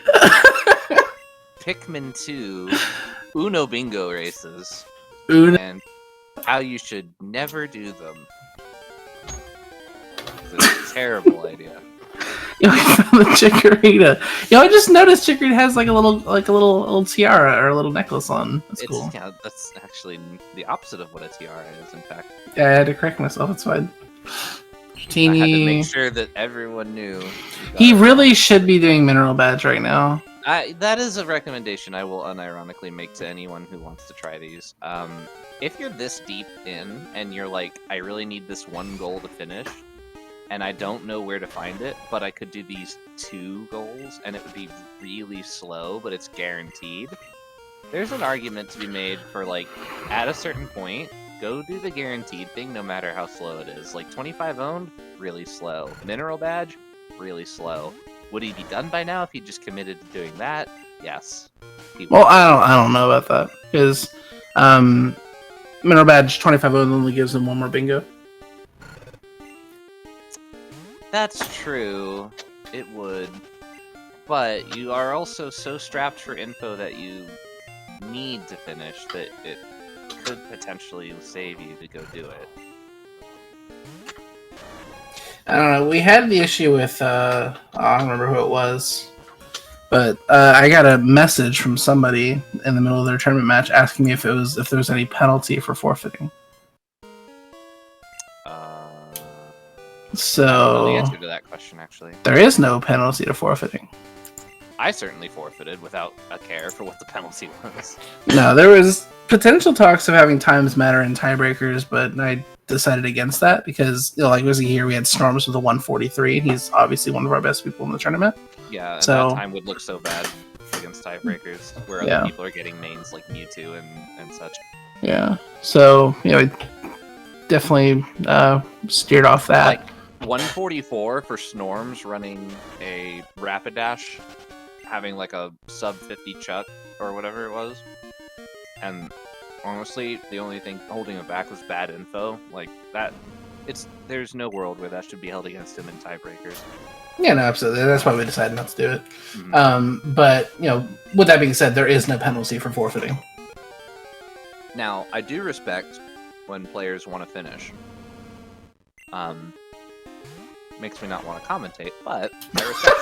Pikmin 2 Uno Bingo races and how you should never do them. It's a terrible idea. Yo, I found the Chikorita. Yo, I just noticed Chikorita has like a little tiara or a little necklace on. That's cool. Yeah, that's actually the opposite of what a tiara is, in fact. Yeah, I had to correct myself. It's fine. I had to make sure that everyone knew. He really should be doing Mineral Badge right now. That is a recommendation I will unironically make to anyone who wants to try these. If you're this deep in and you're like, I really need this one goal to finish, and I don't know where to find it, but I could do these 2 goals, and it would be really slow, but it's guaranteed. There's an argument to be made for, like, at a certain point, go do the guaranteed thing no matter how slow it is. Like, 25 owned, really slow. Mineral Badge, really slow. Would he be done by now if he just committed to doing that? Yes. Well, I don't know about that, because Mineral Badge 25 owned only gives him 1 more bingo. That's true. It would. But you are also so strapped for info that you need to finish that it could potentially save you to go do it. I don't know. We had the issue with I don't remember who it was, but I got a message from somebody in the middle of their tournament match asking me if there was any penalty for forfeiting. So I don't know the answer to that question, actually. There is no penalty to forfeiting. I certainly forfeited without a care for what the penalty was. No, there was potential talks of having times matter in tiebreakers, but I decided against that because, like was here, we had Snorms with a 143. He's obviously one of our best people in the tournament. Yeah, and so that time would look so bad against tiebreakers, where other people are getting mains like Mewtwo and such. Yeah, so we definitely steered off that. Like 144 for Snorms running a Rapidash, having like a sub 50 chuck or whatever it was, and honestly, the only thing holding him back was bad info. Like that, there's no world where that should be held against him in tiebreakers. Yeah, no, absolutely. That's why we decided not to do it. Mm-hmm. But with that being said, there is no penalty for forfeiting. Now, I do respect when players want to finish. Makes me not want to commentate, but I respect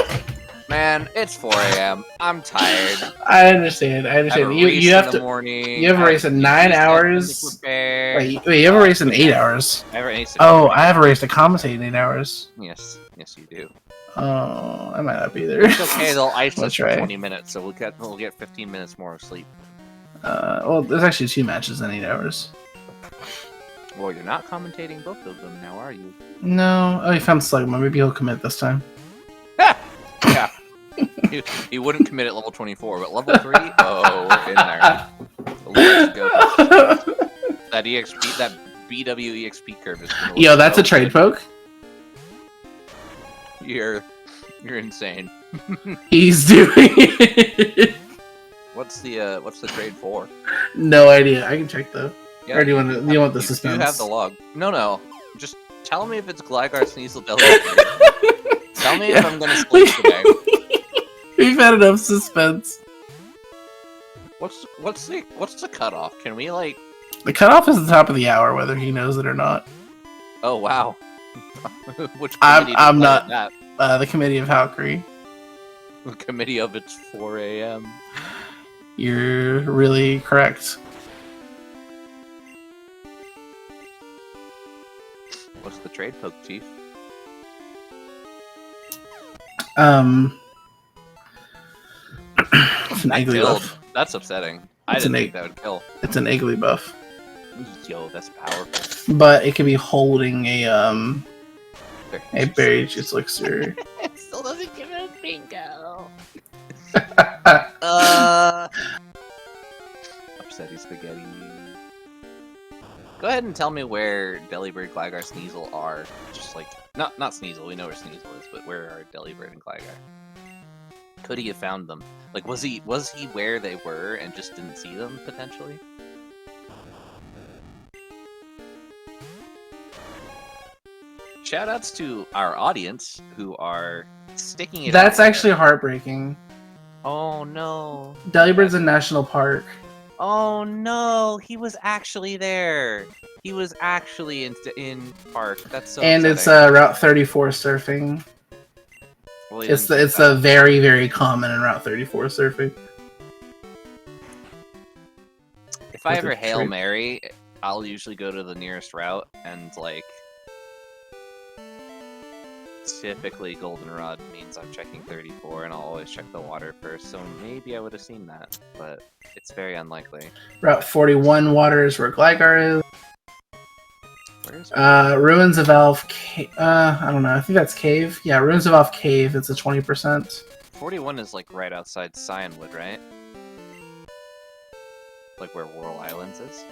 it. Man, it's 4 a.m. I'm tired. I understand. I have a You have to. morning. You have a race in 9 hours. Wait, you have a race in 8 hours. I have a race. I have a race to commentate in 8 hours. Yes, you do. Oh, I might not be there. It's okay. They'll ice us for right. 20 minutes, so we'll get 15 minutes more of sleep. Well, there's actually 2 matches in 8 hours. Well, you're not commentating both of them now, are you? No. Oh, he found Slugma. Maybe he'll commit this time. Yeah. He wouldn't commit at level 24, but level 3? Oh, we're in there. Let's go. That EXP, that BW EXP curve is gonna Yo, look that's so a trade good. poke. You're insane. He's doing it. What's the trade for? No idea. I can check though. Yeah, Or do you want the you suspense? do have the log. No. Just tell me if it's Gligar, Sneasel, Deli. Tell me if I'm gonna sleep today. We've had enough suspense. What's the cutoff? Can we like? The cutoff is the top of the hour, whether he knows it or not. Oh wow. Which I'm committee decided not- that? The Committee of Valkyrie. The committee of it's 4 a.m. You're really correct. What's the trade poke, Chief? It's an Eggly buff. That's upsetting. I It's didn't an think that would kill. It's an Eggly buff. Yo, that's powerful. But it could be holding a berry juice elixir. It still doesn't give it a bingo. Upsetty spaghetti. Go ahead and tell me where Delibird, Gligar, Sneasel are. Just like not Sneasel, we know where Sneasel is, but where are Delibird and Gligar? Could he have found them? Like was he where they were and just didn't see them potentially? Shoutouts to our audience who are sticking it That's out actually heartbreaking. Oh no. Delibird's a national park. Oh no, he was actually there. He was actually in park. That's so And upsetting. it's Route 34 surfing. Well, he It's didn't do that. very, very common in Route 34 surfing. If I with ever the Hail trade- Mary, I'll usually go to the nearest route and like typically goldenrod means I'm checking 34 and I'll always check the water first, so maybe I would have seen that, but it's very unlikely. Route 41 water is where Gligar is. Where's Ruins of Elf I don't know, I think that's Cave. Yeah, Ruins of Elf Cave, it's a 20%. 41 is like right outside Cyanwood, right? Like where Whirl Islands is?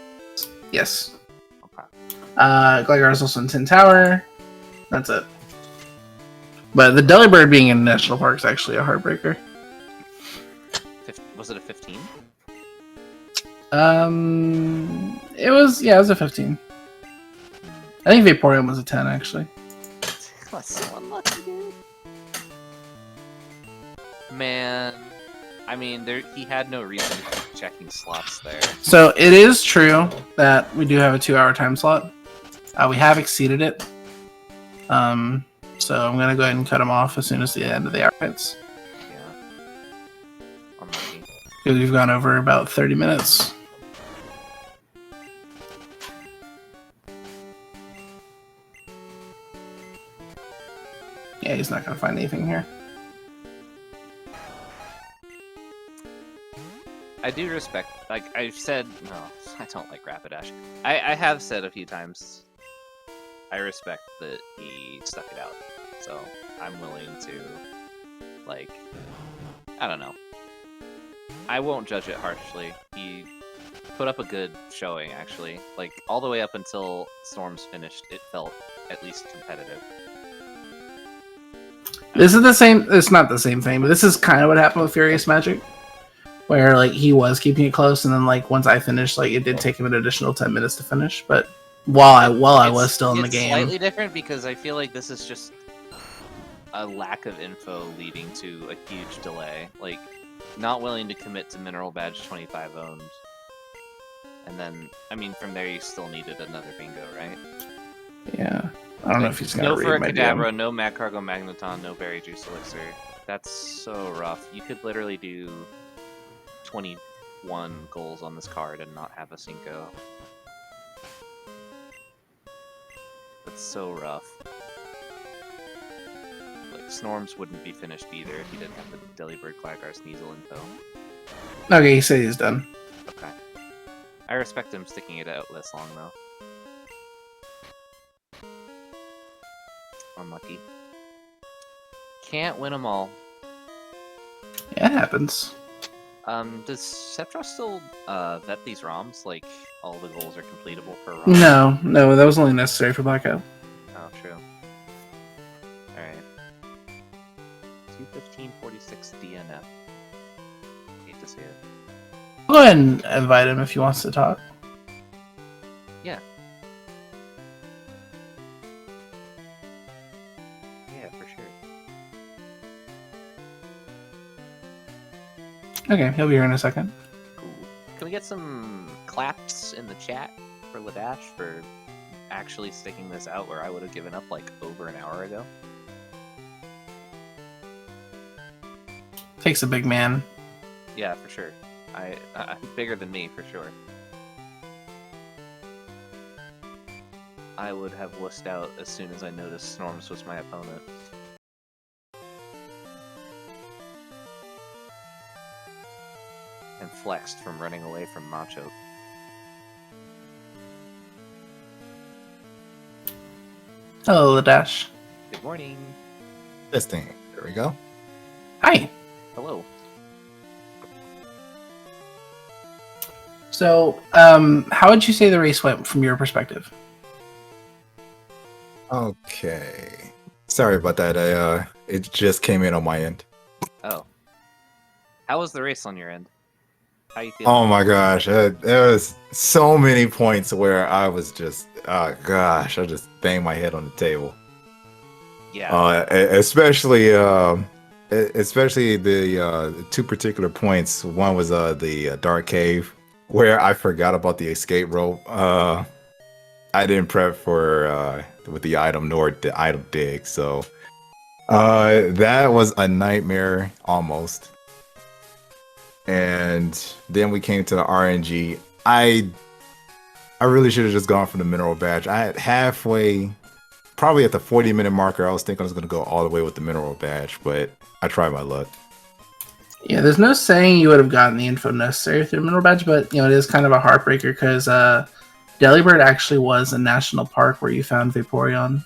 Yes. Okay. Gligar is also in Tin Tower. That's it. But the Delibird being in National Park is actually a heartbreaker. Was it a 15? It was a 15. I think Vaporeon was a 10 actually. That's so unlucky, dude. Man, I mean, he had no reason to keep checking slots there. So it is true that we do have a 2-hour time slot. We have exceeded it. So I'm gonna go ahead and cut him off as soon as the end of the hour hits. Yeah. Unlucky. Because we've gone over about 30 minutes. Yeah, he's not gonna find anything here. I do respect, like I've said, no, I don't like Rapidash. I have said a few times, I respect that he stuck it out. So I'm willing to, like, I don't know. I won't judge it harshly. He put up a good showing, actually. Like, all the way up until Storms finished, it felt at least competitive. This is the same. It's not the same thing, but this is kind of what happened with Furious Magic, where like he was keeping it close, and then like once I finished, like it did take him an additional 10 minutes to finish. But while I was still in the It's game, slightly different because I feel like this is just a lack of info leading to a huge delay. Like, not willing to commit to Mineral Badge 25 owned. And then, I mean, from there you still needed another bingo, right? yeah, I don't know if he's gonna No read for a my Kadabra, DM. no Magcargo Magneton, no Berry Juice Elixir. That's so rough. You could literally do 21 goals on this card and not have a Cinco. That's so rough. Like, Snorms wouldn't be finished either if he didn't have the Delibird, Gligar, Sneasel info. Okay, he said he's done. Okay. I respect him sticking it out this long, though. Unlucky. Can't win them all. It happens. Does Septra still vet these ROMs? Like, all the goals are completable per ROM? No, that was only necessary for Blackout. Oh, true. Alright. 21546 DNF. Hate to see it. Go ahead and invite him if he wants to talk. Yeah. Yeah, for sure. Okay, he'll be here in a second. Cool. Can we get some claps in the chat for Ledash for actually sticking this out where I would have given up like over an hour ago? Takes a big man. Yeah, for sure. Bigger than me, for sure. I would have wussed out as soon as I noticed Snorms was my opponent. And flexed from running away from Macho. Hello, Ledash. Good morning. This thing. There we go. Hi. Hello. So, how would you say the race went from your perspective? Okay. Sorry about that. It just came in on my end. Oh. How was the race on your end? How you feeling? Oh my gosh, there was so many points where I was just, oh gosh, I just banged my head on the table. Yeah. Especially the two particular points. One was the dark cave where I forgot about the escape rope. I didn't prep for with the item nor the item dig, so that was a nightmare almost. And then we came to the RNG. I really should have just gone for the mineral badge. I had halfway, probably at the 40-minute marker, I was thinking I was going to go all the way with the mineral badge, but I tried my luck. Yeah, there's no saying you would have gotten the info necessary through mineral badge, but it is kind of a heartbreaker because Delibird actually was a national park where you found Vaporeon.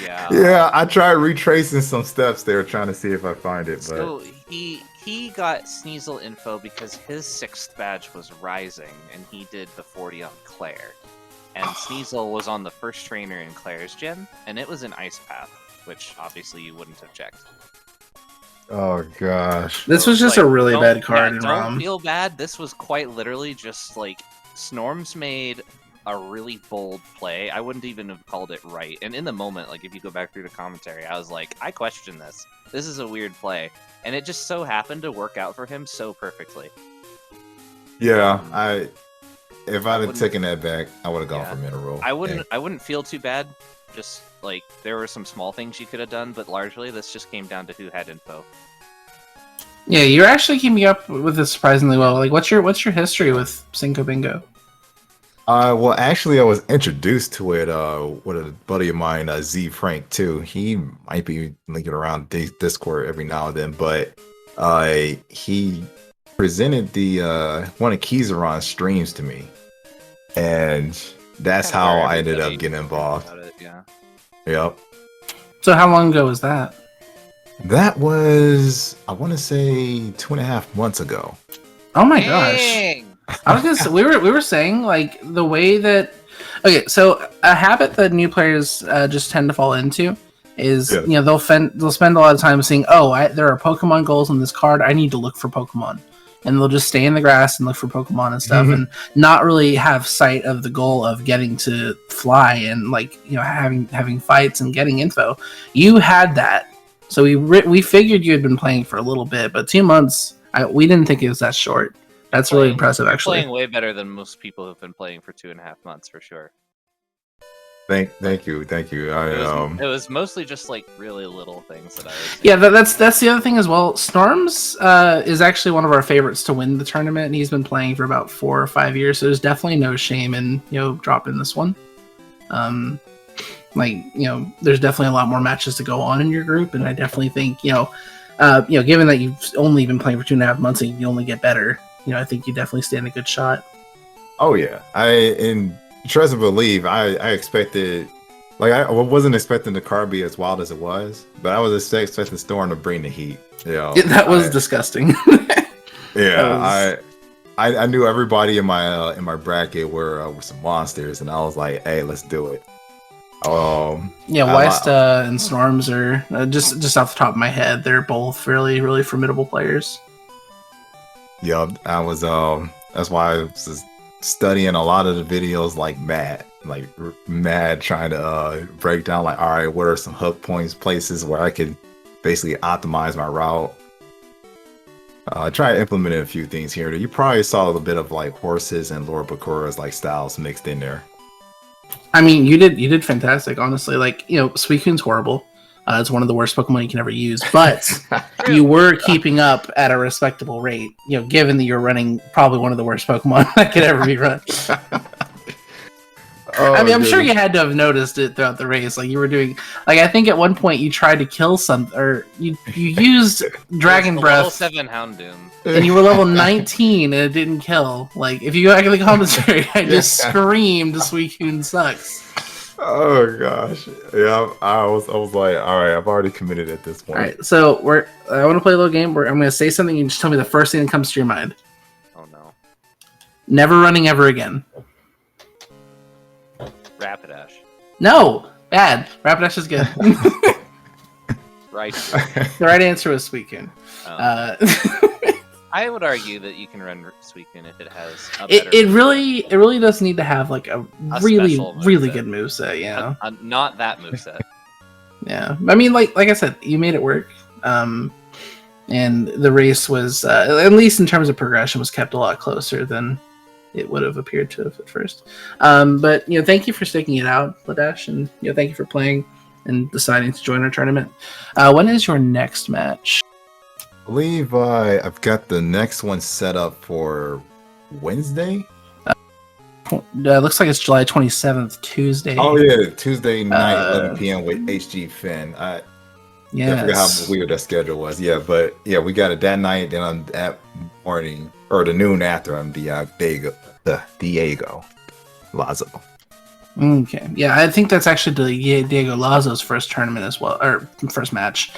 Yeah. Yeah, I tried retracing some steps there, trying to see if I find it, but So he got Sneasel info because his 6th badge was Rising, and he did the 40 on Claire. And Sneasel was on the first trainer in Claire's gen, and it was an Ice Path, which obviously you wouldn't have checked. oh gosh. This was just a really bad card in Don't ROM. feel bad. This was quite literally just like Snorms made a really bold play. I wouldn't even have called it right. And in the moment, like if you go back through the commentary, I was like, I question this. This is a weird play. And it just so happened to work out for him so perfectly. Yeah, if I'd have wouldn't- taken that back, I would have gone Yeah. for mineral. I wouldn't feel too bad. Just like there were some small things you could have done, but largely this just came down to who had info. Yeah, you're actually keeping up with this surprisingly well. Like, what's your history with Cinco Bingo? Well, actually, I was introduced to it with a buddy of mine, Z Frank, too. He might be linking around Discord every now and then, but he presented the one of Kizaron's streams to me, and that's Kinda how where I ended everybody up getting heard involved. about it, yeah. Yep. So how long ago was that? That was, I want to say, 2.5 months ago. Oh my gosh. Dang! I was gonna say, we were saying like the way that so a habit that new players just tend to fall into is Yeah. they'll spend a lot of time saying, there are Pokemon goals on this card, I need to look for Pokemon, and they'll just stay in the grass and look for Pokemon and stuff, and not really have sight of the goal of getting to fly and having fights and getting info. You had that, so we figured you had been playing for a little bit, but 2 months we didn't think it was that short. That's really impressive, actually. Playing way better than most people who've been playing for 2.5 months, for sure. Thank you. It was mostly just like really little things that I was. Yeah, that's the other thing as well. Snorms is actually one of our favorites to win the tournament, and he's been playing for about 4 or 5 years. So there's definitely no shame in dropping this one. There's definitely a lot more matches to go on in your group, and I definitely think given that you've only been playing for 2.5 months and you only get better, I think you definitely stand a good shot. Oh yeah, trust and believe, I expected Like I wasn't expecting the car to be as wild as it was, but I was expecting Storm to bring the heat. Yeah, that was disgusting. Yeah, I knew everybody in my bracket were some monsters, and I was like, hey, let's do it. Yeah, Weist and Snorms are just off the top of my head, they're both really, really formidable players. Yeah, I was that's why I was just studying a lot of the videos like mad, trying to break down like, all right, what are some hook points, places where I could basically optimize my route. Try to implement a few things here. You probably saw a little bit of like horses and Lord Bakura's like styles mixed in there. I mean, you did fantastic, honestly. Like, Suicune's horrible. It's one of the worst Pokemon you can ever use, but you were keeping up at a respectable rate, given that you're running probably one of the worst Pokemon that could ever be run. I mean, I'm sure you had to have noticed it throughout the race. Like, you were doing, like, I think at one point you tried to kill something, or you used Dragon Breath. Level 7 Houndoom. And you were level 19 and it didn't kill. Like, if you go back in the commentary, I just screamed, Suicune sucks. Oh gosh, yeah. I was like, all right, I've already committed at this point. All right, so I want to play a little game where I'm going to say something and you just tell me the first thing that comes to your mind. Oh no. Never running ever again. Rapidash. No, bad. Rapidash is good. Right. The right answer was Suicune. I would argue that you can run Suicune if it has a better it really does need to have like a really moveset. good moveset, yeah. Not that moveset. Yeah. I mean, like I said, you made it work. And the race was at least in terms of progression was kept a lot closer than it would have appeared to have at first. But thank you for sticking it out, Ledash, and thank you for playing and deciding to join our tournament. When is your next match? I believe I've got the next one set up for Wednesday. Looks like it's July 27th, Tuesday. Oh yeah, Tuesday night, 11 p.m. with HG Finn. Yeah, I forgot how weird that schedule was. Yeah, but yeah, we got it that night. Then on that morning or the noon after, I'm Diego Lazo. Okay, yeah, I think that's actually Diego Lazo's first tournament as well, or first match.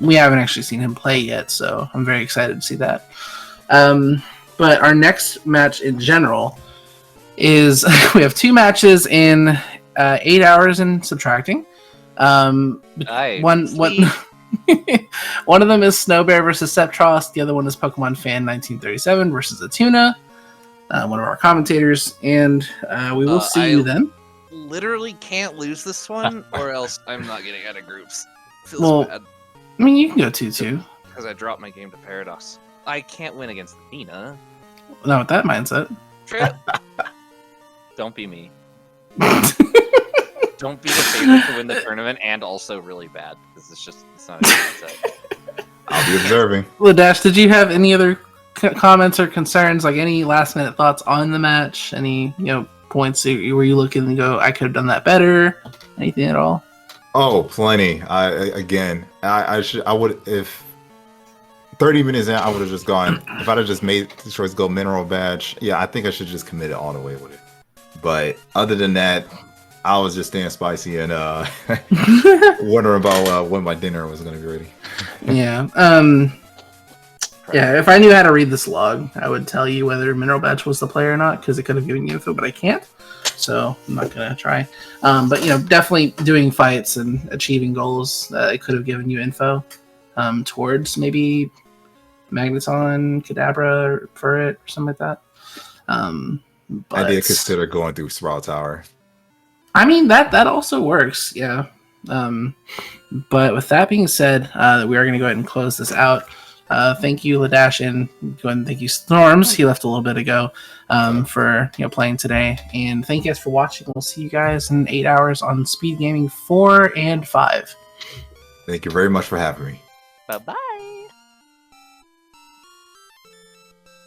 We haven't actually seen him play yet, so I'm very excited to see that. But our next match in general is we have 2 matches in 8 hours and subtracting. Nice. One of them is Snowbear versus Septros. The other one is Pokemon Fan 1937 versus Atuna. One of our commentators, and we will see you then. Literally can't lose this one, or else I'm not getting out of groups. Feels bad. I mean, you can go 2-2. Because I dropped my game to Paradox. I can't win against Nina. Not with that mindset. True. Don't be me. Don't be the favorite to win the tournament and also really bad, because it's not a good mindset. I'll be observing. Ledash, did you have any other comments or concerns, like any last minute thoughts on the match? Any points where you look and go, I could have done that better? Anything at all? Oh, plenty. I would, if 30 minutes in, I would have just gone. If I'd have just made the choice to go mineral badge, yeah, I think I should just commit it all the way with it. But other than that, I was just staying spicy and wondering about when my dinner was going to be ready. Yeah. Yeah, if I knew how to read this log, I would tell you whether Mineral Badge was the player or not, because it could have given you info, but I can't. So I'm not going to try. But, definitely doing fights and achieving goals, it could have given you info towards maybe Magneton, Kadabra, or Furret, or something like that. But I did consider going through Sprout Tower. I mean, that also works, yeah. But with that being said, we are going to go ahead and close this out. Thank you, Ledash, and go ahead and thank you, Snorms. He left a little bit ago for playing today. And thank you guys for watching. We'll see you guys in 8 hours on SpeedGaming 4 and 5. Thank you very much for having me. Bye-bye.